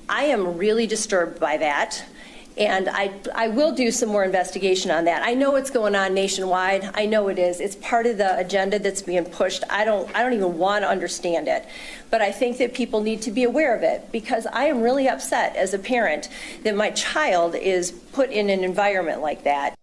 I am really disturbed by that. And I will do some more investigation on that. I know what's going on nationwide. I know it is. It's part of the agenda that's being pushed. I don't even want to understand it. But I think that people need to be aware of it, because I am really upset as a parent that my child is put in an environment like that.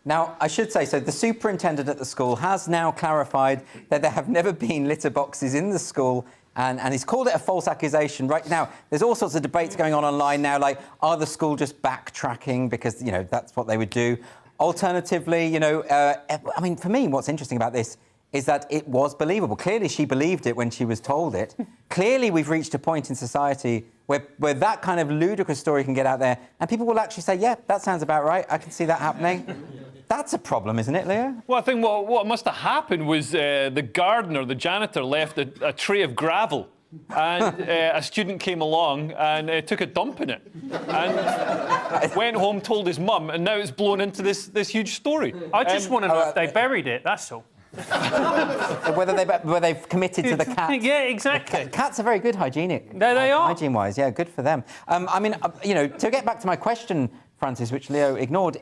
Now, I should say, so the superintendent at the school has now clarified that there have never been litter boxes in the school, and he's called it a false accusation. Right now, there's all sorts of debates going on online now, like, are the school just backtracking because, you know, that's what they would do? Alternatively, you know, I mean, for me, what's interesting about this is that it was believable. Clearly, she believed it when she was told it. Clearly, we've reached a point in society where that kind of ludicrous story can get out there, and people will actually say, yeah, that sounds about right. I can see that happening. That's a problem, isn't it, Leo? Well, I think what must have happened was the gardener, the janitor, left a tray of gravel, and a student came along and took a dump in it, and went home, told his mum, and now it's blown into this huge story. I just want to know if they buried it, that's all. whether they've committed to the cat. Yeah, exactly. Cats are very good hygienic. There they are. Hygiene-wise, yeah, good for them. I mean, you know, to get back to my question, Francis, which Leo ignored,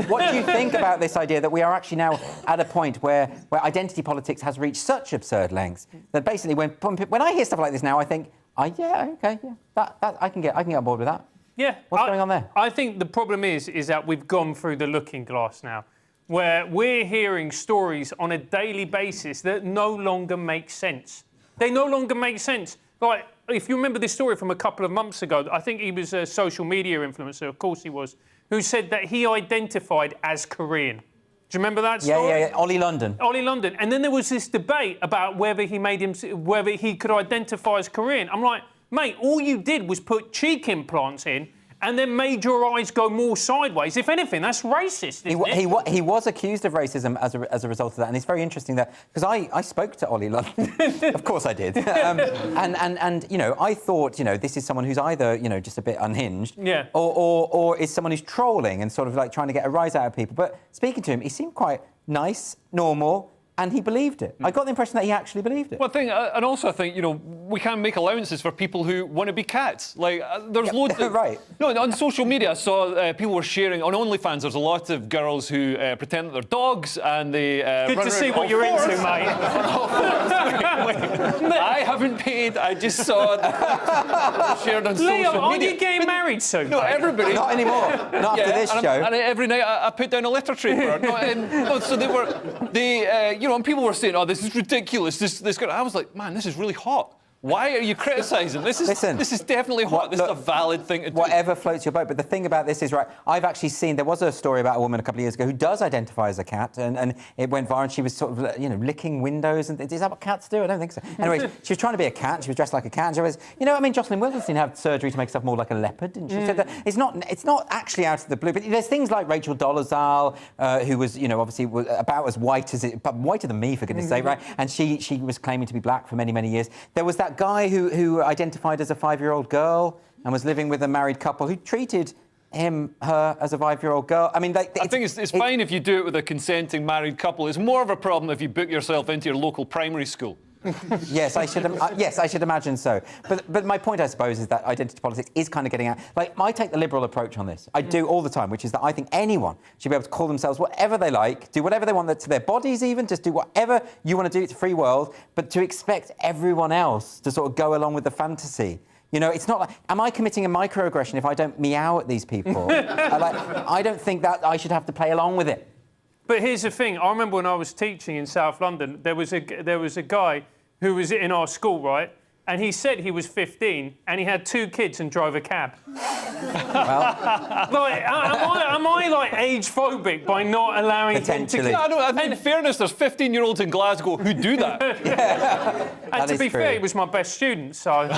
what do you think about this idea that we are actually now at a point where identity politics has reached such absurd lengths that basically when I hear stuff like this now, I think, yeah, okay, yeah, that I can get on board with that. Yeah. What's going on there? I think the problem is that we've gone through the looking glass now, where we're hearing stories on a daily basis that no longer make sense. They no longer make sense. Like, if you remember this story from a couple of months ago, I think he was a social media influencer, of course he was, who said that he identified as Korean. Do you remember that story? Yeah. Ollie London. Ollie London. And then there was this debate about whether he could identify as Korean. I'm like, mate, all you did was put cheek implants in and then made your eyes go more sideways. If anything, that's racist, isn't it? He was accused of racism as a result of that, and it's very interesting that because I spoke to Ollie London, of course I did, and you know, I thought, you know, this is someone who's either, you know, just a bit unhinged, yeah, or is someone who's trolling and sort of like trying to get a rise out of people. But speaking to him, he seemed quite nice, normal. And he believed it. I got the impression that he actually believed it. Well, and also I think, you know, we can't make allowances for people who want to be cats. Like, there's loads of... Right. No, on social media, I saw people were sharing... On OnlyFans, there's a lot of girls who pretend that they're dogs, and they... Good to see what you're into, mate. I haven't paid, I just saw shared on social media. Leo, are you getting married soon? No, everybody. Not anymore. Not after this show. And every night I put down a litter tray for her. So you know, and people were saying, "Oh, this is ridiculous." This guy. I was like, "Man, this is really hot. Why are you criticising? This is definitely hot. This is a valid thing to do." Whatever floats your boat. But the thing about this is, right, I've actually seen, there was a story about a woman a couple of years ago who does identify as a cat, and it went viral, and she was sort of, you know, licking windows. And is that what cats do? I don't think so. Anyway, she was trying to be a cat. She was dressed like a cat. And she was, you know, I mean, Jocelyn Wildenstein had surgery to make herself more like a leopard, didn't she? So that it's not actually out of the blue. But there's things like Rachel Dolezal, who was, you know, obviously was about as white as it, but whiter than me, for goodness sake, right? And she was claiming to be black for many, many years. There was that guy who identified as a 5-year-old girl and was living with a married couple who treated her as a 5-year-old girl. I mean, I think it's fine if you do it with a consenting married couple. It's more of a problem if you book yourself into your local primary school. Yes, I should imagine so. But my point, I suppose, is that identity politics is kind of getting out. Like, I take the liberal approach on this. I do all the time, which is that I think anyone should be able to call themselves whatever they like, do whatever they want to their bodies even, just do whatever you want to do. It's a free world. But to expect everyone else to sort of go along with the fantasy. You know, it's not like, am I committing a microaggression if I don't meow at these people? I don't think that I should have to play along with it. But here's the thing. I remember when I was teaching in South London, there was a guy who was in our school, right? And he said he was 15 and he had 2 kids and drove a cab. Well, like, am I like age phobic by not allowing him to? No, in fairness, there's 15-year-olds in Glasgow who do that. And to be fair, he was my best student, so.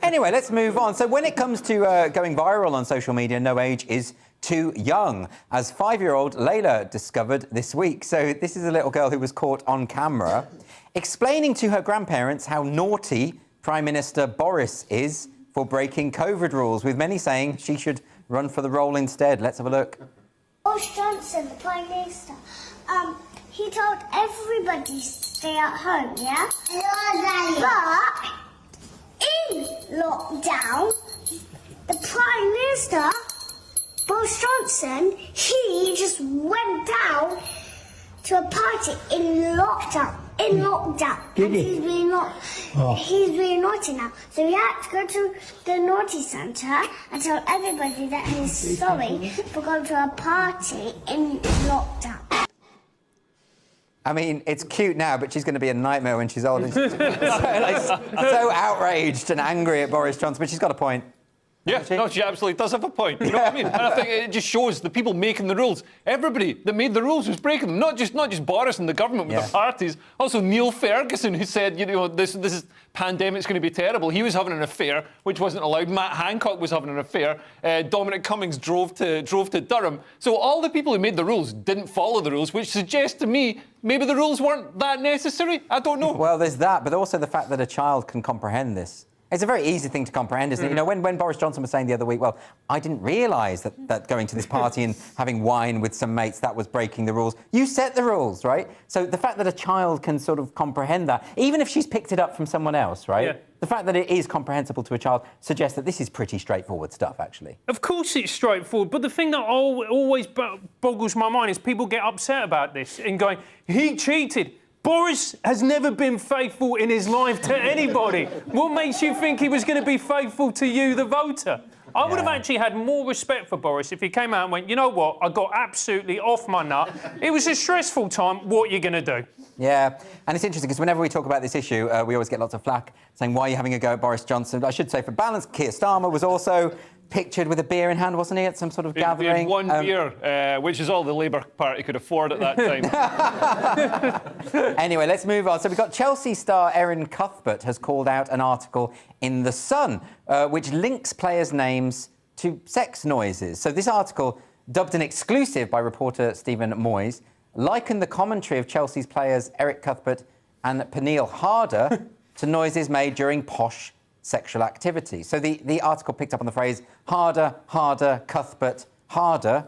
Anyway, let's move on. So when it comes to going viral on social media, no age is too young, as 5-year-old Layla discovered this week. So this is a little girl who was caught on camera explaining to her grandparents how naughty Prime Minister Boris is for breaking COVID rules, with many saying she should run for the role instead. Let's have a look. Boris Johnson, the Prime Minister, he told everybody to stay at home, yeah? But in lockdown, the Prime Minister, Boris Johnson, he just went down to a party in lockdown. in lockdown. Did he? He's really not. Oh. He's really naughty now. So we had to go to the naughty centre and tell everybody that he's sorry for going to a party in lockdown. I mean, it's cute now, but she's going to be a nightmare when she's old. And she's so outraged and angry at Boris Johnson, but she's got a point. Yeah, no, she absolutely does have a point. You know what I mean? And I think it just shows the people making the rules. Everybody that made the rules was breaking them. Not just Boris and the government with their parties. Also Neil Ferguson, who said, you know, this pandemic's going to be terrible. He was having an affair, which wasn't allowed. Matt Hancock was having an affair. Dominic Cummings drove to Durham. So all the people who made the rules didn't follow the rules, which suggests to me maybe the rules weren't that necessary. I don't know. Well, there's that, but also the fact that a child can comprehend this. It's a very easy thing to comprehend, isn't it? You know, when Boris Johnson was saying the other week, well, I didn't realise that going to this party and having wine with some mates, that was breaking the rules. You set the rules, right? So the fact that a child can sort of comprehend that, even if she's picked it up from someone else, right? Yeah. The fact that it is comprehensible to a child suggests that this is pretty straightforward stuff, actually. Of course it's straightforward, but the thing that always boggles my mind is people get upset about this and going, he cheated. Boris has never been faithful in his life to anybody. What makes you think he was going to be faithful to you, the voter? I would have actually had more respect for Boris if he came out and went, you know what, I got absolutely off my nut. It was a stressful time. What are you going to do? Yeah, and it's interesting because whenever we talk about this issue, we always get lots of flack saying, why are you having a go at Boris Johnson? I should say, for balance, Keir Starmer was also pictured with a beer in hand, wasn't he, at some sort of gathering? He had one beer, which is all the Labour Party could afford at that time. Anyway, let's move on. So we've got Chelsea star Erin Cuthbert has called out an article in The Sun, which links players' names to sex noises. So this article, dubbed an exclusive by reporter Stephen Moyes, likened the commentary of Chelsea's players Eric Cuthbert and Peniel Harder to noises made during posh sexual activity. So the article picked up on the phrase harder, harder, Cuthbert, harder.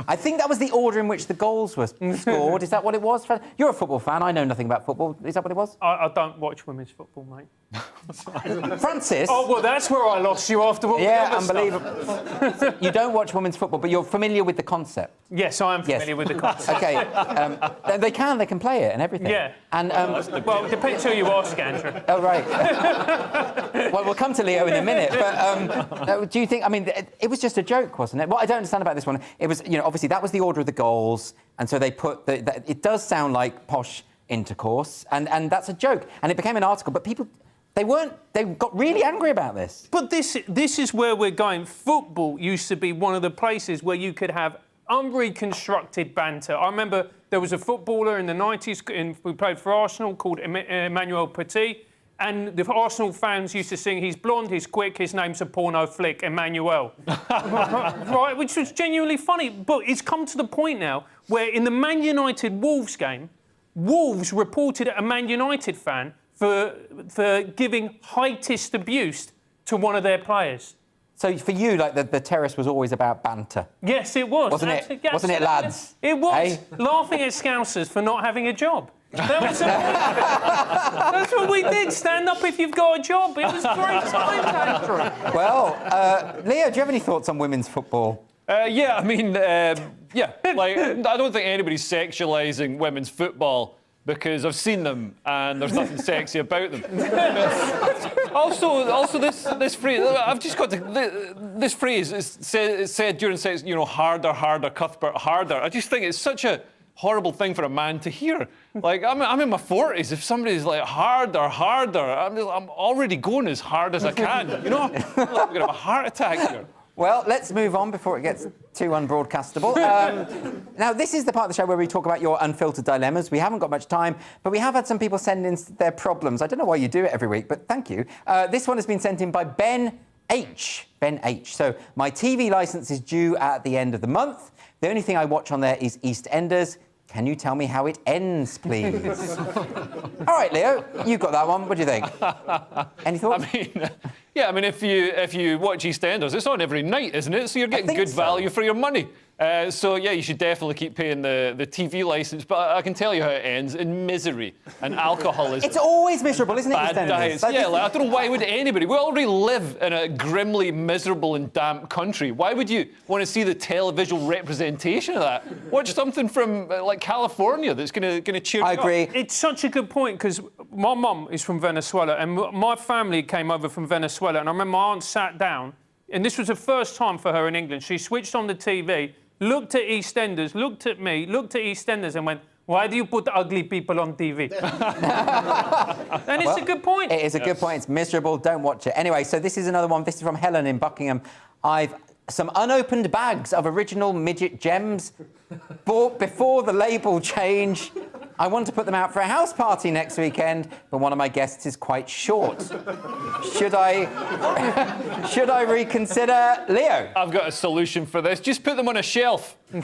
I think that was the order in which the goals were scored. Is that what it was? You're a football fan. I know nothing about football. Is that what it was? I don't watch women's football, mate. Francis? Oh, well, that's where I lost you after all yeah, the other unbelievable. You don't watch women's football, but you're familiar with the concept. Yes, I am familiar with the concept. OK. They can play it and everything. Yeah. And, well, it depends who you ask, Andrew. Oh, right. Well, we'll come to Leo in a minute, but do you think... I mean, it was just a joke, wasn't it? What I don't understand about this one, it was, you know, obviously that was the order of the goals, and so they put... it does sound like posh intercourse, and that's a joke. And it became an article, but people... They got really angry about this. But this is where we're going. Football used to be one of the places where you could have unreconstructed banter. I remember there was a footballer in the 90s who played for Arsenal called Emmanuel Petit, and the Arsenal fans used to sing, he's blonde, he's quick, his name's a porno flick, Emmanuel. Right, which was genuinely funny. But it's come to the point now where in the Man United-Wolves game, Wolves reported a Man United fan for giving heightest abuse to one of their players. So for you, like, the terrace was always about banter? Yes, it was. Wasn't it? Yes, wasn't it, lads? It was. Hey? Laughing at Scousers for not having a job. That's what we did. Stand up if you've got a job. It was great times, Andrew. Well, Leo, do you have any thoughts on women's football? Yeah, I mean, yeah. Like, I don't think anybody's sexualising women's football, because I've seen them and there's nothing sexy about them. also, this phrase, I've just got to... This phrase is said during sex, you know, harder, harder, Cuthbert, harder. I just think it's such a horrible thing for a man to hear. Like, I'm in my 40s. If somebody's like, harder, harder, I'm already going as hard as I can. You know, I'm going to have a heart attack here. Well, let's move on before it gets too unbroadcastable. Now, this is the part of the show where we talk about your unfiltered dilemmas. We haven't got much time, but we have had some people send in their problems. I don't know why you do it every week, but thank you. This one has been sent in by Ben H. Ben H. So, my TV licence is due at the end of the month. The only thing I watch on there is EastEnders. Can you tell me how it ends, please? All right, Leo, you got that one. What do you think? Any thoughts? I mean, yeah, I mean, if you watch EastEnders, it's on every night, isn't it? So you're getting good value for your money. So, yeah, you should definitely keep paying the TV licence, but I can tell you how it ends, in misery and alcoholism. It's always miserable, isn't it? Bad diets. Yeah, like, I don't know why would anybody... We already live in a grimly miserable and damp country. Why would you want to see the televisual representation of that? Watch something from, like, California that's going to cheer you up. I agree. It's such a good point, because my mum is from Venezuela, and my family came over from Venezuela, and I remember my aunt sat down, and this was the first time for her in England. She switched on the TV, looked at EastEnders, looked at me, looked at EastEnders and went, why do you put ugly people on TV? And it's a good point. It is a good point. It's miserable. Don't watch it. Anyway, so this is another one. This is from Helen in Buckingham. I've some unopened bags of original midget gems bought before the label change. I want to put them out for a house party next weekend, but one of my guests is quite short. Should I reconsider? Leo? I've got a solution for this. Just put them on a shelf. Then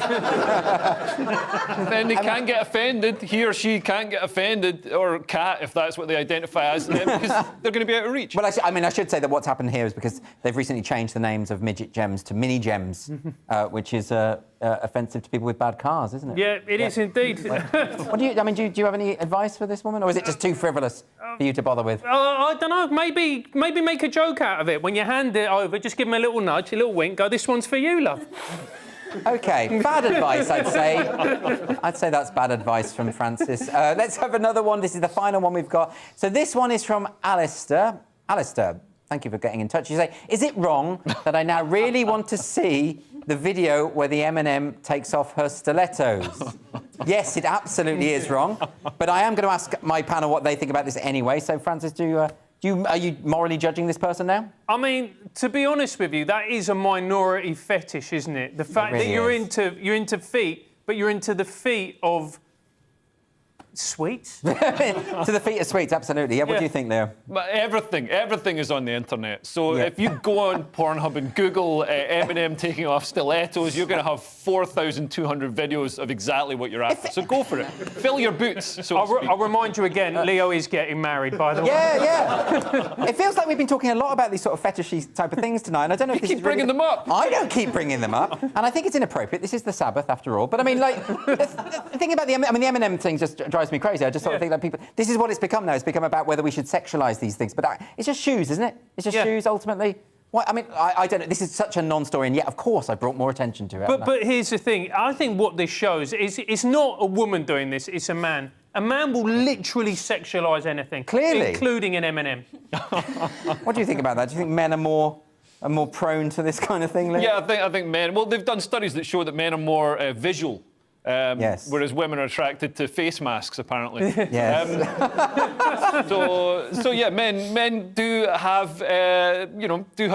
they can't get offended. He or she can't get offended, or cat, if that's what they identify as, because they're going to be out of reach. Well, I should say that what's happened here is because they've recently changed the names of midget gems to mini gems, which is offensive to people with bad cars, isn't it? Yeah, it is indeed. What do you have any advice for this woman, or is it just too frivolous for you to bother with? I don't know. Maybe make a joke out of it. When you hand it over, just give them a little nudge, a little wink. Go, this one's for you, love. OK, bad advice, I'd say. I'd say that's bad advice from Francis. Let's have another one. This is the final one we've got. So this one is from Alistair. Alistair, thank you for getting in touch. You say, is it wrong that I now really want to see the video where the M&M takes off her stilettos? Yes, it absolutely is wrong. But I am going to ask my panel what they think about this anyway. So, Francis, are you morally judging this person now? I mean, to be honest with you, that is a minority fetish, isn't it? The fact that you're into feet, but you're into the feet of sweets? To the feet of sweets, absolutely. Yeah, what do you think, Leo? But everything is on the internet. So if you go on Pornhub and Google M&M taking off stilettos, you're going to have 4,200 videos of exactly what you're after. So go for it. Fill your boots, so I'll remind you again, Leo is getting married, by the way. Yeah. It feels like we've been talking a lot about these sort of fetishy type of things tonight, and I don't know if this keep bringing them up. I don't keep bringing them up, and I think it's inappropriate. This is the Sabbath, after all. But I mean, like, the thing about the M&M thing just drives me crazy. I just sort of think that people... This is what it's become now. It's become about whether we should sexualise these things. But it's just shoes, isn't it? It's just shoes, ultimately. What, I mean, I don't know. This is such a non-story, and yet, of course, I brought more attention to it. But here's the thing. I think what this shows is it's not a woman doing this, it's a man. A man will literally sexualise anything. Clearly. Including an M&M. What do you think about that? Do you think men are more prone to this kind of thing, Leo? Yeah, I think men... Well, they've done studies that show that men are more visual. Whereas women are attracted to face masks, apparently. Yes. So yeah, men do have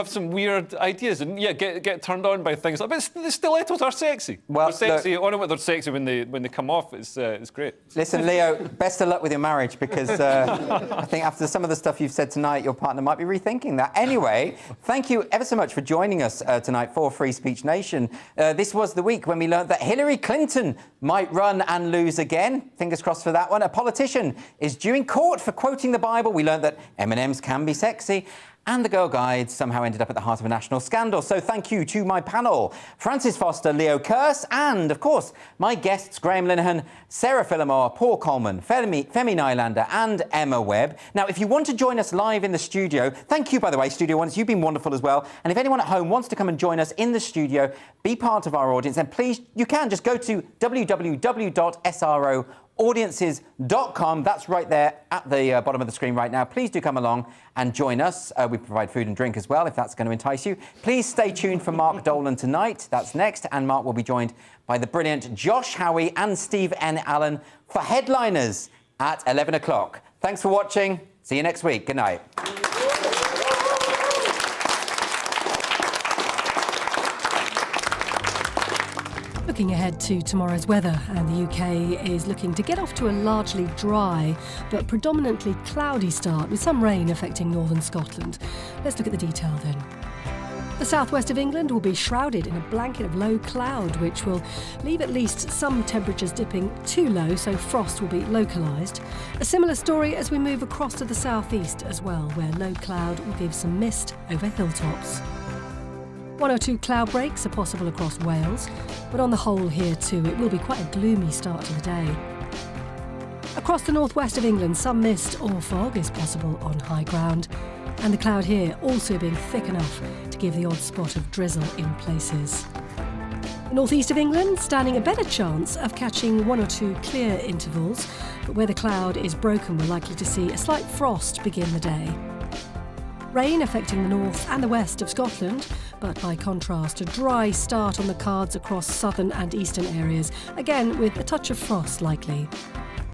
some weird ideas, and get turned on by things like. But the stilettos are sexy. Well, they're sexy. I know what they're sexy when they come off. It's great. Listen, Leo, best of luck with your marriage, because I think after some of the stuff you've said tonight, your partner might be rethinking that. Anyway, thank you ever so much for joining us tonight for Free Speech Nation. This was the week when we learned that Hillary Clinton might run and lose again. Fingers crossed for that one. A politician is due in court for quoting the Bible. We learned that M&Ms can be sexy. And the Girl Guides somehow ended up at the heart of a national scandal. So thank you to my panel, Francis Foster, Leo Kearse, and, of course, my guests, Graham Linehan, Sarah Phillimore, Paul Coleman, Femi Nylander, and Emma Webb. Now, if you want to join us live in the studio, thank you, by the way, Studio One. You've been wonderful as well. And if anyone at home wants to come and join us in the studio, be part of our audience, then please, you can just go to www.sroaudiences.com. That's right there at the bottom of the screen right now. Please do come along and join us. We provide food and drink as well, if that's going to entice you. Please stay tuned for Mark Dolan tonight. That's next. And Mark will be joined by the brilliant Josh Howie and Steve N. Allen for Headliners at 11 o'clock. Thanks for watching. See you next week. Good night. Looking ahead to tomorrow's weather, and the UK is looking to get off to a largely dry but predominantly cloudy start with some rain affecting northern Scotland. Let's look at the detail then. The southwest of England will be shrouded in a blanket of low cloud, which will leave at least some temperatures dipping too low, so frost will be localised. A similar story as we move across to the southeast as well, where low cloud will give some mist over hilltops. One or two cloud breaks are possible across Wales, but on the whole here too, it will be quite a gloomy start to the day. Across the northwest of England, some mist or fog is possible on high ground, and the cloud here also being thick enough to give the odd spot of drizzle in places. The northeast of England standing a better chance of catching one or two clear intervals, but where the cloud is broken, we're likely to see a slight frost begin the day. Rain affecting the north and the west of Scotland, but by contrast, a dry start on the cards across southern and eastern areas, again with a touch of frost likely.